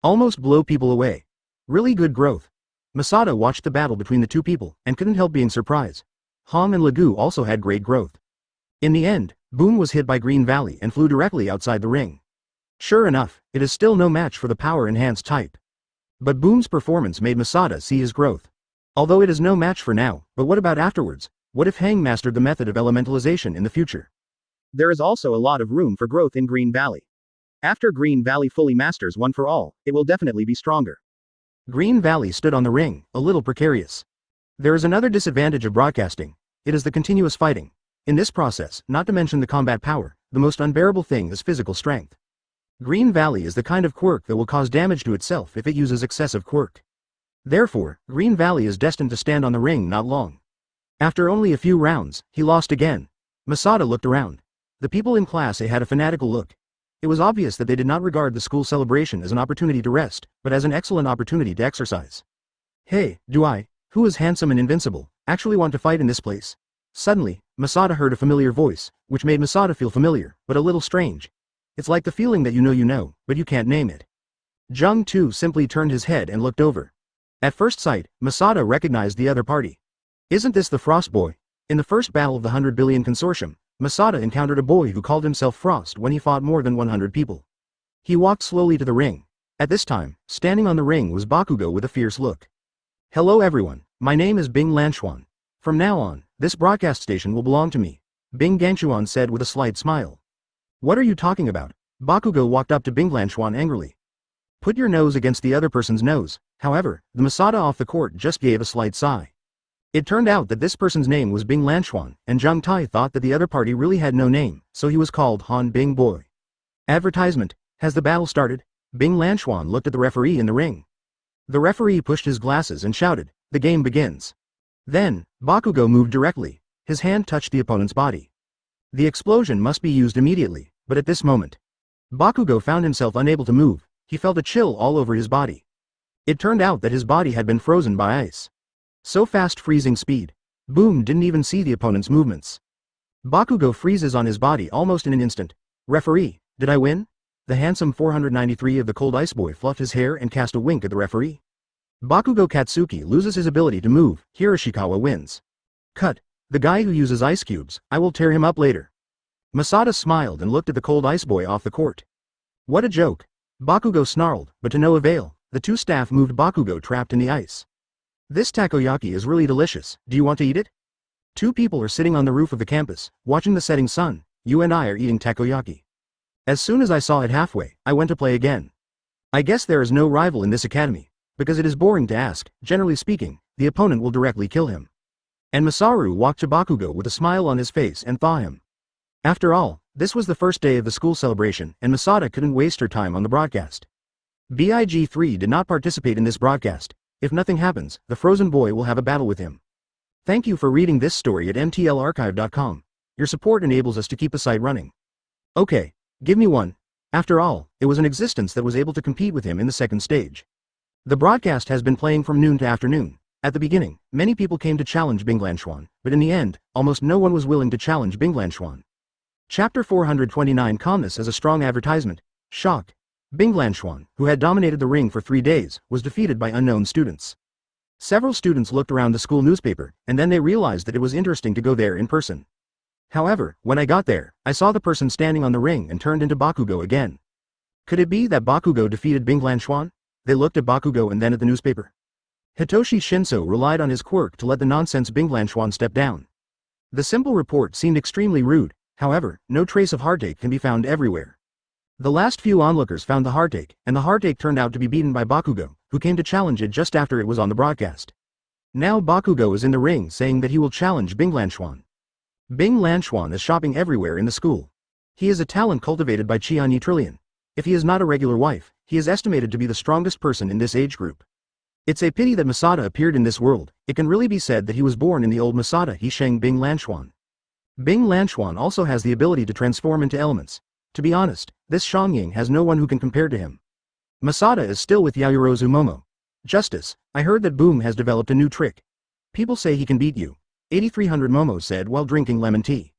S1: Almost blow people away. Really good growth. Masada watched the battle between the two people, and couldn't help being surprised. Hong and Lagu also had great growth. In the end, Boom was hit by Green Valley and flew directly outside the ring. Sure enough, it is still no match for the power-enhanced type. But Boom's performance made Masada see his growth. Although it is no match for now, but what about afterwards? What if Hang mastered the method of elementalization in the future? There is also a lot of room for growth in Green Valley. After Green Valley fully masters One for All, it will definitely be stronger. Green Valley stood on the ring, a little precarious. There is another disadvantage of broadcasting. It is the continuous fighting. In this process, not to mention the combat power, the most unbearable thing is physical strength. Green Valley is the kind of quirk that will cause damage to itself if it uses excessive quirk. Therefore, Green Valley is destined to stand on the ring not long. After only a few rounds, he lost again. Masada looked around. The people in Class A had a fanatical look. It was obvious that they did not regard the school celebration as an opportunity to rest, but as an excellent opportunity to exercise. Hey, who is handsome and invincible, actually want to fight in this place? Suddenly, Masada heard a familiar voice, which made Masada feel familiar, but a little strange. It's like the feeling that you know, but you can't name it. Jung too simply turned his head and looked over. At first sight, Masada recognized the other party. Isn't this the Frost Boy? In the first battle of the 100 Billion Consortium, Masada encountered a boy who called himself Frost when he fought more than 100 people. He walked slowly to the ring. At this time, standing on the ring was Bakugo with a fierce look. Hello everyone, my name is Bing Lanchuan. From now on, this broadcast station will belong to me, Bing Gangchuan said with a slight smile. What are you talking about? Bakugo walked up to Bing Lanchuan angrily. Put your nose against the other person's nose. However, the Masada off the court just gave a slight sigh. It turned out that this person's name was Bing Lanchuan, and Zheng Tai thought that the other party really had no name, so he was called Han Bing Boy. Advertisement. Has the battle started? Bing Lanchuan looked at the referee in the ring. The referee pushed his glasses and shouted, the game begins. Then, Bakugo moved directly. His hand touched the opponent's body. The explosion must be used immediately, but at this moment, Bakugo found himself unable to move. He felt a chill all over his body. It turned out that his body had been frozen by ice. So fast freezing speed. Boom didn't even see the opponent's movements. Bakugo freezes on his body almost in an instant. Referee, did I win? The handsome 493 of the Cold Ice Boy fluffed his hair and cast a wink at the referee. Bakugo Katsuki loses his ability to move. Hirashikawa wins. Cut. The guy who uses ice cubes, I will tear him up later. Masada smiled and looked at the Cold Ice Boy off the court. What a joke. Bakugo snarled, but to no avail. The two staff moved Bakugo trapped in the ice. This takoyaki is really delicious. Do you want to eat it? Two people are sitting on the roof of the campus, watching the setting sun. You and I are eating takoyaki. As soon as I saw it halfway, I went to play again. I guess there is no rival in this academy. Because it is boring to ask, generally speaking, the opponent will directly kill him. And Masaru walked to Bakugo with a smile on his face and thaw him. After all, this was the first day of the school celebration, and Masada couldn't waste her time on the broadcast. Big3 did not participate in this broadcast. If nothing happens, the frozen boy will have a battle with him. Thank you for reading this story at mtlarchive.com. Your support enables us to keep the site running. Okay, give me one. After all, it was an existence that was able to compete with him in the second stage. The broadcast has been playing from noon to afternoon. At the beginning, many people came to challenge Binglanchuan, but in the end, almost no one was willing to challenge Binglanchuan. Chapter 429 Calmness as a strong advertisement. Shock. Binglanchuan, who had dominated the ring for 3 days, was defeated by unknown students. Several students looked around the school newspaper, and then they realized that it was interesting to go there in person. However, when I got there, I saw the person standing on the ring and turned into Bakugo again. Could it be that Bakugo defeated Binglanchuan? They looked at Bakugo and then at the newspaper. Hitoshi Shinso relied on his quirk to let the nonsense Binglanchuan step down. The simple report seemed extremely rude, however, no trace of heartache can be found everywhere. The last few onlookers found the heartache, and the heartache turned out to be beaten by Bakugo, who came to challenge it just after it was on the broadcast. Now Bakugo is in the ring saying that he will challenge Binglanchuan. Binglanchuan is shopping everywhere in the school. He is a talent cultivated by Qianyi Trillion. If he is not a regular wife, he is estimated to be the strongest person in this age group. It's a pity that Masada appeared in this world. It can really be said that he was born in the old Masada Hisheng Binglanchuan. Binglanchuan also has the ability to transform into elements. To be honest, this Xiangying has no one who can compare to him. Masada is still with Yaoyorozu Momo. Justice, I heard that Boom has developed a new trick. People say he can beat you. 8300 Momo said while drinking lemon tea.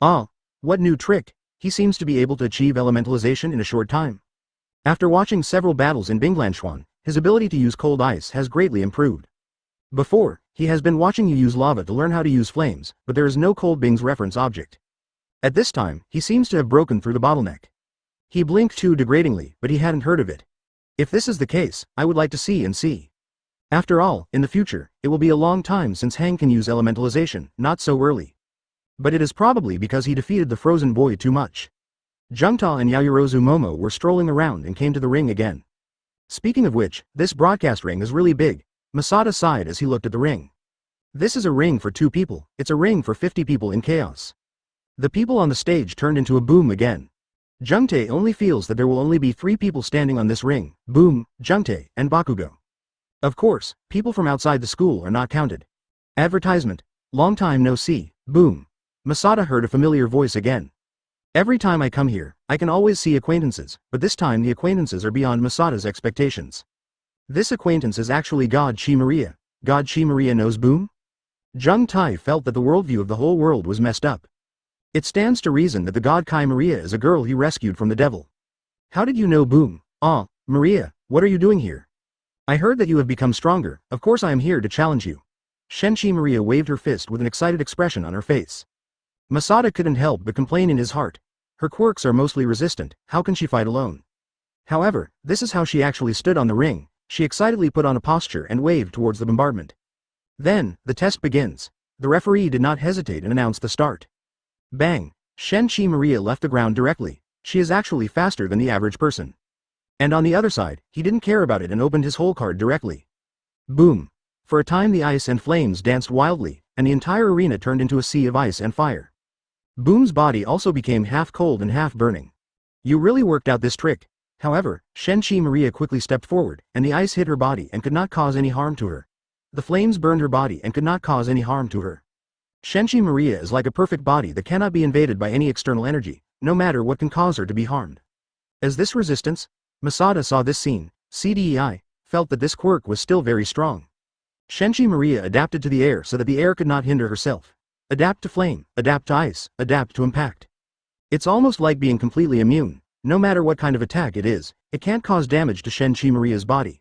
S1: Ah, what new trick? He seems to be able to achieve elementalization in a short time. After watching several battles in Binglanchuan, his ability to use cold ice has greatly improved. Before, he has been watching you use lava to learn how to use flames, but there is no cold Bing's reference object. At this time, he seems to have broken through the bottleneck. He blinked too degradingly, but he hadn't heard of it. If this is the case, I would like to see. After all, in the future, it will be a long time since Hang can use elementalization, not so early. But it is probably because he defeated the frozen boy too much. Jungta and Yaoyorozu Momo were strolling around and came to the ring again. Speaking of which, this broadcast ring is really big. Masada sighed as he looked at the ring. This is a ring for 2 people, it's a ring for 50 people in chaos. The people on the stage turned into a Boom again. Jungtae only feels that there will only be 3 people standing on this ring, Boom, Jungtae, and Bakugo. Of course, people from outside the school are not counted. Advertisement. Long time no see, Boom. Masada heard a familiar voice again. Every time I come here, I can always see acquaintances, but this time the acquaintances are beyond Masada's expectations. This acquaintance is actually God Chi Maria. God Chi Maria knows Boom? Jung Tai felt that the worldview of the whole world was messed up. It stands to reason that the God Kai Maria is a girl he rescued from the devil. How did you know Boom? Ah, Maria, what are you doing here? I heard that you have become stronger, of course I am here to challenge you. Shenchi Maria waved her fist with an excited expression on her face. Masada couldn't help but complain in his heart. Her quirks are mostly resistant, how can she fight alone? However, this is how she actually stood on the ring. She excitedly put on a posture and waved towards the bombardment. Then, the test begins. The referee did not hesitate and announced the start. Bang! Shenchi Maria left the ground directly. She is actually faster than the average person. And on the other side, he didn't care about it and opened his hole card directly. Boom! For a time the ice and flames danced wildly, and the entire arena turned into a sea of ice and fire. Boom's body also became half cold and half burning. You really worked out this trick. However, Shenchi Maria quickly stepped forward, and the ice hit her body and could not cause any harm to her. The flames burned her body and could not cause any harm to her. Shenchi Maria is like a perfect body that cannot be invaded by any external energy, no matter what can cause her to be harmed. As this resistance, Masada saw this scene, CDEI, felt that this quirk was still very strong. Shenchi Maria adapted to the air so that the air could not hinder herself. Adapt to flame, adapt to ice, adapt to impact. It's almost like being completely immune. No matter what kind of attack it is, it can't cause damage to Shenchi Maria's body.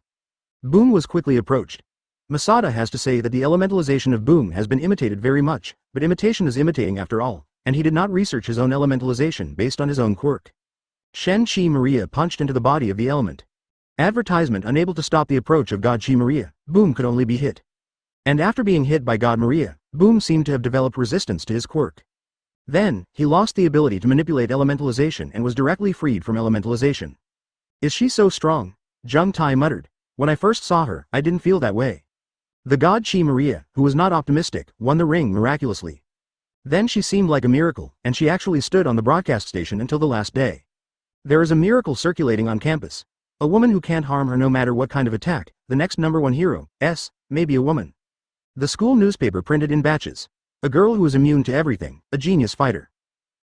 S1: Boom was quickly approached. Masada has to say that the elementalization of Boom has been imitated very much, but imitation is imitating after all, and he did not research his own elementalization based on his own quirk. Shenchi Maria punched into the body of the element. Advertisement unable to stop the approach of God Chi Maria, Boom could only be hit. And after being hit by God Maria, Boom seemed to have developed resistance to his quirk. Then, he lost the ability to manipulate elementalization and was directly freed from elementalization. Is she so strong? Jung Tai muttered. When I first saw her, I didn't feel that way. The God Chi Maria, who was not optimistic, won the ring miraculously. Then she seemed like a miracle, and she actually stood on the broadcast station until the last day. There is a miracle circulating on campus. A woman who can't harm her no matter what kind of attack, the next #1 hero, maybe a woman. The school newspaper printed in batches. A girl who is immune to everything, a genius fighter.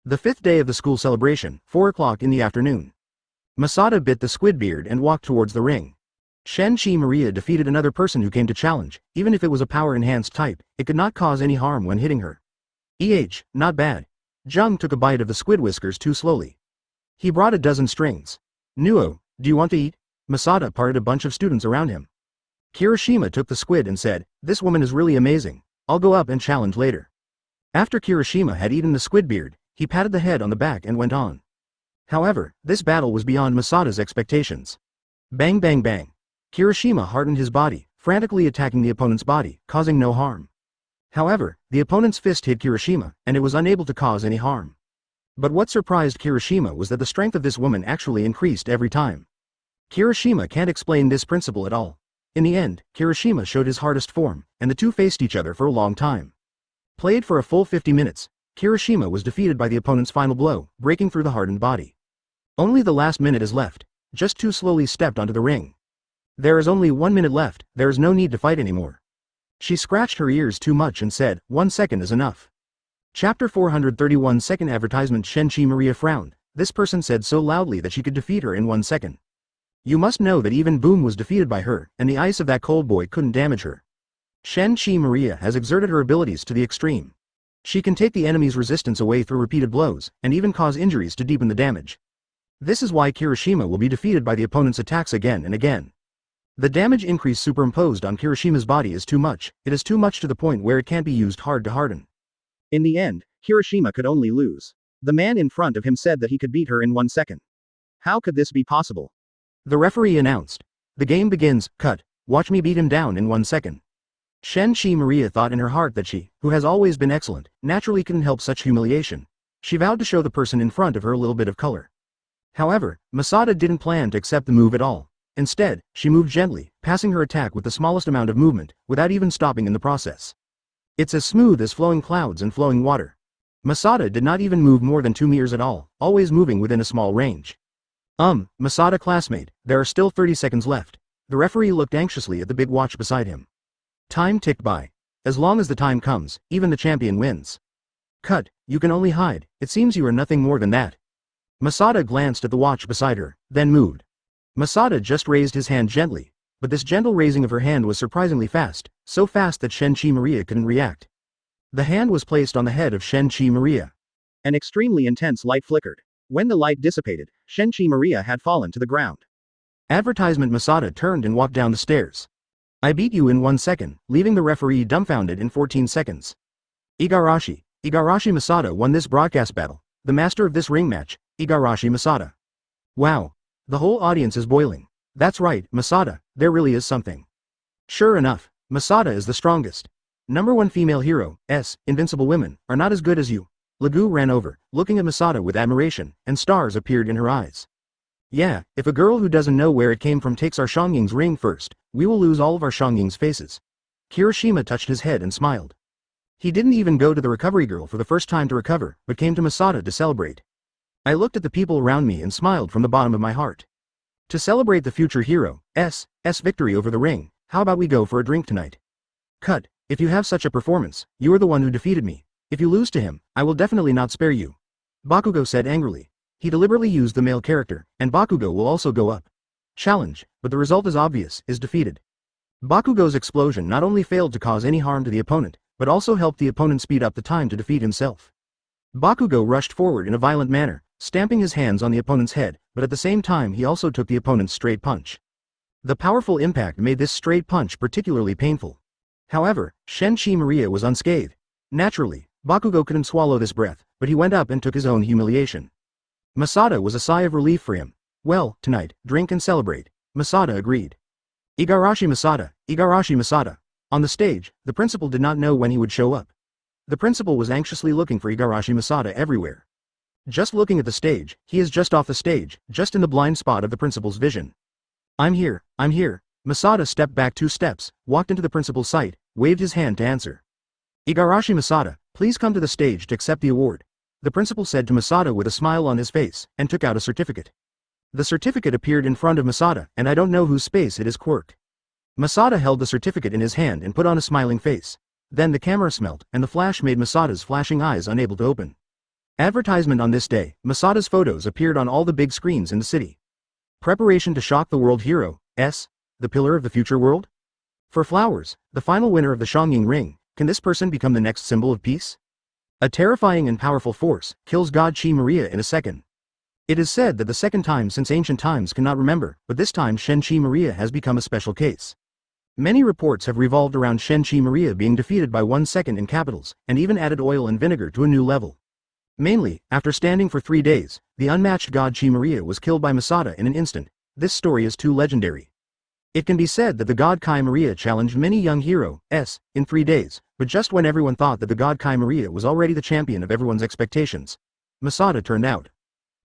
S1: The 5th day of the school celebration, 4 o'clock in the afternoon. Masada bit the squid beard and walked towards the ring. Shen-Chi Maria defeated another person who came to challenge. Even if it was a power-enhanced type, it could not cause any harm when hitting her. Not bad. Jung took a bite of the squid whiskers too slowly. He brought a dozen strings. Nuo, do you want to eat? Masada parted a bunch of students around him. Kirishima took the squid and said, this woman is really amazing. I'll go up and challenge later. After Kirishima had eaten the squid beard, he patted the head on the back and went on. However, this battle was beyond Masada's expectations. Bang bang bang. Kirishima hardened his body, frantically attacking the opponent's body, causing no harm. However, the opponent's fist hit Kirishima, and it was unable to cause any harm. But what surprised Kirishima was that the strength of this woman actually increased every time. Kirishima can't explain this principle at all. In the end, Kirishima showed his hardest form, and the two faced each other for a long time. Played for a full 50 minutes, Kirishima was defeated by the opponent's final blow, breaking through the hardened body. Only the last minute is left. Just too slowly stepped onto the ring. There is only 1 minute left, there is no need to fight anymore. She scratched her ears too much and said, 1 second is enough. Chapter 431 Second advertisement. Shen-Chi Maria frowned. This person said so loudly that she could defeat her in 1 second. You must know that even Boom was defeated by her, and the ice of that cold boy couldn't damage her. Shen-Chi Maria has exerted her abilities to the extreme. She can take the enemy's resistance away through repeated blows, and even cause injuries to deepen the damage. This is why Kirishima will be defeated by the opponent's attacks again and again. The damage increase superimposed on Kirishima's body is too much, it is too much to the point where it can't be used hard to harden. In the end, Kirishima could only lose. The man in front of him said that he could beat her in 1 second. How could this be possible? The referee announced. The game begins, cut, watch me beat him down in 1 second. Shen-Chi Maria thought in her heart that she, who has always been excellent, naturally couldn't help such humiliation. She vowed to show the person in front of her a little bit of color. However, Masada didn't plan to accept the move at all. Instead, she moved gently, passing her attack with the smallest amount of movement, without even stopping in the process. It's as smooth as flowing clouds and flowing water. Masada did not even move more than 2 meters at all, always moving within a small range. Masada classmate, there are still 30 seconds left. The referee looked anxiously at the big watch beside him. Time ticked by. As long as the time comes, even the champion wins. Cut, you can only hide, it seems you are nothing more than that. Masada glanced at the watch beside her, then moved. Masada just raised his hand gently, but this gentle raising of her hand was surprisingly fast, so fast that Shen-Chi Maria couldn't react. The hand was placed on the head of Shen-Chi Maria. An extremely intense light flickered. When the light dissipated, Shen-Chi Maria had fallen to the ground. Advertisement. Masada turned and walked down the stairs. I beat you in 1 second, leaving the referee dumbfounded in 14 seconds. Igarashi Masada won this broadcast battle. The master of this ring match, Igarashi Masada. Wow. The whole audience is boiling. That's right, Masada, there really is something. Sure enough, Masada is the strongest. #1 female hero, invincible women, are not as good as you. Lagu ran over, looking at Masada with admiration, and stars appeared in her eyes. Yeah, if a girl who doesn't know where it came from takes our Shongying's ring first, we will lose all of our Shongying's faces. Kirishima touched his head and smiled. He didn't even go to the recovery girl for the first time to recover, but came to Masada to celebrate. I looked at the people around me and smiled from the bottom of my heart. To celebrate the future hero, victory over the ring, how about we go for a drink tonight? Cut, if you have such a performance, you are the one who defeated me. If you lose to him, I will definitely not spare you. Bakugo said angrily. He deliberately used the male character, and Bakugo will also go up. Challenge, but the result is obvious, is defeated. Bakugo's explosion not only failed to cause any harm to the opponent, but also helped the opponent speed up the time to defeat himself. Bakugo rushed forward in a violent manner, stamping his hands on the opponent's head, but at the same time he also took the opponent's straight punch. The powerful impact made this straight punch particularly painful. However, Shen-Chi Maria was unscathed. Naturally, Bakugo couldn't swallow this breath, but he went up and took his own humiliation. Masada was a sigh of relief for him. Well, tonight, drink and celebrate. Masada agreed. Igarashi Masada. On the stage, the principal did not know when he would show up. The principal was anxiously looking for Igarashi Masada everywhere. Just looking at the stage, he is just off the stage, just in the blind spot of the principal's vision. I'm here. Masada stepped back 2 steps, walked into the principal's sight, waved his hand to answer. Igarashi Masada, please come to the stage to accept the award. The principal said to Masada with a smile on his face, and took out a certificate. The certificate appeared in front of Masada, and I don't know whose space it is, quirk. Masada held the certificate in his hand and put on a smiling face. Then the camera smelt, and the flash made Masada's flashing eyes unable to open. Advertisement on this day, Masada's photos appeared on all the big screens in the city. Preparation to shock the world hero, the pillar of the future world? For flowers, the final winner of the Xiangying ring, can this person become the next symbol of peace? A terrifying and powerful force kills God Chi Maria in a second. It is said that the second time since ancient times cannot remember, but this time Shen Chi Maria has become a special case. Many reports have revolved around Shen Chi Maria being defeated by 1 second in capitals, and even added oil and vinegar to a new level. Mainly, after standing for 3 days, the unmatched God Chi Maria was killed by Masada in an instant. This story is too legendary. It can be said that the God Chi Maria challenged many young heroes in 3 days, but just when everyone thought that the God Chi Maria was already the champion of everyone's expectations, Masada turned out.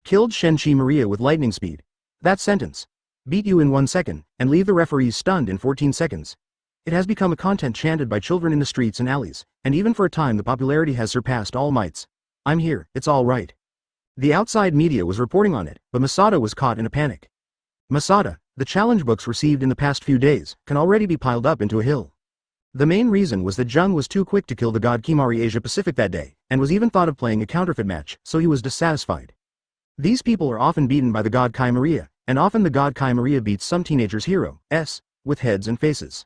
S1: Killed Shen Chi Maria with lightning speed. That sentence. Beat you in 1 second, and leave the referees stunned in 14 seconds. It has become a content chanted by children in the streets and alleys, and even for a time the popularity has surpassed all mites. I'm here, it's all right. The outside media was reporting on it, but Masada was caught in a panic. Masada, the challenge books received in the past few days, can already be piled up into a hill. The main reason was that Jung was too quick to kill the God Kimari Asia Pacific that day, and was even thought of playing a counterfeit match, so he was dissatisfied. These people are often beaten by the God Chi Maria, and often the God Chi Maria beats some teenagers heroes, with heads and faces.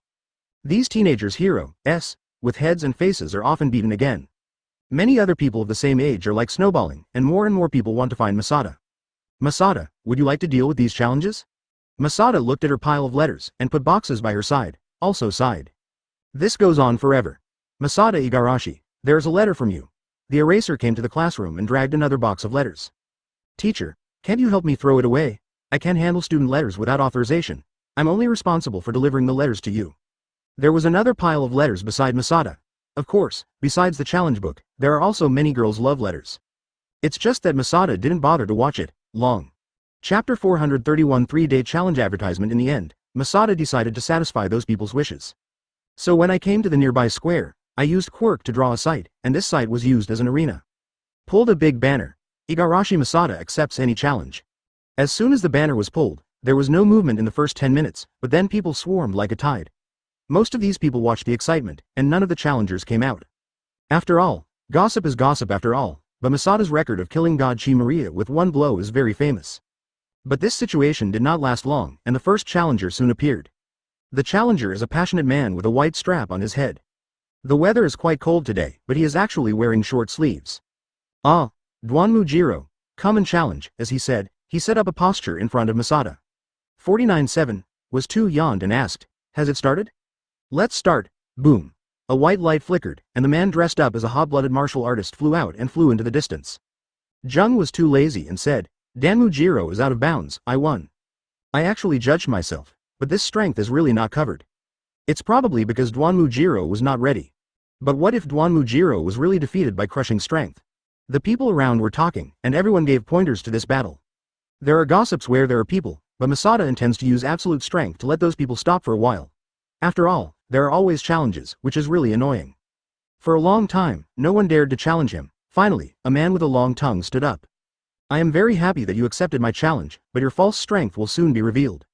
S1: These teenagers heroes, with heads and faces are often beaten again. Many other people of the same age are like snowballing, and more people want to find Masada. Masada, would you like to deal with these challenges? Masada looked at her pile of letters, and put boxes by her side, also sighed. This goes on forever. Masada Igarashi, there is a letter from you. The eraser came to the classroom and dragged another box of letters. Teacher, can't you help me throw it away? I can't handle student letters without authorization. I'm only responsible for delivering the letters to you. There was another pile of letters beside Masada. Of course, besides the challenge book, there are also many girls' love letters. It's just that Masada didn't bother to watch it long. Chapter 431 3-day challenge advertisement. In the end, Masada decided to satisfy those people's wishes. So when I came to the nearby square, I used quirk to draw a site, and this site was used as an arena. Pulled a big banner. Igarashi Masada accepts any challenge. As soon as the banner was pulled, there was no movement in the first 10 minutes, but then people swarmed like a tide. Most of these people watched the excitement, and none of the challengers came out. After all, gossip is gossip after all, but Masada's record of killing God Chi Maria with 1 blow is very famous. But this situation did not last long, and the first challenger soon appeared. The challenger is a passionate man with a white strap on his head. The weather is quite cold today, but he is actually wearing short sleeves. Ah, Duanmu-jiro, come and challenge, as he said. He set up a posture in front of Masada. 49-7, was too yawned and asked, has it started? Let's start. Boom. A white light flickered, and the man dressed up as a hot-blooded martial artist flew out and flew into the distance. Jung was too lazy and said, Danmu-jiro is out of bounds, I won. I actually judged myself, but this strength is really not covered. It's probably because Duanmu-jiro was not ready. But what if Duanmu-jiro was really defeated by crushing strength? The people around were talking, and everyone gave pointers to this battle. There are gossips where there are people, but Masada intends to use absolute strength to let those people stop for a while. After all, there are always challenges, which is really annoying. For a long time, no one dared to challenge him. Finally, a man with a long tongue stood up. I am very happy that you accepted my challenge, but your false strength will soon be revealed.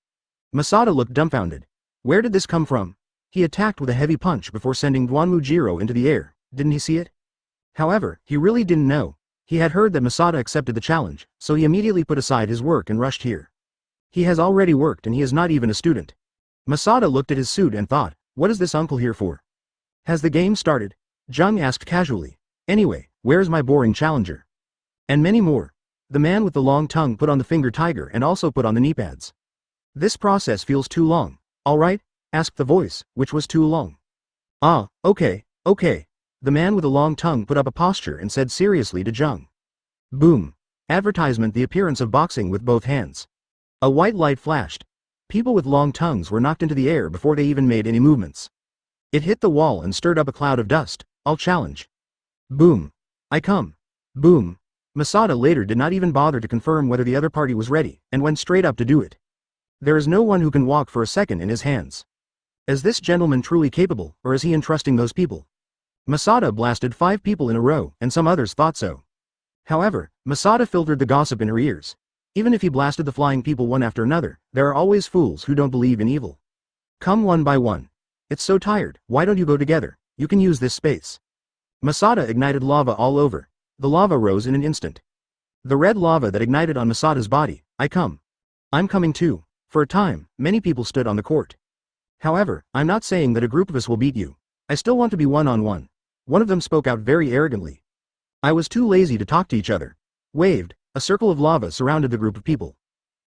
S1: Masada looked dumbfounded. Where did this come from? He attacked with a heavy punch before sending Duanmu-jiro into the air, didn't he see it? However, he really didn't know. He had heard that Masada accepted the challenge, so he immediately put aside his work and rushed here. He has already worked and he is not even a student. Masada looked at his suit and thought, what is this uncle here for? Has the game started? Jung asked casually. Anyway, where's my boring challenger? And many more. The man with the long tongue put on the finger tiger and also put on the knee pads. This process feels too long. All right? Asked the voice, which was too long. Ah, okay. The man with the long tongue put up a posture and said seriously to Jung. Boom. Advertisement. The appearance of boxing with both hands. A white light flashed. People with long tongues were knocked into the air before they even made any movements. It hit the wall and stirred up a cloud of dust. I'll challenge. Boom. I come. Boom. Masada later did not even bother to confirm whether the other party was ready, and went straight up to do it. There is no one who can walk for a second in his hands. Is this gentleman truly capable, or is he entrusting those people? Masada blasted 5 people in a row, and some others thought so. However, Masada filtered the gossip in her ears. Even if he blasted the flying people one after another, there are always fools who don't believe in evil. Come one by one. It's so tired, why don't you go together? You can use this space. Masada ignited lava all over. The lava rose in an instant. The red lava that ignited on Masada's body. I'm coming too. For a time, many people stood on the court. However, I'm not saying that a group of us will beat you. I still want to be one-on-one. One of them spoke out very arrogantly. I was too lazy to talk to each other. Waved, a circle of lava surrounded the group of people.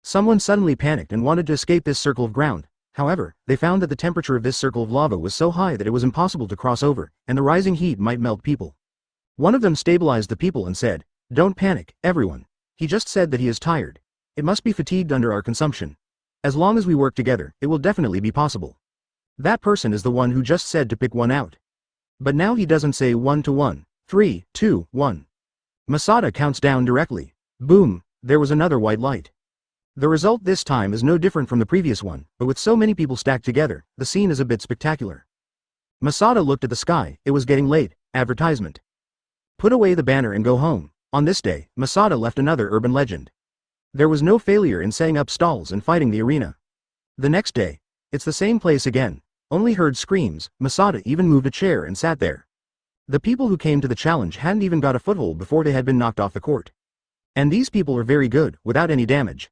S1: Someone suddenly panicked and wanted to escape this circle of ground. However, they found that the temperature of this circle of lava was so high that it was impossible to cross over, and the rising heat might melt people. One of them stabilized the people and said, "Don't panic, everyone. He just said that he is tired. It must be fatigued under our consumption. As long as we work together, it will definitely be possible." That person is the one who just said to pick one out. But now he doesn't say 1 to 1, 3, 2, 1. Masada counts down directly. Boom, there was another white light. The result this time is no different from the previous one, but with so many people stacked together, the scene is a bit spectacular. Masada looked at the sky, it was getting late. Advertisement. Put away the banner and go home. On this day, Masada left another urban legend. There was no failure in setting up stalls and fighting the arena. The next day, it's the same place again, only heard screams. Masada even moved a chair and sat there. The people who came to the challenge hadn't even got a foothold before they had been knocked off the court. And these people are very good, without any damage.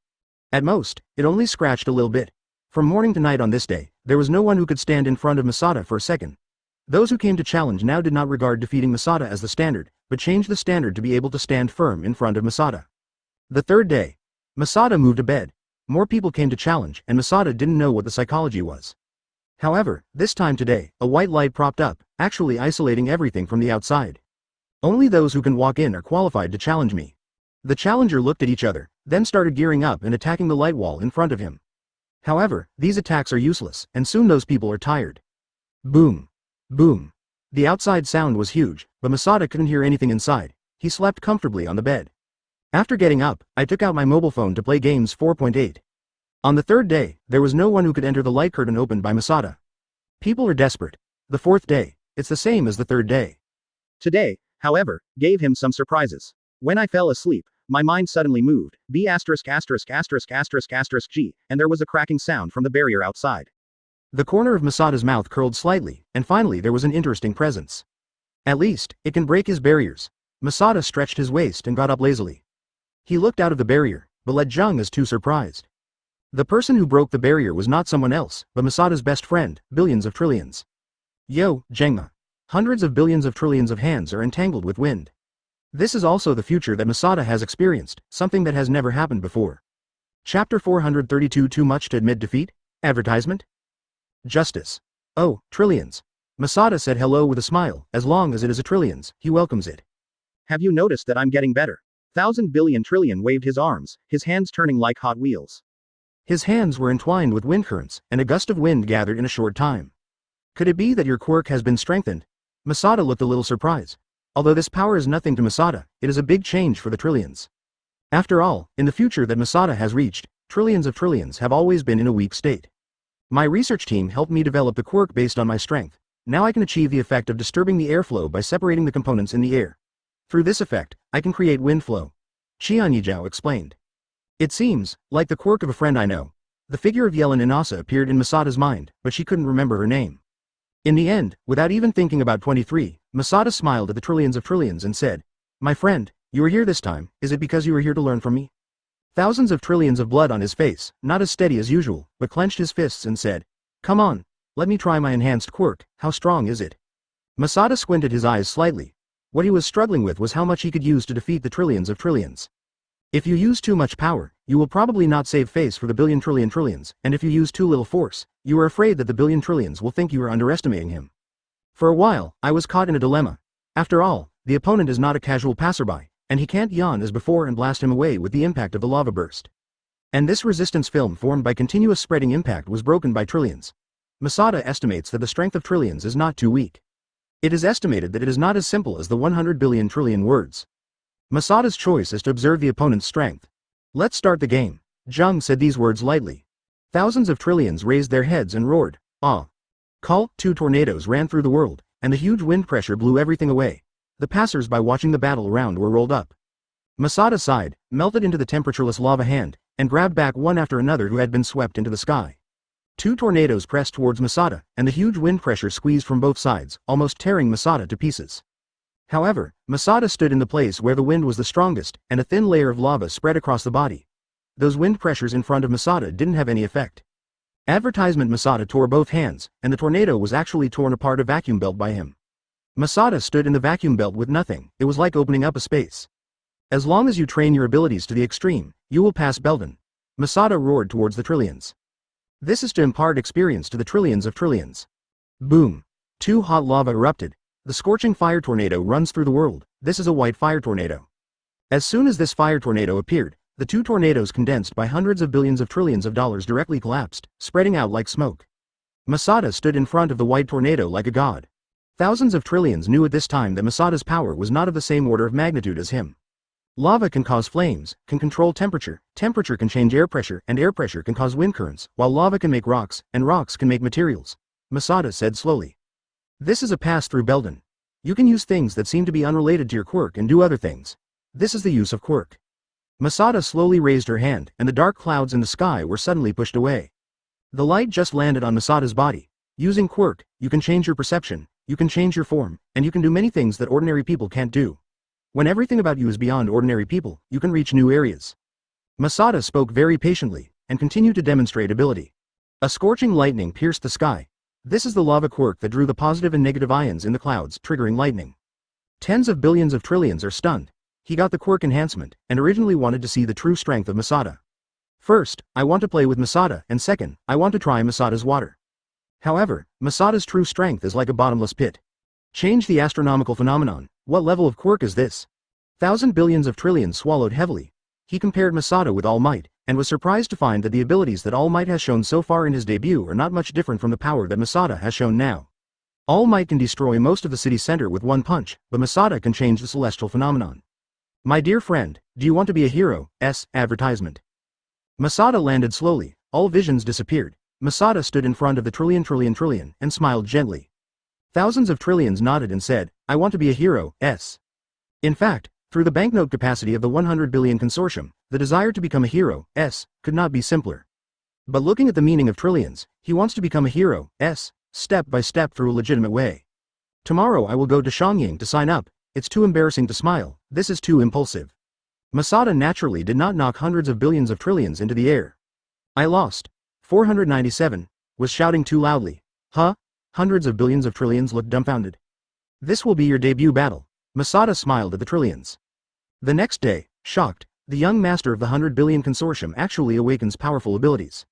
S1: At most, it only scratched a little bit. From morning to night on this day, there was no one who could stand in front of Masada for a second. Those who came to challenge now did not regard defeating Masada as the standard, but changed the standard to be able to stand firm in front of Masada. The third day, Masada moved a bed. More people came to challenge, and Masada didn't know what the psychology was. However, this time today, a white light propped up, actually isolating everything from the outside. Only those who can walk in are qualified to challenge me. The challenger looked at each other, then started gearing up and attacking the light wall in front of him. However, these attacks are useless, and soon those people are tired. Boom. Boom. The outside sound was huge, but Masada couldn't hear anything inside. He slept comfortably on the bed. After getting up, I took out my mobile phone to play games 4.8. On the third day, there was no one who could enter the light curtain opened by Masada. People are desperate. The fourth day, it's the same as the third day. Today, however, gave him some surprises. When I fell asleep, my mind suddenly moved, B************G, and there was a cracking sound from the barrier outside. The corner of Masada's mouth curled slightly, and finally there was an interesting presence. At least, it can break his barriers. Masada stretched his waist and got up lazily. He looked out of the barrier, but Let Jung is too surprised. The person who broke the barrier was not someone else, but Masada's best friend, billions of trillions. Yo, Jengma. Hundreds of billions of trillions of hands are entangled with wind. This is also the future that Masada has experienced, something that has never happened before. Chapter 432 Too much to admit defeat? Advertisement? Justice. Oh, trillions. Masada said hello with a smile. As long as it is a trillions, he welcomes it. Have you noticed that I'm getting better? 1,000 billion trillion waved his arms, his hands turning like hot wheels. His hands were entwined with wind currents, and a gust of wind gathered in a short time. Could it be that your quirk has been strengthened? Masada looked a little surprised. Although this power is nothing to Masada, it is a big change for the trillions. After all, in the future that Masada has reached, trillions of trillions have always been in a weak state. My research team helped me develop the quirk based on my strength. Now I can achieve the effect of disturbing the airflow by separating the components in the air. Through this effect, I can create wind flow. Qianyijao explained. It seems like the quirk of a friend I know. The figure of Yellen Inasa appeared in Masada's mind, but she couldn't remember her name. In the end, without even thinking about 23, Masada smiled at the trillions of trillions and said, "My friend, you are here this time, is it because you are here to learn from me?" Thousands of trillions of blood on his face, not as steady as usual, but clenched his fists and said, "Come on, let me try my enhanced quirk, how strong is it?" Masada squinted his eyes slightly. What he was struggling with was how much he could use to defeat the trillions of trillions. If you use too much power, you will probably not save face for the billion trillion trillions, and if you use too little force, you are afraid that the billion trillions will think you are underestimating him. For a while, I was caught in a dilemma. After all, the opponent is not a casual passerby, and he can't yawn as before and blast him away with the impact of the lava burst. And this resistance film formed by continuous spreading impact was broken by trillions. Masada estimates that the strength of trillions is not too weak. It is estimated that it is not as simple as the 100 billion trillion words. Masada's choice is to observe the opponent's strength. Let's start the game. Jung said these words lightly. Thousands of trillions raised their heads and roared, "Ah!" Call, 2 tornadoes ran through the world, and the huge wind pressure blew everything away. The passers-by watching the battle around were rolled up. Masada sighed, melted into the temperatureless lava hand, and grabbed back one after another who had been swept into the sky. Two tornadoes pressed towards Masada, and the huge wind pressure squeezed from both sides, almost tearing Masada to pieces. However, Masada stood in the place where the wind was the strongest, and a thin layer of lava spread across the body. Those wind pressures in front of Masada didn't have any effect. Advertisement. Masada tore both hands, and the tornado was actually torn apart a vacuum belt by him. Masada stood in the vacuum belt with nothing. It was like opening up a space. As long as you train your abilities to the extreme, you will pass Belden. Masada roared towards the trillions. This is to impart experience to the trillions of trillions. Boom. Two hot lava erupted. The scorching fire tornado runs through the world. This is a white fire tornado. As soon as this fire tornado appeared, the two tornadoes condensed by hundreds of billions of trillions of dollars directly collapsed, spreading out like smoke. Masada stood in front of the white tornado like a god. Thousands of trillions knew at this time that Masada's power was not of the same order of magnitude as him. Lava can cause flames, can control temperature, temperature can change air pressure, and air pressure can cause wind currents, while lava can make rocks, and rocks can make materials. Masada said slowly. This is a pass-through Belden. You can use things that seem to be unrelated to your quirk and do other things. This is the use of quirk. Masada slowly raised her hand, and the dark clouds in the sky were suddenly pushed away. The light just landed on Masada's body. Using quirk, you can change your perception, you can change your form, and you can do many things that ordinary people can't do. When everything about you is beyond ordinary people, you can reach new areas. Masada spoke very patiently, and continued to demonstrate ability. A scorching lightning pierced the sky. This is the lava quirk that drew the positive and negative ions in the clouds, triggering lightning. Tens of billions of trillions are stunned. He got the quirk enhancement, and originally wanted to see the true strength of Masada. First, I want to play with Masada, and second, I want to try Masada's water. However, Masada's true strength is like a bottomless pit. Change the astronomical phenomenon. What level of quirk is this? Thousand billions of trillions swallowed heavily. He compared Masada with All Might, and was surprised to find that the abilities that All Might has shown so far in his debut are not much different from the power that Masada has shown now. All Might can destroy most of the city center with one punch, but Masada can change the celestial phenomenon. My dear friend, do you want to be a hero? Advertisement. Masada landed slowly, all visions disappeared. Masada stood in front of the trillion, and smiled gently. Thousands of trillions nodded and said, I want to be a hero, In fact, through the banknote capacity of the 100 billion consortium, the desire to become a hero, could not be simpler. But looking at the meaning of trillions, he wants to become a hero, step by step through a legitimate way. Tomorrow I will go to Shangying to sign up. It's too embarrassing to smile, this is too impulsive. Masada naturally did not knock hundreds of billions of trillions into the air. I lost. 497, was shouting too loudly. Huh? Hundreds of billions of trillions looked dumbfounded. This will be your debut battle. Masada smiled at the trillions. The next day, shocked, the young master of the 100 billion consortium actually awakens powerful abilities.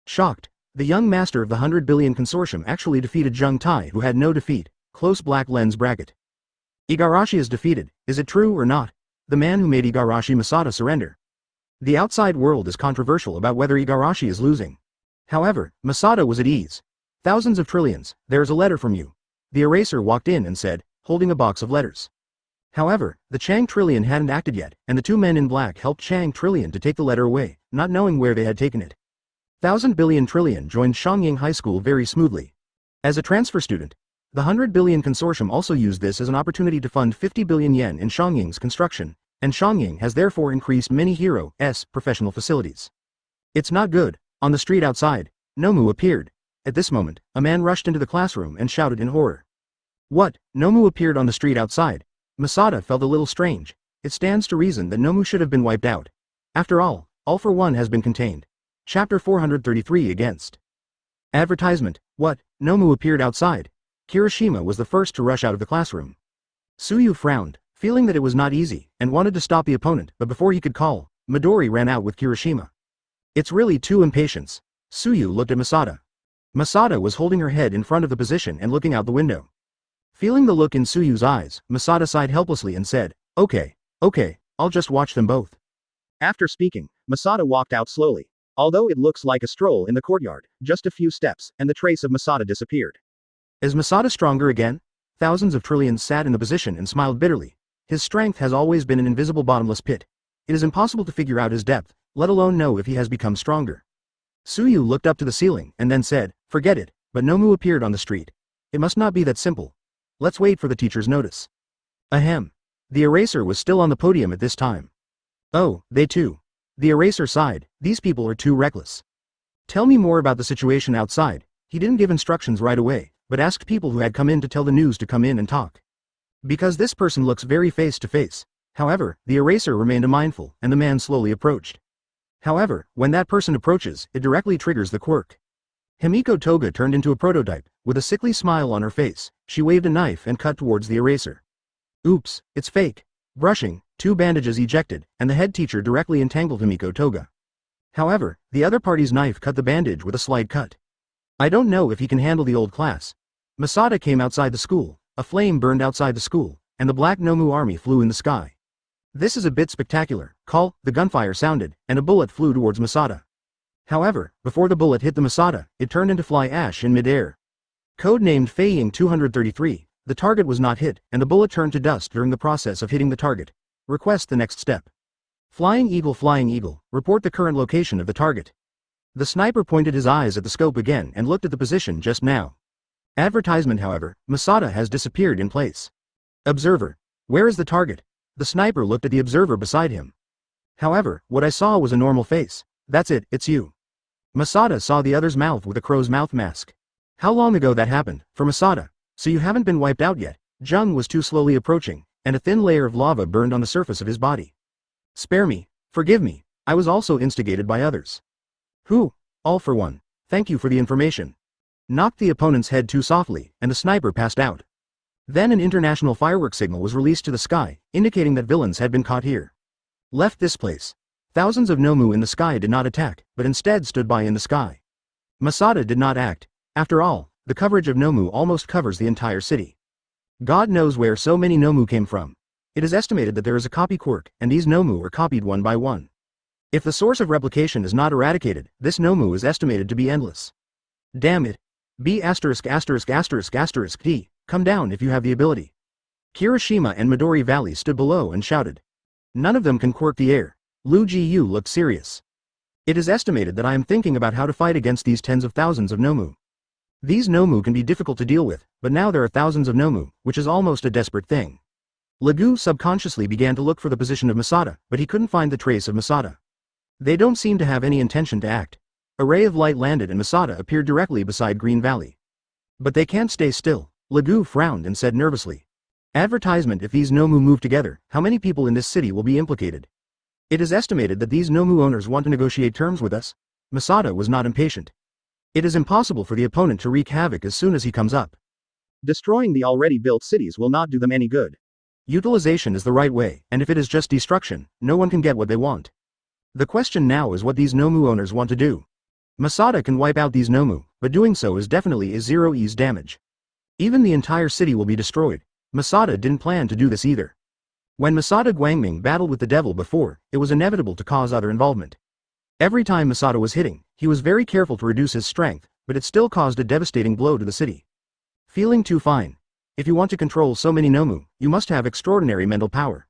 S1: Shocked, the young master of the 100 billion consortium actually defeated Zheng Tai, who had no defeat. Close black lens bracket. Igarashi is defeated, is it true or not? The man who made Igarashi Masada surrender. The outside world is controversial about whether Igarashi is losing. However, Masada was at ease. Thousands of trillions, there is a letter from you. The eraser walked in and said, holding a box of letters. However, the Chang Trillion hadn't acted yet, and the two men in black helped Chang Trillion to take the letter away, not knowing where they had taken it. 1,000 billion trillion joined Shangying High School very smoothly. As a transfer student, the 100 billion consortium also used this as an opportunity to fund 50 billion yen in Shangying's construction, and Shangying has therefore increased many Hero's professional facilities. It's not good. On the street outside, Nomu appeared. At this moment, a man rushed into the classroom and shouted in horror. What? Nomu appeared on the street outside. Masada felt a little strange. It stands to reason that Nomu should have been wiped out. After all for one has been contained. Chapter 433 Against. Advertisement. What? Nomu appeared outside. Kirishima was the first to rush out of the classroom. Suyu frowned, feeling that it was not easy, and wanted to stop the opponent, but before he could call, Midori ran out with Kirishima. It's really too impatience. Suyu looked at Masada. Masada was holding her head in front of the position and looking out the window. Feeling the look in Suyu's eyes, Masada sighed helplessly and said, Okay, I'll just watch them both. After speaking, Masada walked out slowly. Although it looks like a stroll in the courtyard, just a few steps, and the trace of Masada disappeared. Is Masada stronger again? Thousands of trillions sat in the position and smiled bitterly. His strength has always been an invisible bottomless pit. It is impossible to figure out his depth, let alone know if he has become stronger. Suyu looked up to the ceiling and then said, Forget it, but Nomu appeared on the street. It must not be that simple. Let's wait for the teacher's notice. Ahem. The eraser was still on the podium at this time. Oh, they too. The eraser sighed, these people are too reckless. Tell me more about the situation outside. He didn't give instructions right away, but asked people who had come in to tell the news to come in and talk. Because this person looks very face to face. However, the eraser remained mindful, and the man slowly approached. However, when that person approaches, it directly triggers the quirk. Himiko Toga turned into a prototype. With a sickly smile on her face, she waved a knife and cut towards the eraser. Oops, it's fake. Brushing, 2 bandages ejected, and the head teacher directly entangled Himiko Toga. However, the other party's knife cut the bandage with a slight cut. I don't know if he can handle the old class. Masada came outside the school, a flame burned outside the school, and the black Nomu army flew in the sky. This is a bit spectacular. Call, the gunfire sounded, and a bullet flew towards Masada. However, before the bullet hit the Masada, it turned into fly ash in midair. Codenamed Feiying 233, the target was not hit, and the bullet turned to dust during the process of hitting the target. Request the next step. Flying Eagle, report the current location of the target. The sniper pointed his eyes at the scope again and looked at the position just now. Advertisement however, Masada has disappeared in place. Observer. Where is the target? The sniper looked at the observer beside him. However, what I saw was a normal face. That's it, it's you. Masada saw the other's mouth with a crow's mouth mask. How long ago that happened, for Masada? So you haven't been wiped out yet. Jung was too slowly approaching, and a thin layer of lava burned on the surface of his body. Spare me, forgive me, I was also instigated by others. Who? All for one. Thank you for the information. Knocked the opponent's head too softly, and the sniper passed out. Then an international fireworks signal was released to the sky, indicating that villains had been caught here. Left this place. Thousands of Nomu in the sky did not attack, but instead stood by in the sky. Masada did not act. After all, the coverage of Nomu almost covers the entire city. God knows where so many Nomu came from. It is estimated that there is a copy quirk, and these Nomu are copied one by one. If the source of replication is not eradicated, this Nomu is estimated to be endless. Damn it. B*****************, D. Come down if you have the ability. Kirishima and Midori Valley stood below and shouted. None of them can quirk the air. Lu Jiyu looked serious. It is estimated that I am thinking about how to fight against these tens of thousands of Nomu. These Nomu can be difficult to deal with, but now there are thousands of Nomu, which is almost a desperate thing. Legu subconsciously began to look for the position of Masada, but he couldn't find the trace of Masada. They don't seem to have any intention to act. A ray of light landed and Masada appeared directly beside Green Valley. But they can't stay still. Legu frowned and said nervously. Advertisement. If these Nomu move together, how many people in this city will be implicated? It is estimated that these Nomu owners want to negotiate terms with us. Masada was not impatient. It is impossible for the opponent to wreak havoc as soon as he comes up. Destroying the already built cities will not do them any good. Utilization is the right way, and if it is just destruction, no one can get what they want. The question now is what these Nomu owners want to do. Masada can wipe out these Nomu, but doing so is definitely a zero-ease damage. Even the entire city will be destroyed. Masada didn't plan to do this either. When Masada Guangming battled with the devil before, it was inevitable to cause other involvement. Every time Masada was hitting, he was very careful to reduce his strength, but it still caused a devastating blow to the city. Feeling too fine. If you want to control so many Nomu, you must have extraordinary mental power.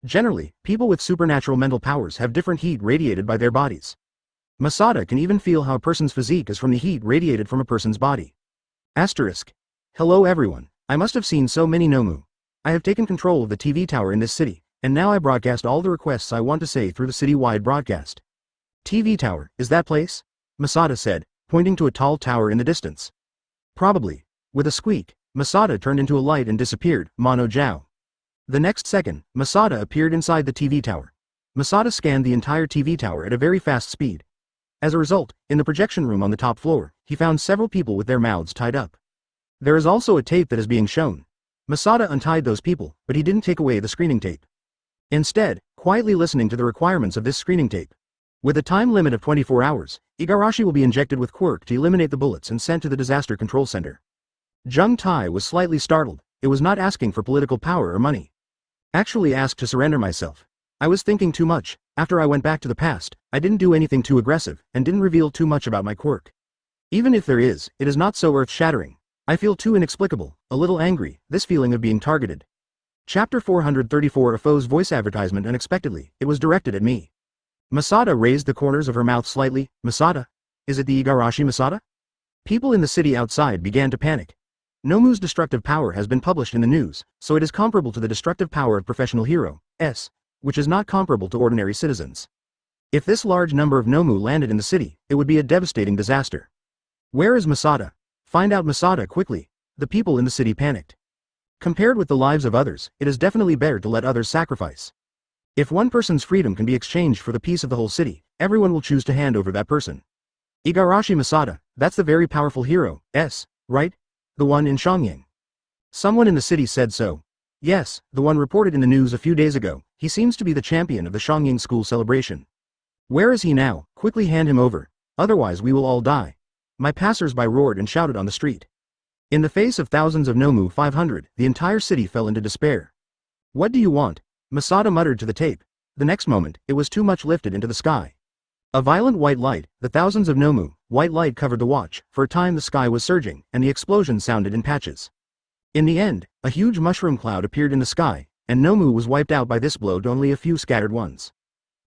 S1: Generally, people with supernatural mental powers have different heat radiated by their bodies. Masada can even feel how a person's physique is from the heat radiated from a person's body. Asterisk. Hello everyone, I must have seen so many Nomu. I have taken control of the TV tower in this city, and now I broadcast all the requests I want to say through the city-wide broadcast. TV tower, is that place? Masada said, pointing to a tall tower in the distance. Probably. With a squeak, Masada turned into a light and disappeared, Mono Jiao. The next second, Masada appeared inside the TV tower. Masada scanned the entire TV tower at a very fast speed. As a result, in the projection room on the top floor, he found several people with their mouths tied up. There is also a tape that is being shown. Masada untied those people, but he didn't take away the screening tape. Instead, quietly listening to the requirements of this screening tape. With a time limit of 24 hours, Igarashi will be injected with quirk to eliminate the bullets and sent to the disaster control center. Jung Tai was slightly startled. It was not asking for political power or money. Actually asked to surrender myself. I was thinking too much. After I went back to the past, I didn't do anything too aggressive, and didn't reveal too much about my quirk. Even if there is, it is not so earth-shattering. I feel too inexplicable, a little angry, this feeling of being targeted. Chapter 434. A foe's voice advertisement. Unexpectedly, it was directed at me. Masada raised the corners of her mouth slightly. Masada? Is it the Igarashi Masada? People in the city outside began to panic. Nomu's destructive power has been published in the news, so it is comparable to the destructive power of professional hero, S. which is not comparable to ordinary citizens. If this large number of Nomu landed in the city, it would be a devastating disaster. Where is Masada? Find out Masada quickly. The people in the city panicked. Compared with the lives of others, it is definitely better to let others sacrifice. If one person's freedom can be exchanged for the peace of the whole city, everyone will choose to hand over that person. Igarashi Masada, that's the very powerful hero, right? The one in Shangyang. Someone in the city said so. Yes, the one reported in the news a few days ago. He seems to be the champion of the Shangyang school celebration. Where is he now? Quickly hand him over. Otherwise we will all die. My passers-by roared and shouted on the street. In the face of thousands of Nomu 500, the entire city fell into despair. What do you want? Masada muttered to the tape. The next moment, it was too much lifted into the sky. A violent white light, the thousands of Nomu, white light covered the watch. For a time the sky was surging, and the explosion sounded in patches. In the end, a huge mushroom cloud appeared in the sky, and Nomu was wiped out by this blow to only a few scattered ones.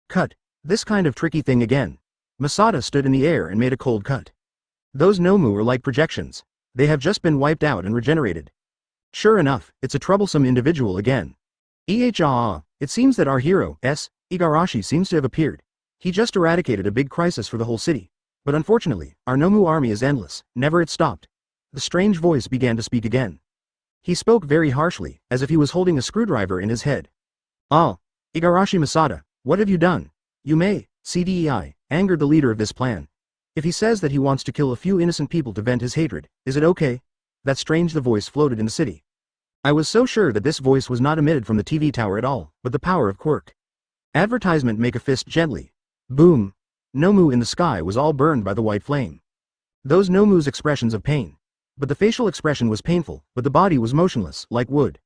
S1: Cut. This kind of tricky thing again. Masada stood in the air and made a cold cut. Those Nomu are like projections. They have just been wiped out and regenerated. Sure enough, it's a troublesome individual again. It seems that our hero, Igarashi seems to have appeared. He just eradicated a big crisis for the whole city. But unfortunately, our Nomu army is endless, never it stopped. The strange voice began to speak again. He spoke very harshly, as if he was holding a screwdriver in his head. Igarashi Masada, what have you done? You may, CDEI, angered the leader of this plan. If he says that he wants to kill a few innocent people to vent his hatred, is it okay? That's strange, the voice floated in the city. I was so sure that this voice was not emitted from the TV tower at all, but the power of quirk. Advertisement, make a fist gently. Boom. Nomu in the sky was all burned by the white flame. Those Nomu's expressions of pain. But the facial expression was painful, but the body was motionless, like wood.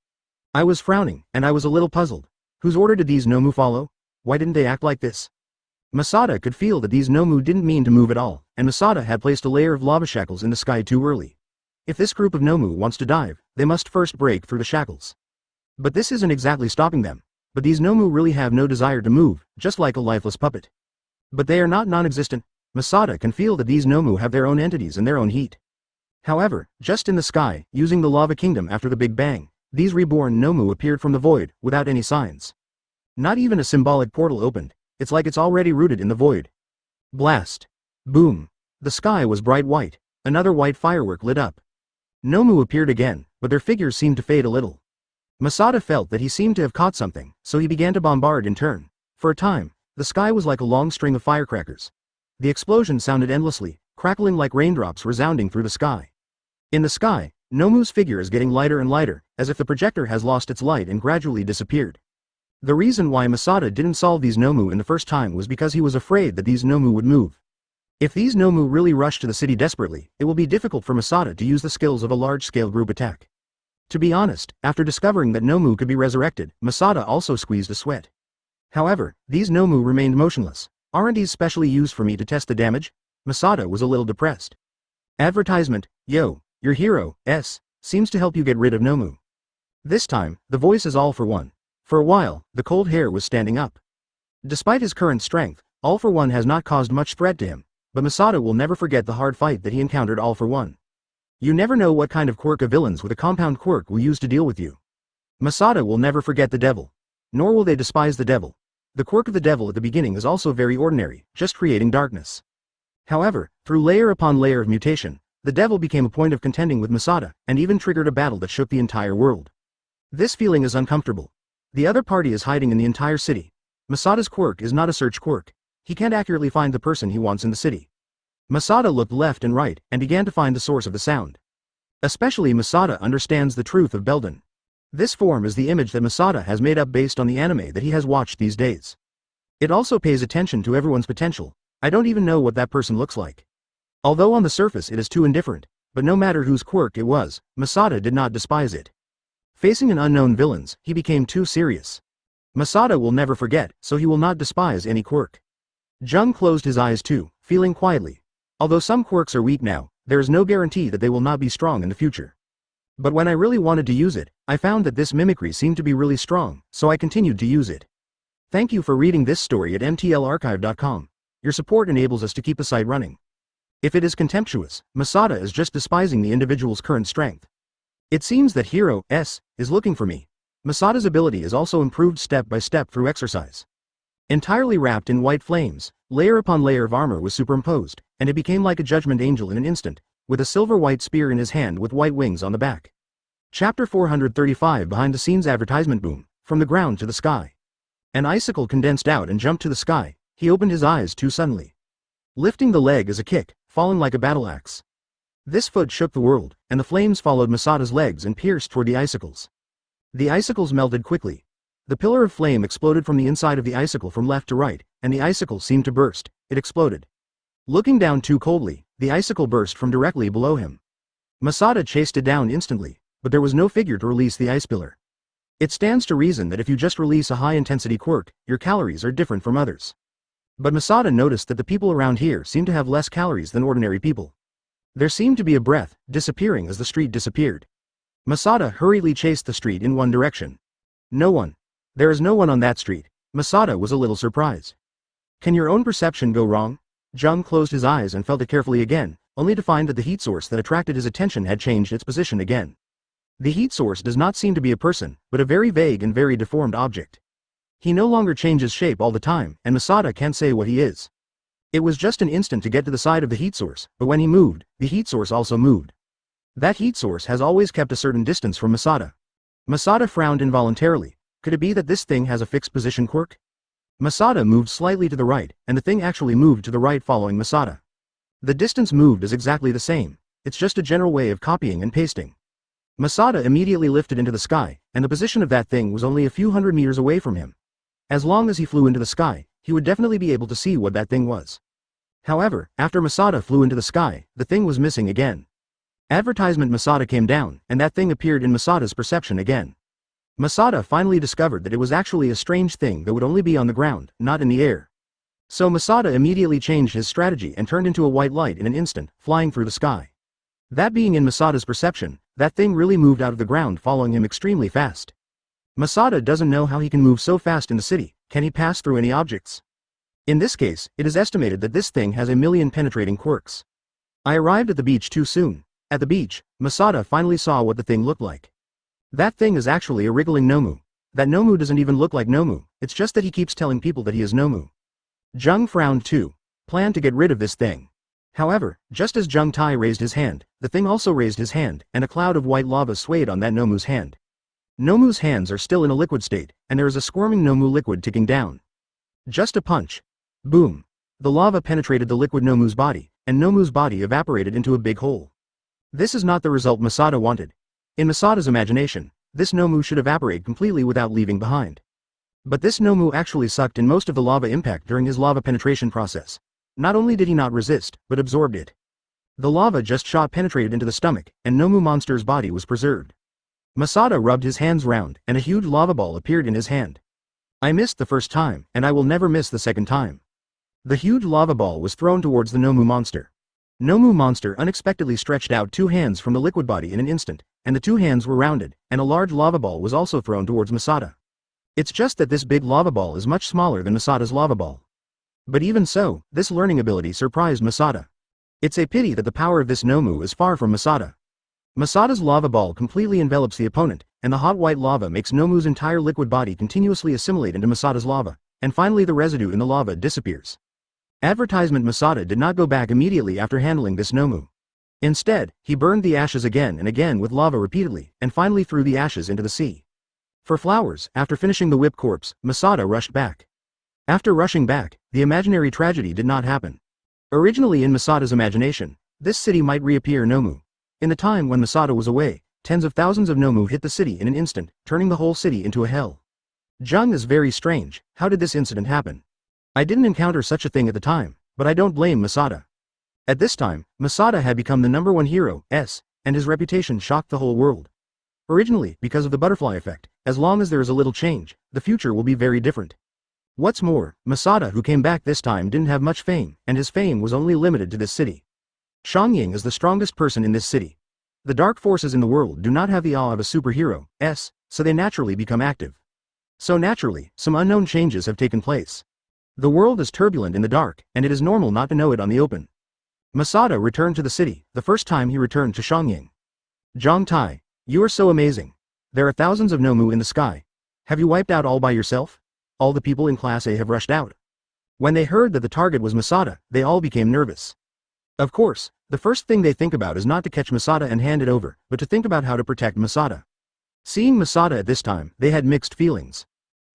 S1: I was frowning, and I was a little puzzled. Whose order did these Nomu follow? Why didn't they act like this? Masada could feel that these Nomu didn't mean to move at all, and Masada had placed a layer of lava shackles in the sky too early. If this group of Nomu wants to dive, they must first break through the shackles. But this isn't exactly stopping them. But these Nomu really have no desire to move, just like a lifeless puppet. But they are not non-existent. Masada can feel that these Nomu have their own entities and their own heat. However, just in the sky, using the lava kingdom after the Big Bang, these reborn Nomu appeared from the void, without any signs. Not even a symbolic portal opened. It's like it's already rooted in the void. Blast. Boom. The sky was bright white. Another white firework lit up. Nomu appeared again, but their figures seemed to fade a little. Masada felt that he seemed to have caught something, so he began to bombard in turn. For a time, the sky was like a long string of firecrackers. The explosion sounded endlessly, crackling like raindrops resounding through the sky. In the sky, Nomu's figure is getting lighter and lighter, as if the projector has lost its light and gradually disappeared. The reason why Masada didn't solve these Nomu in the first time was because he was afraid that these Nomu would move. If these Nomu really rush to the city desperately, it will be difficult for Masada to use the skills of a large-scale group attack. To be honest, after discovering that Nomu could be resurrected, Masada also squeezed a sweat. However, these Nomu remained motionless. Aren't these specially used for me to test the damage? Masada was a little depressed. Advertisement, yo, your hero, seems to help you get rid of Nomu. This time, the voice is all for one. For a while, the cold hair was standing up. Despite his current strength, All for One has not caused much threat to him, but Masada will never forget the hard fight that he encountered All for One. You never know what kind of quirk of villains with a compound quirk will use to deal with you. Masada will never forget the devil. Nor will they despise the devil. The quirk of the devil at the beginning is also very ordinary, just creating darkness. However, through layer upon layer of mutation, the devil became a point of contending with Masada, and even triggered a battle that shook the entire world. This feeling is uncomfortable. The other party is hiding in the entire city. Masada's quirk is not a search quirk. He can't accurately find the person he wants in the city. Masada looked left and right, and began to find the source of the sound. Especially Masada understands the truth of Belden. This form is the image that Masada has made up based on the anime that he has watched these days. It also pays attention to everyone's potential. I don't even know what that person looks like. Although on the surface it is too indifferent, but no matter whose quirk it was, Masada did not despise it. Facing an unknown villains, he became too serious. Masada will never forget, so he will not despise any quirk. Jung closed his eyes too, feeling quietly. Although some quirks are weak now, there is no guarantee that they will not be strong in the future. But when I really wanted to use it, I found that this mimicry seemed to be really strong, so I continued to use it. Thank you for reading this story at mtlarchive.com. Your support enables us to keep the site running. If it is contemptuous, Masada is just despising the individual's current strength. It seems that Hero S is looking for me. Masada's ability is also improved step by step through exercise. Entirely wrapped in white flames, layer upon layer of armor was superimposed, and it became like a judgment angel in an instant, with a silver-white spear in his hand with white wings on the back. Chapter 435 Behind the Scenes Advertisement Boom, From the Ground to the Sky. An icicle condensed out and jumped to the sky. He opened his eyes too suddenly. Lifting the leg as a kick, falling like a battle axe. This foot shook the world, and the flames followed Masada's legs and pierced toward the icicles. The icicles melted quickly. The pillar of flame exploded from the inside of the icicle from left to right, and the icicle seemed to burst. It exploded. Looking down too coldly, the icicle burst from directly below him. Masada chased it down instantly, but there was no figure to release the ice pillar. It stands to reason that if you just release a high-intensity quirk, your calories are different from others. But Masada noticed that the people around here seemed to have less calories than ordinary people. There seemed to be a breath, disappearing as the street disappeared. Masada hurriedly chased the street in one direction. No one. There is no one on that street. Masada was a little surprised. Can your own perception go wrong? Jung closed his eyes and felt it carefully again, only to find that the heat source that attracted his attention had changed its position again. The heat source does not seem to be a person, but a very vague and very deformed object. He no longer changes shape all the time, and Masada can't say what he is. It was just an instant to get to the side of the heat source, but when he moved, the heat source also moved. That heat source has always kept a certain distance from Masada. Masada frowned involuntarily. Could it be that this thing has a fixed position quirk? Masada moved slightly to the right, and the thing actually moved to the right following Masada. The distance moved is exactly the same. It's just a general way of copying and pasting. Masada immediately lifted into the sky, and the position of that thing was only a few hundred meters away from him. As long as he flew into the sky, he would definitely be able to see what that thing was. However, after Masada flew into the sky, the thing was missing again. Advertisement Masada came down, and that thing appeared in Masada's perception again. Masada finally discovered that it was actually a strange thing that would only be on the ground, not in the air. So Masada immediately changed his strategy and turned into a white light in an instant, flying through the sky. That being in Masada's perception, that thing really moved out of the ground following him extremely fast. Masada doesn't know how he can move so fast in the city. Can he pass through any objects? In this case, it is estimated that this thing has 1,000,000 penetrating quirks. I arrived at the beach too soon. At the beach, Masada finally saw what the thing looked like. That thing is actually a wriggling Nomu. That Nomu doesn't even look like Nomu, it's just that he keeps telling people that he is Nomu. Jung frowned too. Planned to get rid of this thing. However, just as Jung Tai raised his hand, the thing also raised his hand, and a cloud of white lava swayed on that Nomu's hand. Nomu's hands are still in a liquid state, and there is a squirming Nomu liquid ticking down. Just a punch. Boom. The lava penetrated the liquid Nomu's body, and Nomu's body evaporated into a big hole. This is not the result Masada wanted. In Masada's imagination, this Nomu should evaporate completely without leaving behind. But this Nomu actually sucked in most of the lava impact during his lava penetration process. Not only did he not resist, but absorbed it. The lava just shot penetrated into the stomach, and Nomu monster's body was preserved. Masada rubbed his hands round, and a huge lava ball appeared in his hand. I missed the first time, and I will never miss the second time. The huge lava ball was thrown towards the Nomu monster. Nomu monster unexpectedly stretched out two hands from the liquid body in an instant, and the two hands were rounded, and a large lava ball was also thrown towards Masada. It's just that this big lava ball is much smaller than Masada's lava ball. But even so, this learning ability surprised Masada. It's a pity that the power of this Nomu is far from Masada. Masada's lava ball completely envelops the opponent, and the hot white lava makes Nomu's entire liquid body continuously assimilate into Masada's lava, and finally the residue in the lava disappears. Advertisement Masada did not go back immediately after handling this Nomu. Instead, he burned the ashes again and again with lava repeatedly, and finally threw the ashes into the sea. For flowers, after finishing the whip corpse, Masada rushed back. After rushing back, the imaginary tragedy did not happen. Originally in Masada's imagination, this city might reappear Nomu. In the time when Masada was away, tens of thousands of Nomu hit the city in an instant, turning the whole city into a hell. Jung is very strange. How did this incident happen? I didn't encounter such a thing at the time, but I don't blame Masada. At this time, Masada had become the #1 hero, and his reputation shocked the whole world. Originally, because of the butterfly effect, as long as there is a little change, the future will be very different. What's more, Masada who came back this time didn't have much fame, and his fame was only limited to this city. Xiangying is the strongest person in this city. The dark forces in the world do not have the awe of a superhero, so they naturally become active. So naturally, some unknown changes have taken place. The world is turbulent in the dark, and it is normal not to know it on the open. Masada returned to the city, the first time he returned to Xiangying. Zhang Tai, you are so amazing. There are thousands of Nomu in the sky. Have you wiped out all by yourself? All the people in Class A have rushed out. When they heard that the target was Masada, they all became nervous. Of course, the first thing they think about is not to catch Masada and hand it over, but to think about how to protect Masada. Seeing Masada at this time, they had mixed feelings.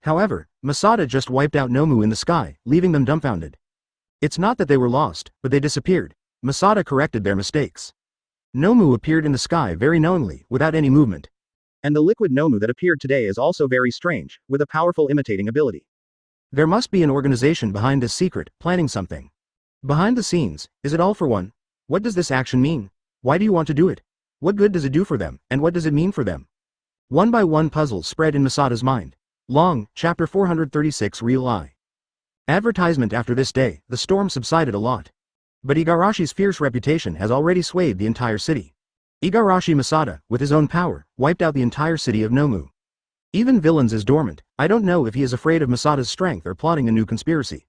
S1: However, Masada just wiped out Nomu in the sky, leaving them dumbfounded. It's not that they were lost, but they disappeared. Masada corrected their mistakes. Nomu appeared in the sky very knowingly, without any movement. And the liquid Nomu that appeared today is also very strange, with a powerful imitating ability. There must be an organization behind this secret, planning something. Behind the scenes, is it all for one? What does this action mean? Why do you want to do it? What good does it do for them, and what does it mean for them? One by one puzzles spread in Masada's mind. Long, Chapter 436 Real Eye. Advertisement. After this day, the storm subsided a lot. But Igarashi's fierce reputation has already swayed the entire city. Igarashi Masada, with his own power, wiped out the entire city of Nomu. Even villains is dormant. I don't know if he is afraid of Masada's strength or plotting a new conspiracy.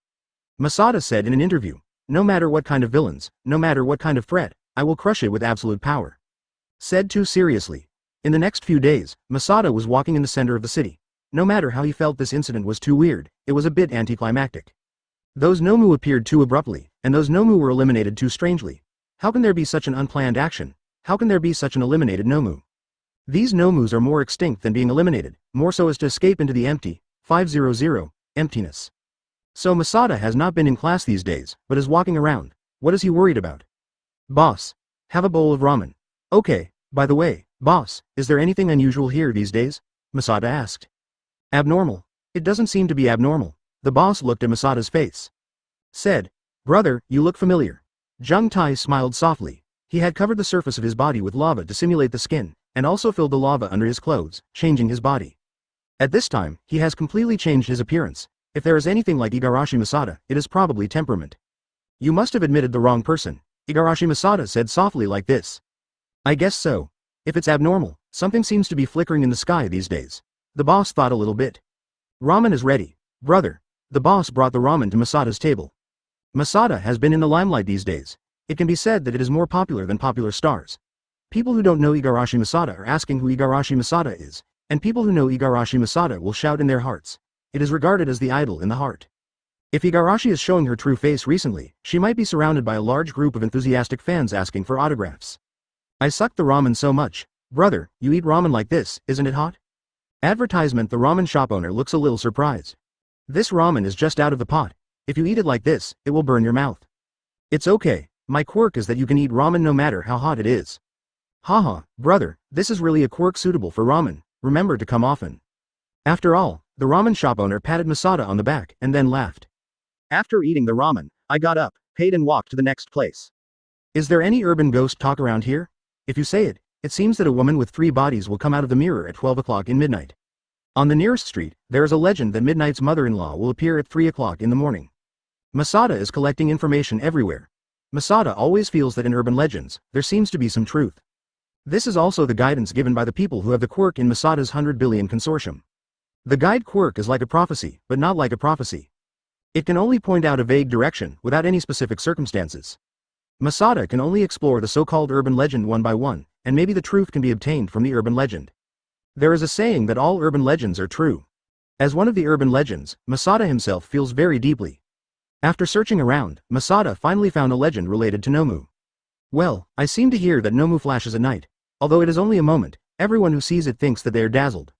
S1: Masada said in an interview, no matter what kind of villains, no matter what kind of threat, I will crush it with absolute power. Said too seriously. In the next few days, Masada was walking in the center of the city. No matter how he felt this incident was too weird, it was a bit anticlimactic. Those Nomu appeared too abruptly, and those Nomu were eliminated too strangely. How can there be such an unplanned action? How can there be such an eliminated Nomu? These Nomus are more extinct than being eliminated, more so as to escape into the empty, 500, emptiness. So Masada has not been in class these days, but is walking around. What is he worried about? Boss. Have a bowl of ramen. Okay, by the way, boss, is there anything unusual here these days? Masada asked. Abnormal? It doesn't seem to be abnormal. The boss looked at Masada's face. Said, brother, you look familiar. Jung Tai smiled softly. He had covered the surface of his body with lava to simulate the skin, and also filled the lava under his clothes, changing his body. At this time, he has completely changed his appearance. If there is anything like Igarashi Masada, it is probably temperament. You must have admitted the wrong person. Igarashi Masada said softly like this. I guess so. If it's abnormal, something seems to be flickering in the sky these days. The boss thought a little bit. Ramen is ready. Brother. The boss brought the ramen to Masada's table. Masada has been in the limelight these days. It can be said that it is more popular than popular stars. People who don't know Igarashi Masada are asking who Igarashi Masada is, and people who know Igarashi Masada will shout in their hearts. It is regarded as the idol in the heart. If Igarashi is showing her true face recently, she might be surrounded by a large group of enthusiastic fans asking for autographs. I sucked the ramen so much. Brother, you eat ramen like this, isn't it hot? Advertisement. The ramen shop owner looks a little surprised. This ramen is just out of the pot. If you eat it like this, it will burn your mouth. It's okay. My quirk is that you can eat ramen no matter how hot it is. Haha, brother, this is really a quirk suitable for ramen. Remember to come often. After all, the ramen shop owner patted Masada on the back and then laughed. After eating the ramen, I got up, paid and walked to the next place. Is there any urban ghost talk around here? If you say it, it seems that a woman with 3 bodies will come out of the mirror at 12 o'clock in midnight. On the nearest street, there is a legend that Midnight's mother-in-law will appear at 3 o'clock in the morning. Masada is collecting information everywhere. Masada always feels that in urban legends, there seems to be some truth. This is also the guidance given by the people who have the quirk in Masada's 100 billion consortium. The guide quirk is like a prophecy, but not like a prophecy. It can only point out a vague direction, without any specific circumstances. Masada can only explore the so-called urban legend one by one, and maybe the truth can be obtained from the urban legend. There is a saying that all urban legends are true. As one of the urban legends, Masada himself feels very deeply. After searching around, Masada finally found a legend related to Nomu. Well, I seem to hear that Nomu flashes at night. Although it is only a moment, everyone who sees it thinks that they are dazzled.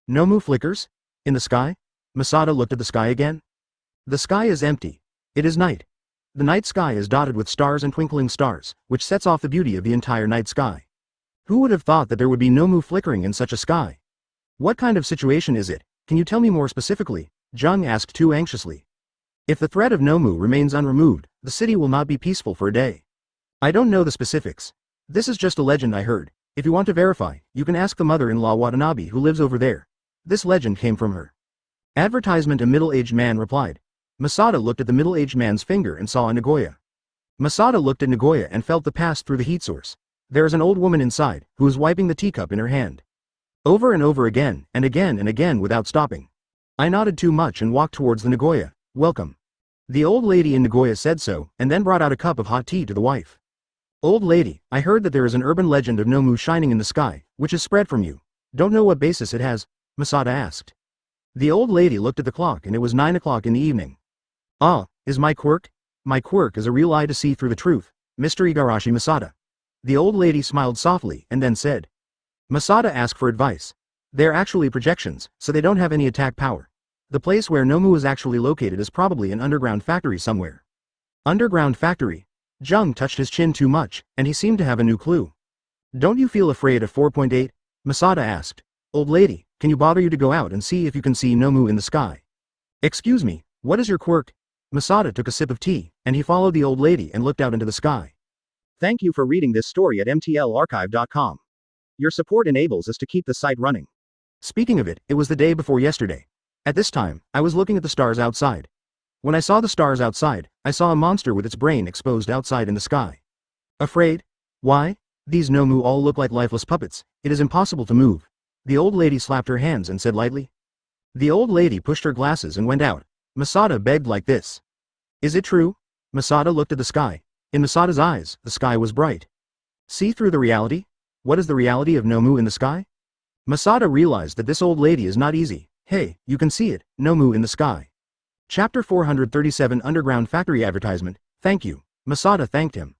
S1: Nomu flickers? In the sky? Masada looked at the sky again. The sky is empty. It is night. The night sky is dotted with stars and twinkling stars, which sets off the beauty of the entire night sky. Who would have thought that there would be Nomu flickering in such a sky? What kind of situation is it? Can you tell me more specifically? Jung asked too anxiously. If the threat of Nomu remains unremoved, the city will not be peaceful for a day. I don't know the specifics. This is just a legend I heard. If you want to verify, you can ask the mother-in-law Watanabe who lives over there. This legend came from her. Advertisement. A middle-aged man replied. Masada looked at the middle-aged man's finger and saw a Nagoya. Masada looked at Nagoya and felt the pass through the heat source. There is an old woman inside, who is wiping the teacup in her hand. Over and over again, and again and again without stopping. I nodded too much and walked towards the Nagoya. Welcome. The old lady in Nagoya said so, and then brought out a cup of hot tea to the wife. Old lady, I heard that there is an urban legend of Nomu shining in the sky, which is spread from you. Don't know what basis it has, Masada asked. The old lady looked at the clock and it was 9 o'clock in the evening. Ah, is my quirk? My quirk is a real eye to see through the truth, Mr. Igarashi Masada. The old lady smiled softly and then said. Masada asked for advice. They're actually projections, so they don't have any attack power. The place where Nomu is actually located is probably an underground factory somewhere. Underground factory? Jung touched his chin too much, and he seemed to have a new clue. Don't you feel afraid of 4.8? Masada asked. Old lady, can you bother you to go out and see if you can see Nomu in the sky? Excuse me, what is your quirk? Masada took a sip of tea, and he followed the old lady and looked out into the sky. Thank you for reading this story at mtlarchive.com. Your support enables us to keep the site running. Speaking of it, it was the day before yesterday. At this time, I was looking at the stars outside. When I saw the stars outside, I saw a monster with its brain exposed outside in the sky. Afraid? Why? These Nomu all look like lifeless puppets, it is impossible to move. The old lady slapped her hands and said lightly. The old lady pushed her glasses and went out. Masada begged like this. Is it true? Masada looked at the sky. In Masada's eyes, the sky was bright. See through the reality? What is the reality of Nomu in the sky? Masada realized that this old lady is not easy. Hey, you can see it, Nomu in the sky. Chapter 437 Underground Factory Advertisement, thank you. Masada thanked him.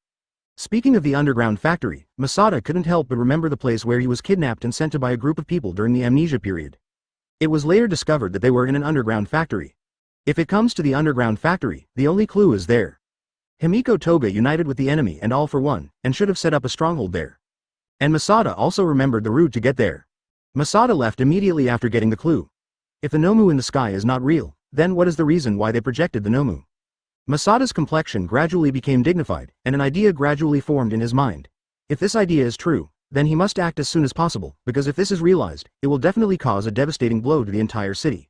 S1: Speaking of the underground factory, Masada couldn't help but remember the place where he was kidnapped and sent to by a group of people during the amnesia period. It was later discovered that they were in an underground factory. If it comes to the underground factory, the only clue is there. Himiko Toga united with the enemy and All for One, and should have set up a stronghold there. And Masada also remembered the route to get there. Masada left immediately after getting the clue. If the Nomu in the sky is not real, then what is the reason why they projected the Nomu? Masada's complexion gradually became dignified, and an idea gradually formed in his mind. If this idea is true, then he must act as soon as possible, because if this is realized, it will definitely cause a devastating blow to the entire city.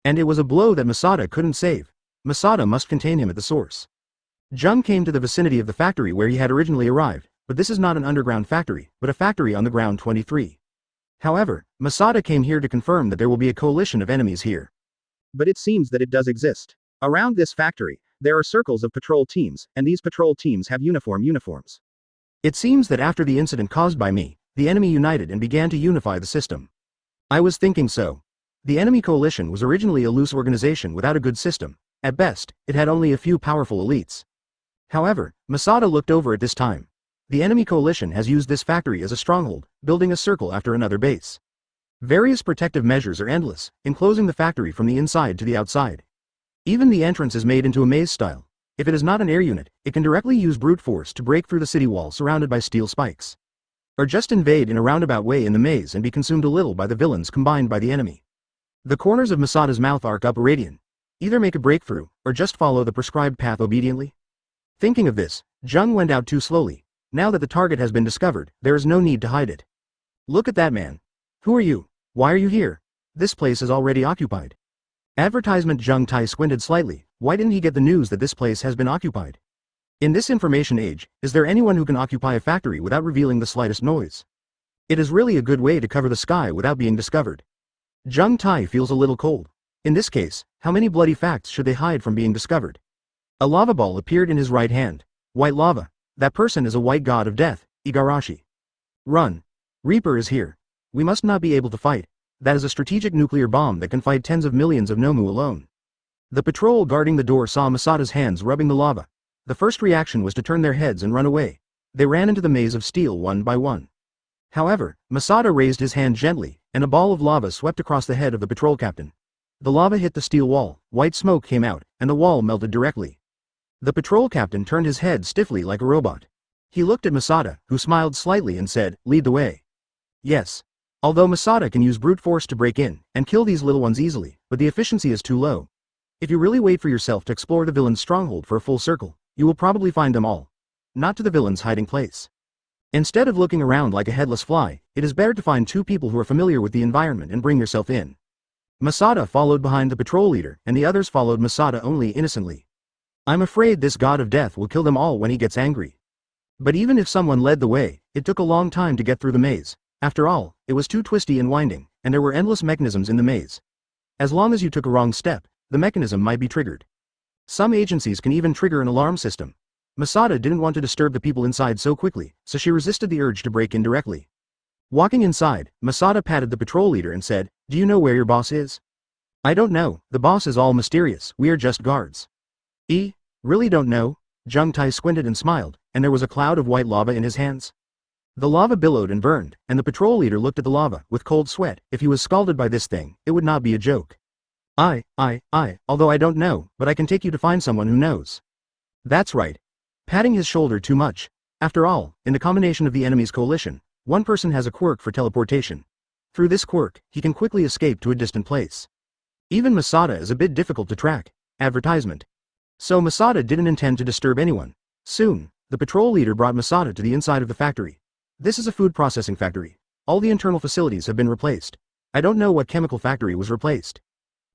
S1: And it was a blow that Masada couldn't save. Masada must contain him at the source. Jung came to the vicinity of the factory where he had originally arrived, but this is not an underground factory, but a factory on the ground 23. However, Masada came here to confirm that there will be a coalition of enemies here. But it seems that it does exist. Around this factory, there are circles of patrol teams, and these patrol teams have uniforms. It seems that after the incident caused by me, the enemy united and began to unify the system. I was thinking so. The enemy coalition was originally a loose organization without a good system. At best, it had only a few powerful elites. However, Masada looked over at this time. The enemy coalition has used this factory as a stronghold, building a circle after another base. Various protective measures are endless, enclosing the factory from the inside to the outside. Even the entrance is made into a maze style. If it is not an air unit, it can directly use brute force to break through the city wall surrounded by steel spikes. Or just invade in a roundabout way in the maze and be consumed a little by the villains combined by the enemy. The corners of Masada's mouth arc up a radian. Either make a breakthrough, or just follow the prescribed path obediently. Thinking of this, Jung went out too slowly. Now that the target has been discovered, there is no need to hide it. Look at that man. Who are you? Why are you here? This place is already occupied. Advertisement. Jung Tai squinted slightly. Why didn't he get the news that this place has been occupied? In this information age, is there anyone who can occupy a factory without revealing the slightest noise? It is really a good way to cover the sky without being discovered. Jung Tai feels a little cold. In this case, how many bloody facts should they hide from being discovered? A lava ball appeared in his right hand. White lava. That person is a white god of death, Igarashi. Run. Reaper is here. We must not be able to fight. That is a strategic nuclear bomb that can fight tens of millions of Nomu alone. The patrol guarding the door saw Masada's hands rubbing the lava. The first reaction was to turn their heads and run away. They ran into the maze of steel one by one. However, Masada raised his hand gently, and a ball of lava swept across the head of the patrol captain. The lava hit the steel wall, white smoke came out, and the wall melted directly. The patrol captain turned his head stiffly like a robot. He looked at Masada, who smiled slightly and said, "Lead the way." Yes. Although Masada can use brute force to break in and kill these little ones easily, but the efficiency is too low. If you really wait for yourself to explore the villain's stronghold for a full circle, you will probably find them all. Not to the villain's hiding place. Instead of looking around like a headless fly, it is better to find two people who are familiar with the environment and bring yourself in. Masada followed behind the patrol leader, and the others followed Masada only innocently. I'm afraid this god of death will kill them all when he gets angry. But even if someone led the way, it took a long time to get through the maze. After all, it was too twisty and winding, and there were endless mechanisms in the maze. As long as you took a wrong step, the mechanism might be triggered. Some agencies can even trigger an alarm system. Masada didn't want to disturb the people inside so quickly, so she resisted the urge to break in directly. Walking inside, Masada patted the patrol leader and said, "Do you know where your boss is?" "I don't know, the boss is all mysterious, we are just guards." Really don't know?" Jung Tai squinted and smiled, and there was a cloud of white lava in his hands. The lava billowed and burned, and the patrol leader looked at the lava with cold sweat. If he was scalded by this thing, it would not be a joke. Although I don't know, but I can take you to find someone who knows." "That's right." Patting his shoulder too much. After all, in the combination of the enemy's coalition, one person has a quirk for teleportation. Through this quirk, he can quickly escape to a distant place. Even Masada is a bit difficult to track. Advertisement. So Masada didn't intend to disturb anyone. Soon, the patrol leader brought Masada to the inside of the factory. This is a food processing factory. All the internal facilities have been replaced. I don't know what chemical factory was replaced.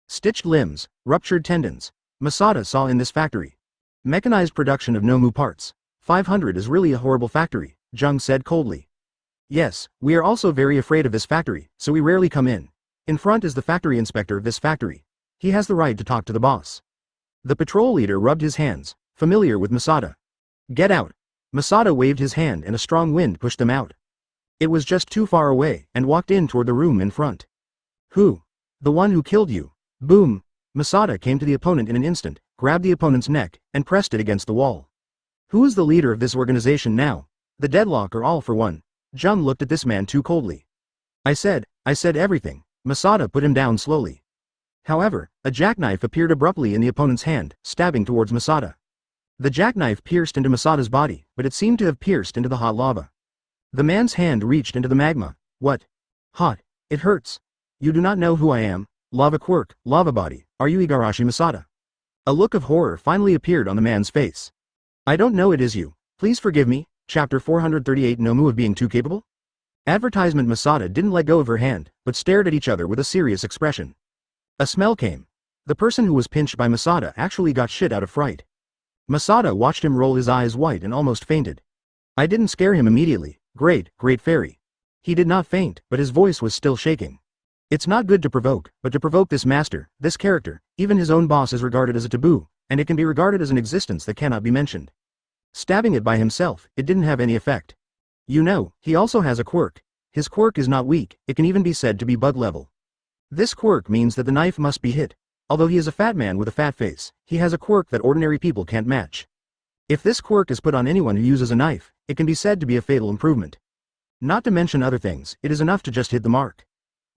S1: Stitched limbs, ruptured tendons. Masada saw in this factory. Mechanized production of Nomu parts. 500 is really a horrible factory, Jung said coldly. Yes, we are also very afraid of this factory, so we rarely come in. In front is the factory inspector of this factory. He has the right to talk to the boss. The patrol leader rubbed his hands, familiar with Masada. "Get out." Masada waved his hand and a strong wind pushed them out. It was just too far away and walked in toward the room in front. "Who? The one who killed you." Boom. Masada came to the opponent in an instant, grabbed the opponent's neck, and pressed it against the wall. "Who is the leader of this organization now? The deadlock or all for one?" Jung looked at this man too coldly. I said everything." Masada put him down slowly. However, a jackknife appeared abruptly in the opponent's hand, stabbing towards Masada. The jackknife pierced into Masada's body, but it seemed to have pierced into the hot lava. The man's hand reached into the magma. "What? Hot. It hurts. You do not know who I am. Lava quirk, lava body. Are you Igarashi Masada?" A look of horror finally appeared on the man's face. "I don't know, it is you. Please forgive me." Chapter 438 Nomu of being too capable? Advertisement. Masada didn't let go of her hand, but stared at each other with a serious expression. A smell came. The person who was pinched by Masada actually got shit out of fright. Masada watched him roll his eyes white and almost fainted. I didn't scare him immediately. Great fairy. He did not faint, but his voice was still shaking. It's not good to provoke, but to provoke this master, this character, even his own boss is regarded as a taboo, and it can be regarded as an existence that cannot be mentioned. Stabbing it by himself, it didn't have any effect. You know, he also has a quirk. His quirk is not weak, it can even be said to be bug level. This quirk means that the knife must be hit. Although he is a fat man with a fat face, he has a quirk that ordinary people can't match. If this quirk is put on anyone who uses a knife, it can be said to be a fatal improvement. Not to mention other things, it is enough to just hit the mark.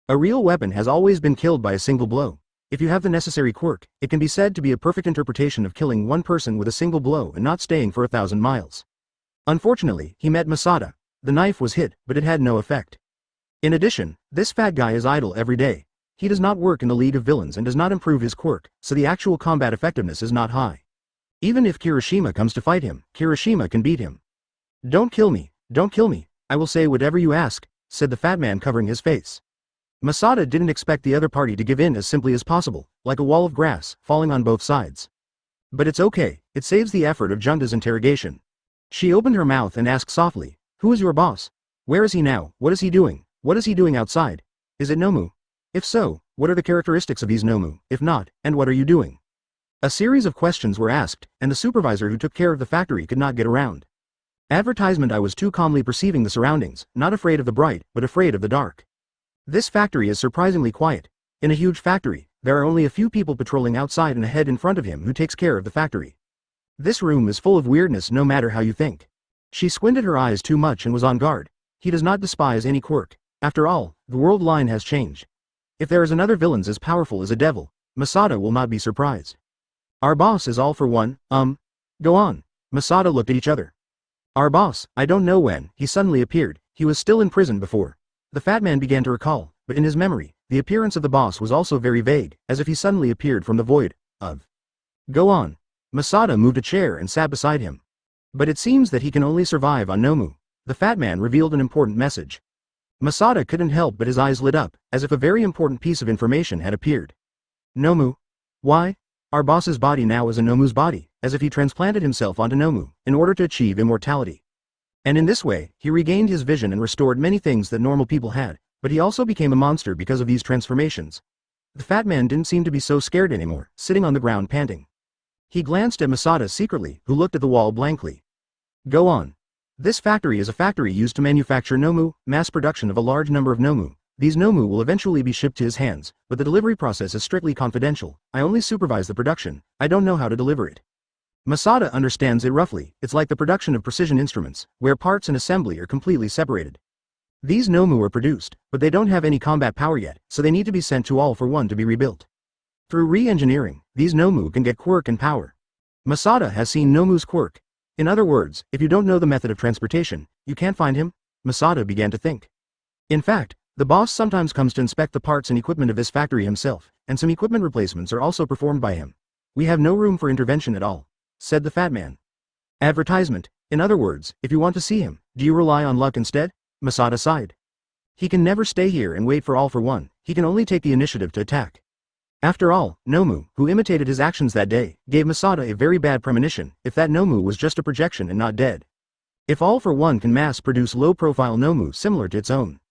S1: A real weapon has always been killed by a single blow. If you have the necessary quirk, it can be said to be a perfect interpretation of killing one person with a single blow and not staying for 1,000 miles. Unfortunately, he met Masada. The knife was hit, but it had no effect. In addition, this fat guy is idle every day. He does not work in the League of Villains and does not improve his quirk, so the actual combat effectiveness is not high. Even if Kirishima comes to fight him, Kirishima can beat him. Don't kill me, I will say whatever you ask, said the fat man covering his face. Masada didn't expect the other party to give in as simply as possible, like a wall of grass, falling on both sides. But it's okay, it saves the effort of Junta's interrogation. She opened her mouth and asked softly, "Who is your boss? Where is he now? What is he doing? What is he doing outside? Is it Nomu? If so, what are the characteristics of these Nomu? If not, and what are you doing?" A series of questions were asked, and the supervisor who took care of the factory could not get around. Advertisement. I was too calmly perceiving the surroundings, not afraid of the bright, but afraid of the dark. This factory is surprisingly quiet. In a huge factory, there are only a few people patrolling outside and a head in front of him who takes care of the factory. This room is full of weirdness no matter how you think. She squinted her eyes too much and was on guard. He does not despise any quirk. After all, the world line has changed. If there is another villain as powerful as a devil, Masada will not be surprised. Our boss is all for one, go on. Masada looked at each other. Our boss, I don't know when, he suddenly appeared. He was still in prison before. The fat man began to recall, but in his memory, the appearance of the boss was also very vague, as if he suddenly appeared from the void, of. Go on. Masada moved a chair and sat beside him. But it seems that he can only survive on Nomu. The fat man revealed an important message. Masada couldn't help but his eyes lit up, as if a very important piece of information had appeared. Nomu? Why? Our boss's body now is a Nomu's body, as if he transplanted himself onto Nomu, in order to achieve immortality. And in this way, he regained his vision and restored many things that normal people had, but he also became a monster because of these transformations. The fat man didn't seem to be so scared anymore, sitting on the ground panting. He glanced at Masada secretly, who looked at the wall blankly. Go on. This factory is a factory used to manufacture Nomu, mass production of a large number of Nomu. These Nomu will eventually be shipped to his hands, but the delivery process is strictly confidential. I only supervise the production, I don't know how to deliver it. Masada understands it roughly. It's like the production of precision instruments, where parts and assembly are completely separated. These Nomu are produced, but they don't have any combat power yet, so they need to be sent to All for One to be rebuilt. Through re-engineering, these Nomu can get quirk and power. Masada has seen Nomu's quirk. In other words, if you don't know the method of transportation, you can't find him? Masada began to think. In fact, the boss sometimes comes to inspect the parts and equipment of this factory himself, and some equipment replacements are also performed by him. We have no room for intervention at all, said the fat man. Advertisement. In other words, if you want to see him, do you rely on luck instead? Masada sighed. He can never stay here and wait for All for One, he can only take the initiative to attack. After all, Nomu, who imitated his actions that day, gave Masada a very bad premonition, if that Nomu was just a projection and not dead. If All for One can mass-produce low-profile Nomu similar to its own.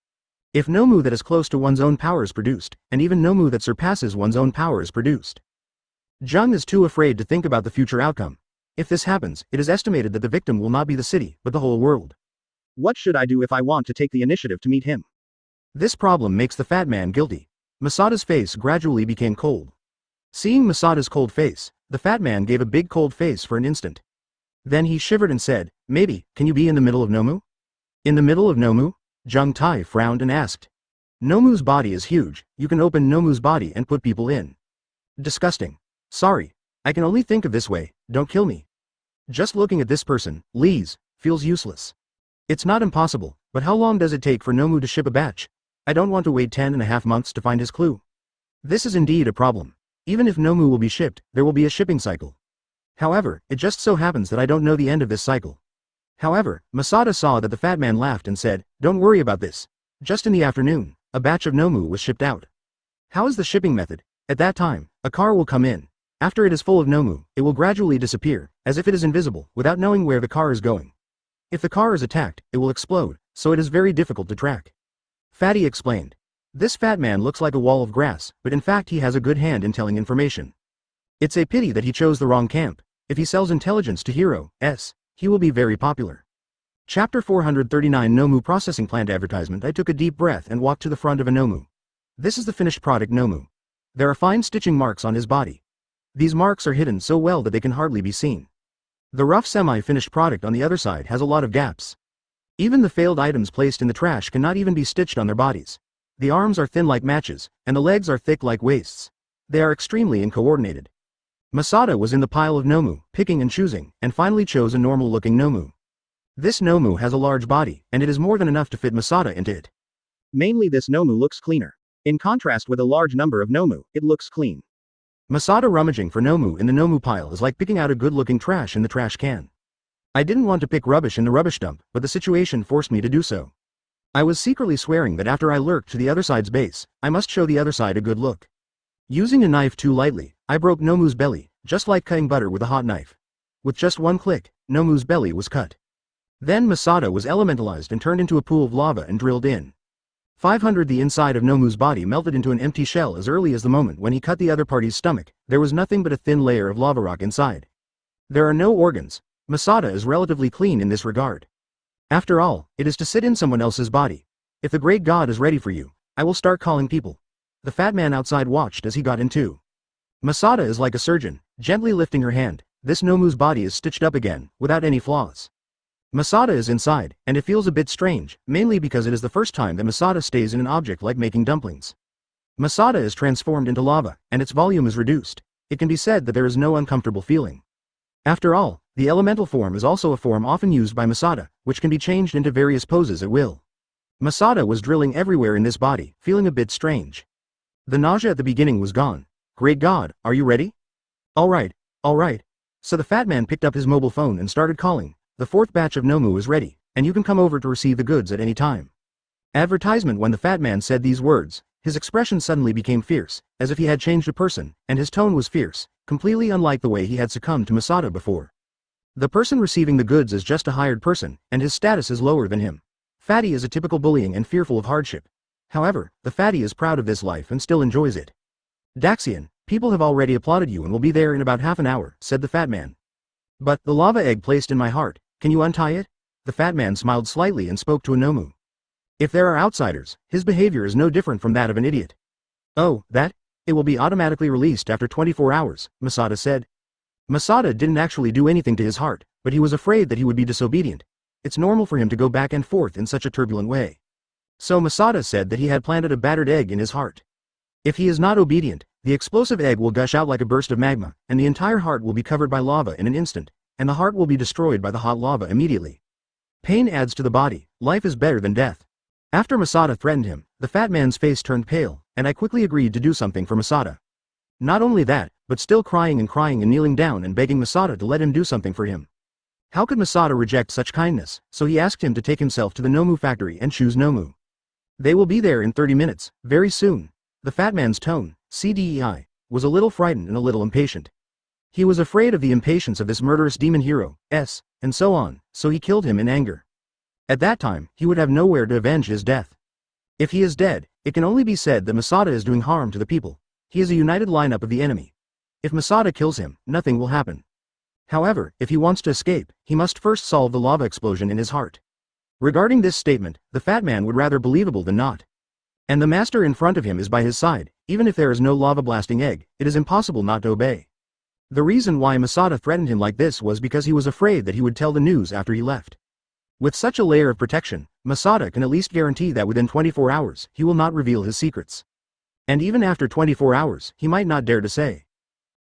S1: If Nomu that is close to one's own power is produced, and even Nomu that surpasses one's own power is produced. Jung is too afraid to think about the future outcome. If this happens, it is estimated that the victim will not be the city, but the whole world. What should I do if I want to take the initiative to meet him? This problem makes the fat man guilty. Masada's face gradually became cold. Seeing Masada's cold face, the fat man gave a big cold face for an instant. Then he shivered and said, maybe, can you be in the middle of Nomu? In the middle of Nomu? Jung Tai frowned and asked. Nomu's body is huge, you can open Nomu's body and put people in. Disgusting. Sorry. I can only think of this way, don't kill me. Just looking at this person, Lee's, feels useless. It's not impossible, but how long does it take for Nomu to ship a batch? I don't want to wait 10.5 months to find his clue. This is indeed a problem. Even if Nomu will be shipped, there will be a shipping cycle. However, it just so happens that I don't know the end of this cycle. However, Masada saw that the fat man laughed and said, don't worry about this. Just in the afternoon, a batch of Nomu was shipped out. How is the shipping method? At that time, a car will come in. After it is full of Nomu, it will gradually disappear, as if it is invisible, without knowing where the car is going. If the car is attacked, it will explode, so it is very difficult to track. Fatty explained. This fat man looks like a wall of grass, but in fact he has a good hand in telling information. It's a pity that he chose the wrong camp. If he sells intelligence to Hero S, he will be very popular. Chapter 439 Nomu Processing Plant Advertisement. I took a deep breath and walked to the front of a Nomu. This is the finished product Nomu. There are fine stitching marks on his body. These marks are hidden so well that they can hardly be seen. The rough semi-finished product on the other side has a lot of gaps. Even the failed items placed in the trash cannot even be stitched on their bodies. The arms are thin like matches, and the legs are thick like waists. They are extremely uncoordinated. Masada was in the pile of Nomu, picking and choosing, and finally chose a normal-looking Nomu. This Nomu has a large body, and it is more than enough to fit Masada into it. Mainly this Nomu looks cleaner. In contrast with a large number of Nomu, it looks clean. Masada rummaging for Nomu in the Nomu pile is like picking out a good-looking trash in the trash can. I didn't want to pick rubbish in the rubbish dump, but the situation forced me to do so. I was secretly swearing that after I lurked to the other side's base, I must show the other side a good look. Using a knife too lightly, I broke Nomu's belly, just like cutting butter with a hot knife. With just one click, Nomu's belly was cut. Then Masada was elementalized and turned into a pool of lava and drilled in. 500 The inside of Nomu's body melted into an empty shell as early as the moment when he cut the other party's stomach. There was nothing but a thin layer of lava rock inside. There are no organs. Masada is relatively clean in this regard. After all, it is to sit in someone else's body. If the great god is ready for you, I will start calling people. The fat man outside watched as he got in too. Masada is like a surgeon, gently lifting her hand. This Nomu's body is stitched up again, without any flaws. Masada is inside, and it feels a bit strange, mainly because it is the first time that Masada stays in an object like making dumplings. Masada is transformed into lava, and its volume is reduced. It can be said that there is no uncomfortable feeling. After all, the elemental form is also a form often used by Masada, which can be changed into various poses at will. Masada was drilling everywhere in this body, feeling a bit strange. The nausea at the beginning was gone. Great God, are you ready? Alright. So the fat man picked up his mobile phone and started calling. The fourth batch of Nomu is ready, and you can come over to receive the goods at any time. Advertisement. When the fat man said these words, his expression suddenly became fierce, as if he had changed a person, and his tone was fierce, completely unlike the way he had succumbed to Masada before. The person receiving the goods is just a hired person, and his status is lower than him. Fatty is a typical bullying and fearful of hardship. However, the fatty is proud of this life and still enjoys it. Daxian, people have already applauded you and will be there in about half an hour, said the fat man. But, the lava egg placed in my heart, can you untie it? The fat man smiled slightly and spoke to a Nomu. If there are outsiders, his behavior is no different from that of an idiot. Oh, that? It will be automatically released after 24 hours, Masada said. Masada didn't actually do anything to his heart, but he was afraid that he would be disobedient. It's normal for him to go back and forth in such a turbulent way. So Masada said that he had planted a battered egg in his heart. If he is not obedient, the explosive egg will gush out like a burst of magma, and the entire heart will be covered by lava in an instant, and the heart will be destroyed by the hot lava immediately. Pain adds to the body, life is better than death. After Masada threatened him, the fat man's face turned pale, and I quickly agreed to do something for Masada. Not only that, but still crying and kneeling down and begging Masada to let him do something for him. How could Masada reject such kindness, so he asked him to take himself to the Nomu factory and choose Nomu. They will be there in 30 minutes, very soon. The fat man's tone, CDEI, was a little frightened and a little impatient. He was afraid of the impatience of this murderous demon hero, and so on, so he killed him in anger. At that time, he would have nowhere to avenge his death. If he is dead, it can only be said that Masada is doing harm to the people. He is a united lineup of the enemy. If Masada kills him, nothing will happen. However, if he wants to escape, he must first solve the lava explosion in his heart. Regarding this statement, the fat man would rather believable than not. And the master in front of him is by his side. Even if there is no lava blasting egg, it is impossible not to obey. The reason why Masada threatened him like this was because he was afraid that he would tell the news after he left. With such a layer of protection, Masada can at least guarantee that within 24 hours, he will not reveal his secrets. And even after 24 hours, he might not dare to say.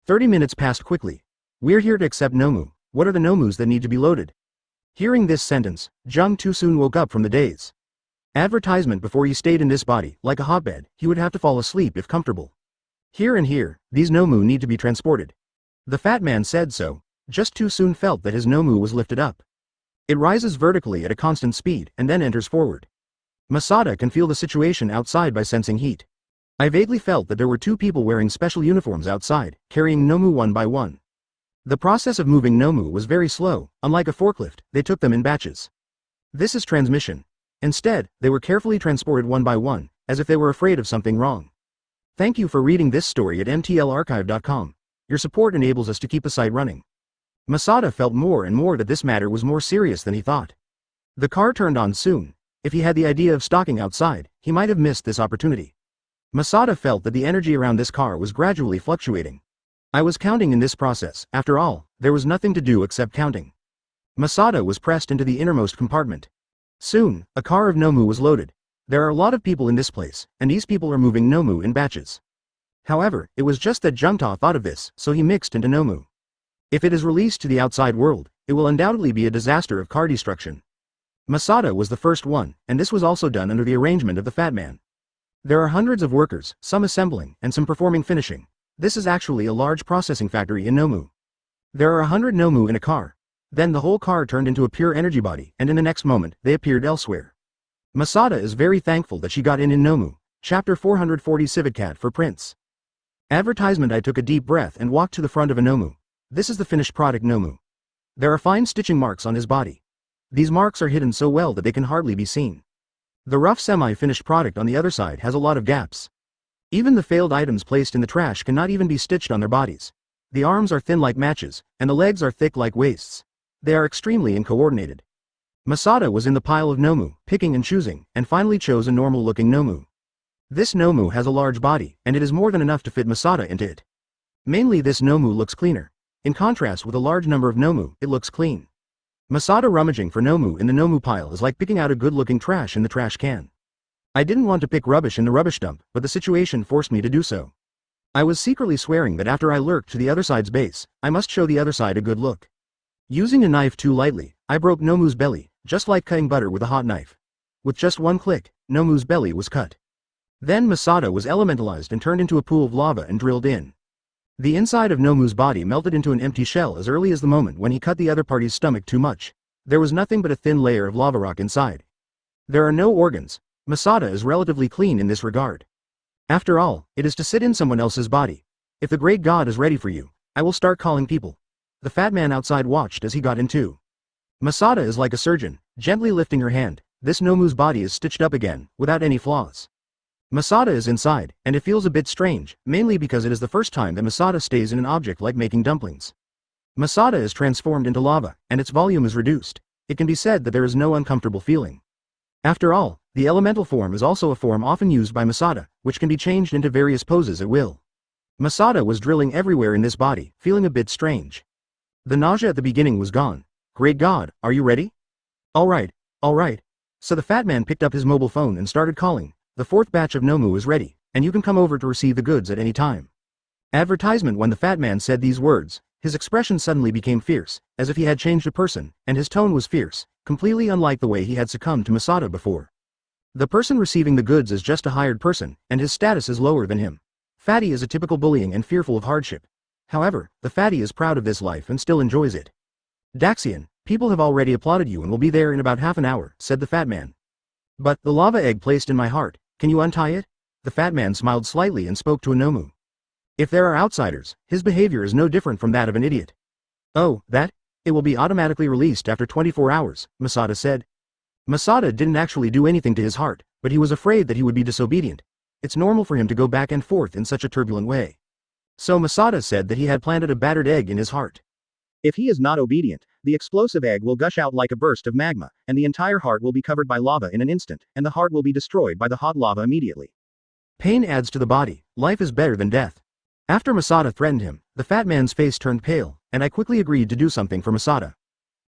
S1: 30 minutes passed quickly. We're here to accept Nomu. What are the Nomus that need to be loaded? Hearing this sentence, Jung too soon woke up from the daze. Advertisement before he stayed in this body, like a hotbed, he would have to fall asleep if comfortable. Here and here, these Nomu need to be transported. The fat man said so, just too soon felt that his Nomu was lifted up. It rises vertically at a constant speed and then enters forward. Masada can feel the situation outside by sensing heat. I vaguely felt that there were two people wearing special uniforms outside, carrying Nomu one by one. The process of moving Nomu was very slow, unlike a forklift, they took them in batches. This is transmission. Instead, they were carefully transported one by one, as if they were afraid of something wrong. Thank you for reading this story at mtlarchive.com. Your support enables us to keep the site running. Masada felt more and more that this matter was more serious than he thought. The car turned on soon. If he had the idea of stalking outside, he might have missed this opportunity. Masada felt that the energy around this car was gradually fluctuating. I was counting in this process, after all, there was nothing to do except counting. Masada was pressed into the innermost compartment. Soon, a car of Nomu was loaded. There are a lot of people in this place, and these people are moving Nomu in batches. However, it was just that Jungta thought of this, so he mixed into Nomu. If it is released to the outside world, it will undoubtedly be a disaster of car destruction. Masada was the first one, and this was also done under the arrangement of the fat man. There are hundreds of workers, some assembling, and some performing finishing. This is actually a large processing factory in Nomu. There are 100 Nomu in a car. Then the whole car turned into a pure energy body, and in the next moment, they appeared elsewhere. Masada is very thankful that she got in Nomu. Chapter 440 Civicat for Prince. Advertisement. I took a deep breath and walked to the front of a Nomu. This is the finished product Nomu. There are fine stitching marks on his body. These marks are hidden so well that they can hardly be seen. The rough semi-finished product on the other side has a lot of gaps. Even the failed items placed in the trash cannot even be stitched on their bodies. The arms are thin like matches, and the legs are thick like waists. They are extremely uncoordinated. Masada was in the pile of Nomu, picking and choosing, and finally chose a normal-looking Nomu. This Nomu has a large body, and it is more than enough to fit Masada into it. Mainly this Nomu looks cleaner. In contrast with a large number of Nomu, it looks clean. Masada rummaging for Nomu in the Nomu pile is like picking out a good-looking trash in the trash can. I didn't want to pick rubbish in the rubbish dump, but the situation forced me to do so. I was secretly swearing that after I lurked to the other side's base, I must show the other side a good look. Using a knife too lightly, I broke Nomu's belly, just like cutting butter with a hot knife. With just one click, Nomu's belly was cut. Then Masada was elementalized and turned into a pool of lava and drilled in. The inside of Nomu's body melted into an empty shell as early as the moment when he cut the other party's stomach too much. There was nothing but a thin layer of lava rock inside. There are no organs. Masada is relatively clean in this regard. After all, it is to sit in someone else's body. If the great god is ready for you, I will start calling people. The fat man outside watched as he got in too. Masada is like a surgeon, gently lifting her hand. This Nomu's body is stitched up again, without any flaws. Masada is inside, and it feels a bit strange, mainly because it is the first time that Masada stays in an object like making dumplings. Masada is transformed into lava, and its volume is reduced. it can be said that there is no uncomfortable feeling. After all, the elemental form is also a form often used by Masada, which can be changed into various poses at will. Masada was drilling everywhere in this body, feeling a bit strange. The nausea at the beginning was gone. Great God, are you ready? Alright. So the fat man picked up his mobile phone and started calling. The fourth batch of Nomu is ready, and you can come over to receive the goods at any time. Advertisement. When the fat man said these words, his expression suddenly became fierce, as if he had changed a person, and his tone was fierce, completely unlike the way he had succumbed to Masada before. The person receiving the goods is just a hired person, and his status is lower than him. Fatty is a typical bullying and fearful of hardship. However, the fatty is proud of this life and still enjoys it. Daxian, people have already applauded you and will be there in about half an hour, said the fat man. But, the lava egg placed in my heart, can you untie it? The fat man smiled slightly and spoke to a Nomu. If there are outsiders, his behavior is no different from that of an idiot. Oh, that? It will be automatically released after 24 hours, Masada said. Masada didn't actually do anything to his heart, but he was afraid that he would be disobedient. It's normal for him to go back and forth in such a turbulent way. So Masada said that he had planted a battered egg in his heart. If he is not obedient, the explosive egg will gush out like a burst of magma, and the entire heart will be covered by lava in an instant, and the heart will be destroyed by the hot lava immediately. Pain adds to the body, life is better than death. After Masada threatened him, the fat man's face turned pale, and I quickly agreed to do something for Masada.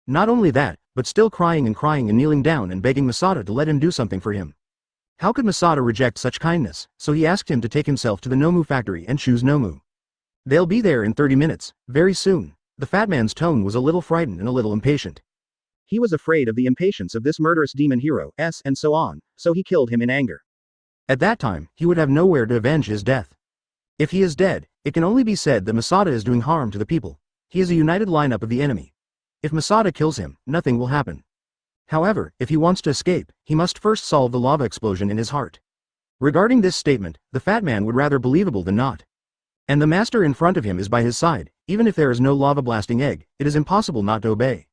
S1: Not only that, but still crying and kneeling down and begging Masada to let him do something for him. How could Masada reject such kindness, so he asked him to take himself to the Nomu factory and choose Nomu. They'll be there in 30 minutes, very soon. The fat man's tone was a little frightened and a little impatient. He was afraid of the impatience of this murderous demon hero, and so on, so he killed him in anger. At that time, he would have nowhere to avenge his death. If he is dead, it can only be said that Masada is doing harm to the people. He is a united lineup of the enemy. If Masada kills him, nothing will happen. However, if he wants to escape, he must first solve the lava explosion in his heart. Regarding this statement, the fat man would rather believable than not. And the master in front of him is by his side. Even if there is no lava blasting egg, it is impossible not to obey.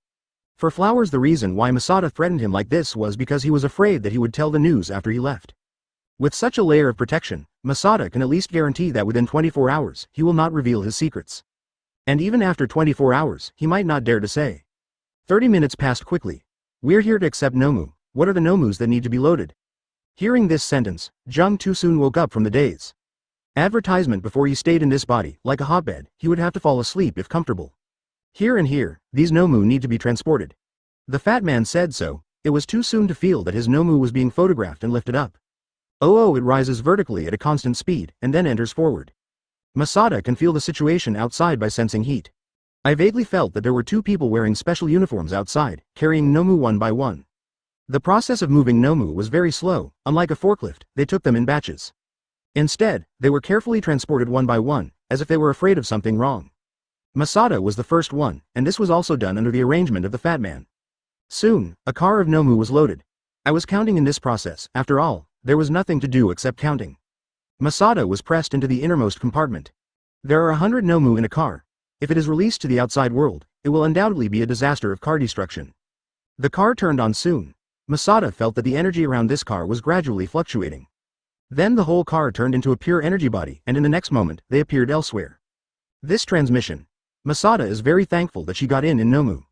S1: For Flowers, the reason why Masada threatened him like this was because he was afraid that he would tell the news after he left. With such a layer of protection, Masada can at least guarantee that within 24 hours, he will not reveal his secrets. And even after 24 hours, he might not dare to say. 30 minutes passed quickly. We're here to accept Nomu. What are the Nomus that need to be loaded? Hearing this sentence, Jung too soon woke up from the daze. Advertisement. Before he stayed in this body, like a hotbed, he would have to fall asleep if comfortable. Here, these Nomu need to be transported. The fat man said so. It was too soon to feel that his Nomu was being photographed and lifted up. Oh, it rises vertically at a constant speed, and then enters forward. Masada can feel the situation outside by sensing heat. I vaguely felt that there were two people wearing special uniforms outside, carrying Nomu one by one. The process of moving Nomu was very slow. Unlike a forklift, they took them in batches. Instead, they were carefully transported one by one, as if they were afraid of something wrong. Masada was the first one, and this was also done under the arrangement of the fat man. Soon, a car of Nomu was loaded. I was counting in this process. After all, there was nothing to do except counting. Masada was pressed into the innermost compartment. There are 100 Nomu in a car. If it is released to the outside world, it will undoubtedly be a disaster of car destruction. The car turned on soon. Masada felt that the energy around this car was gradually fluctuating. Then the whole car turned into a pure energy body, and in the next moment, they appeared elsewhere. This transmission. Masada is very thankful that she got in Nomu.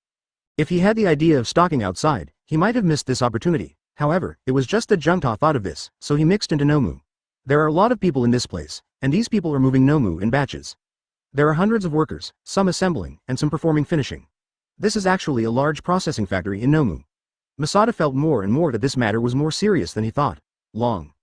S1: If he had the idea of stalking outside, he might have missed this opportunity. However, it was just that Jungta thought of this, so he mixed into Nomu. There are a lot of people in this place, and these people are moving Nomu in batches. There are hundreds of workers, some assembling, and some performing finishing. This is actually a large processing factory in Nomu. Masada felt more and more that this matter was more serious than he thought. Long.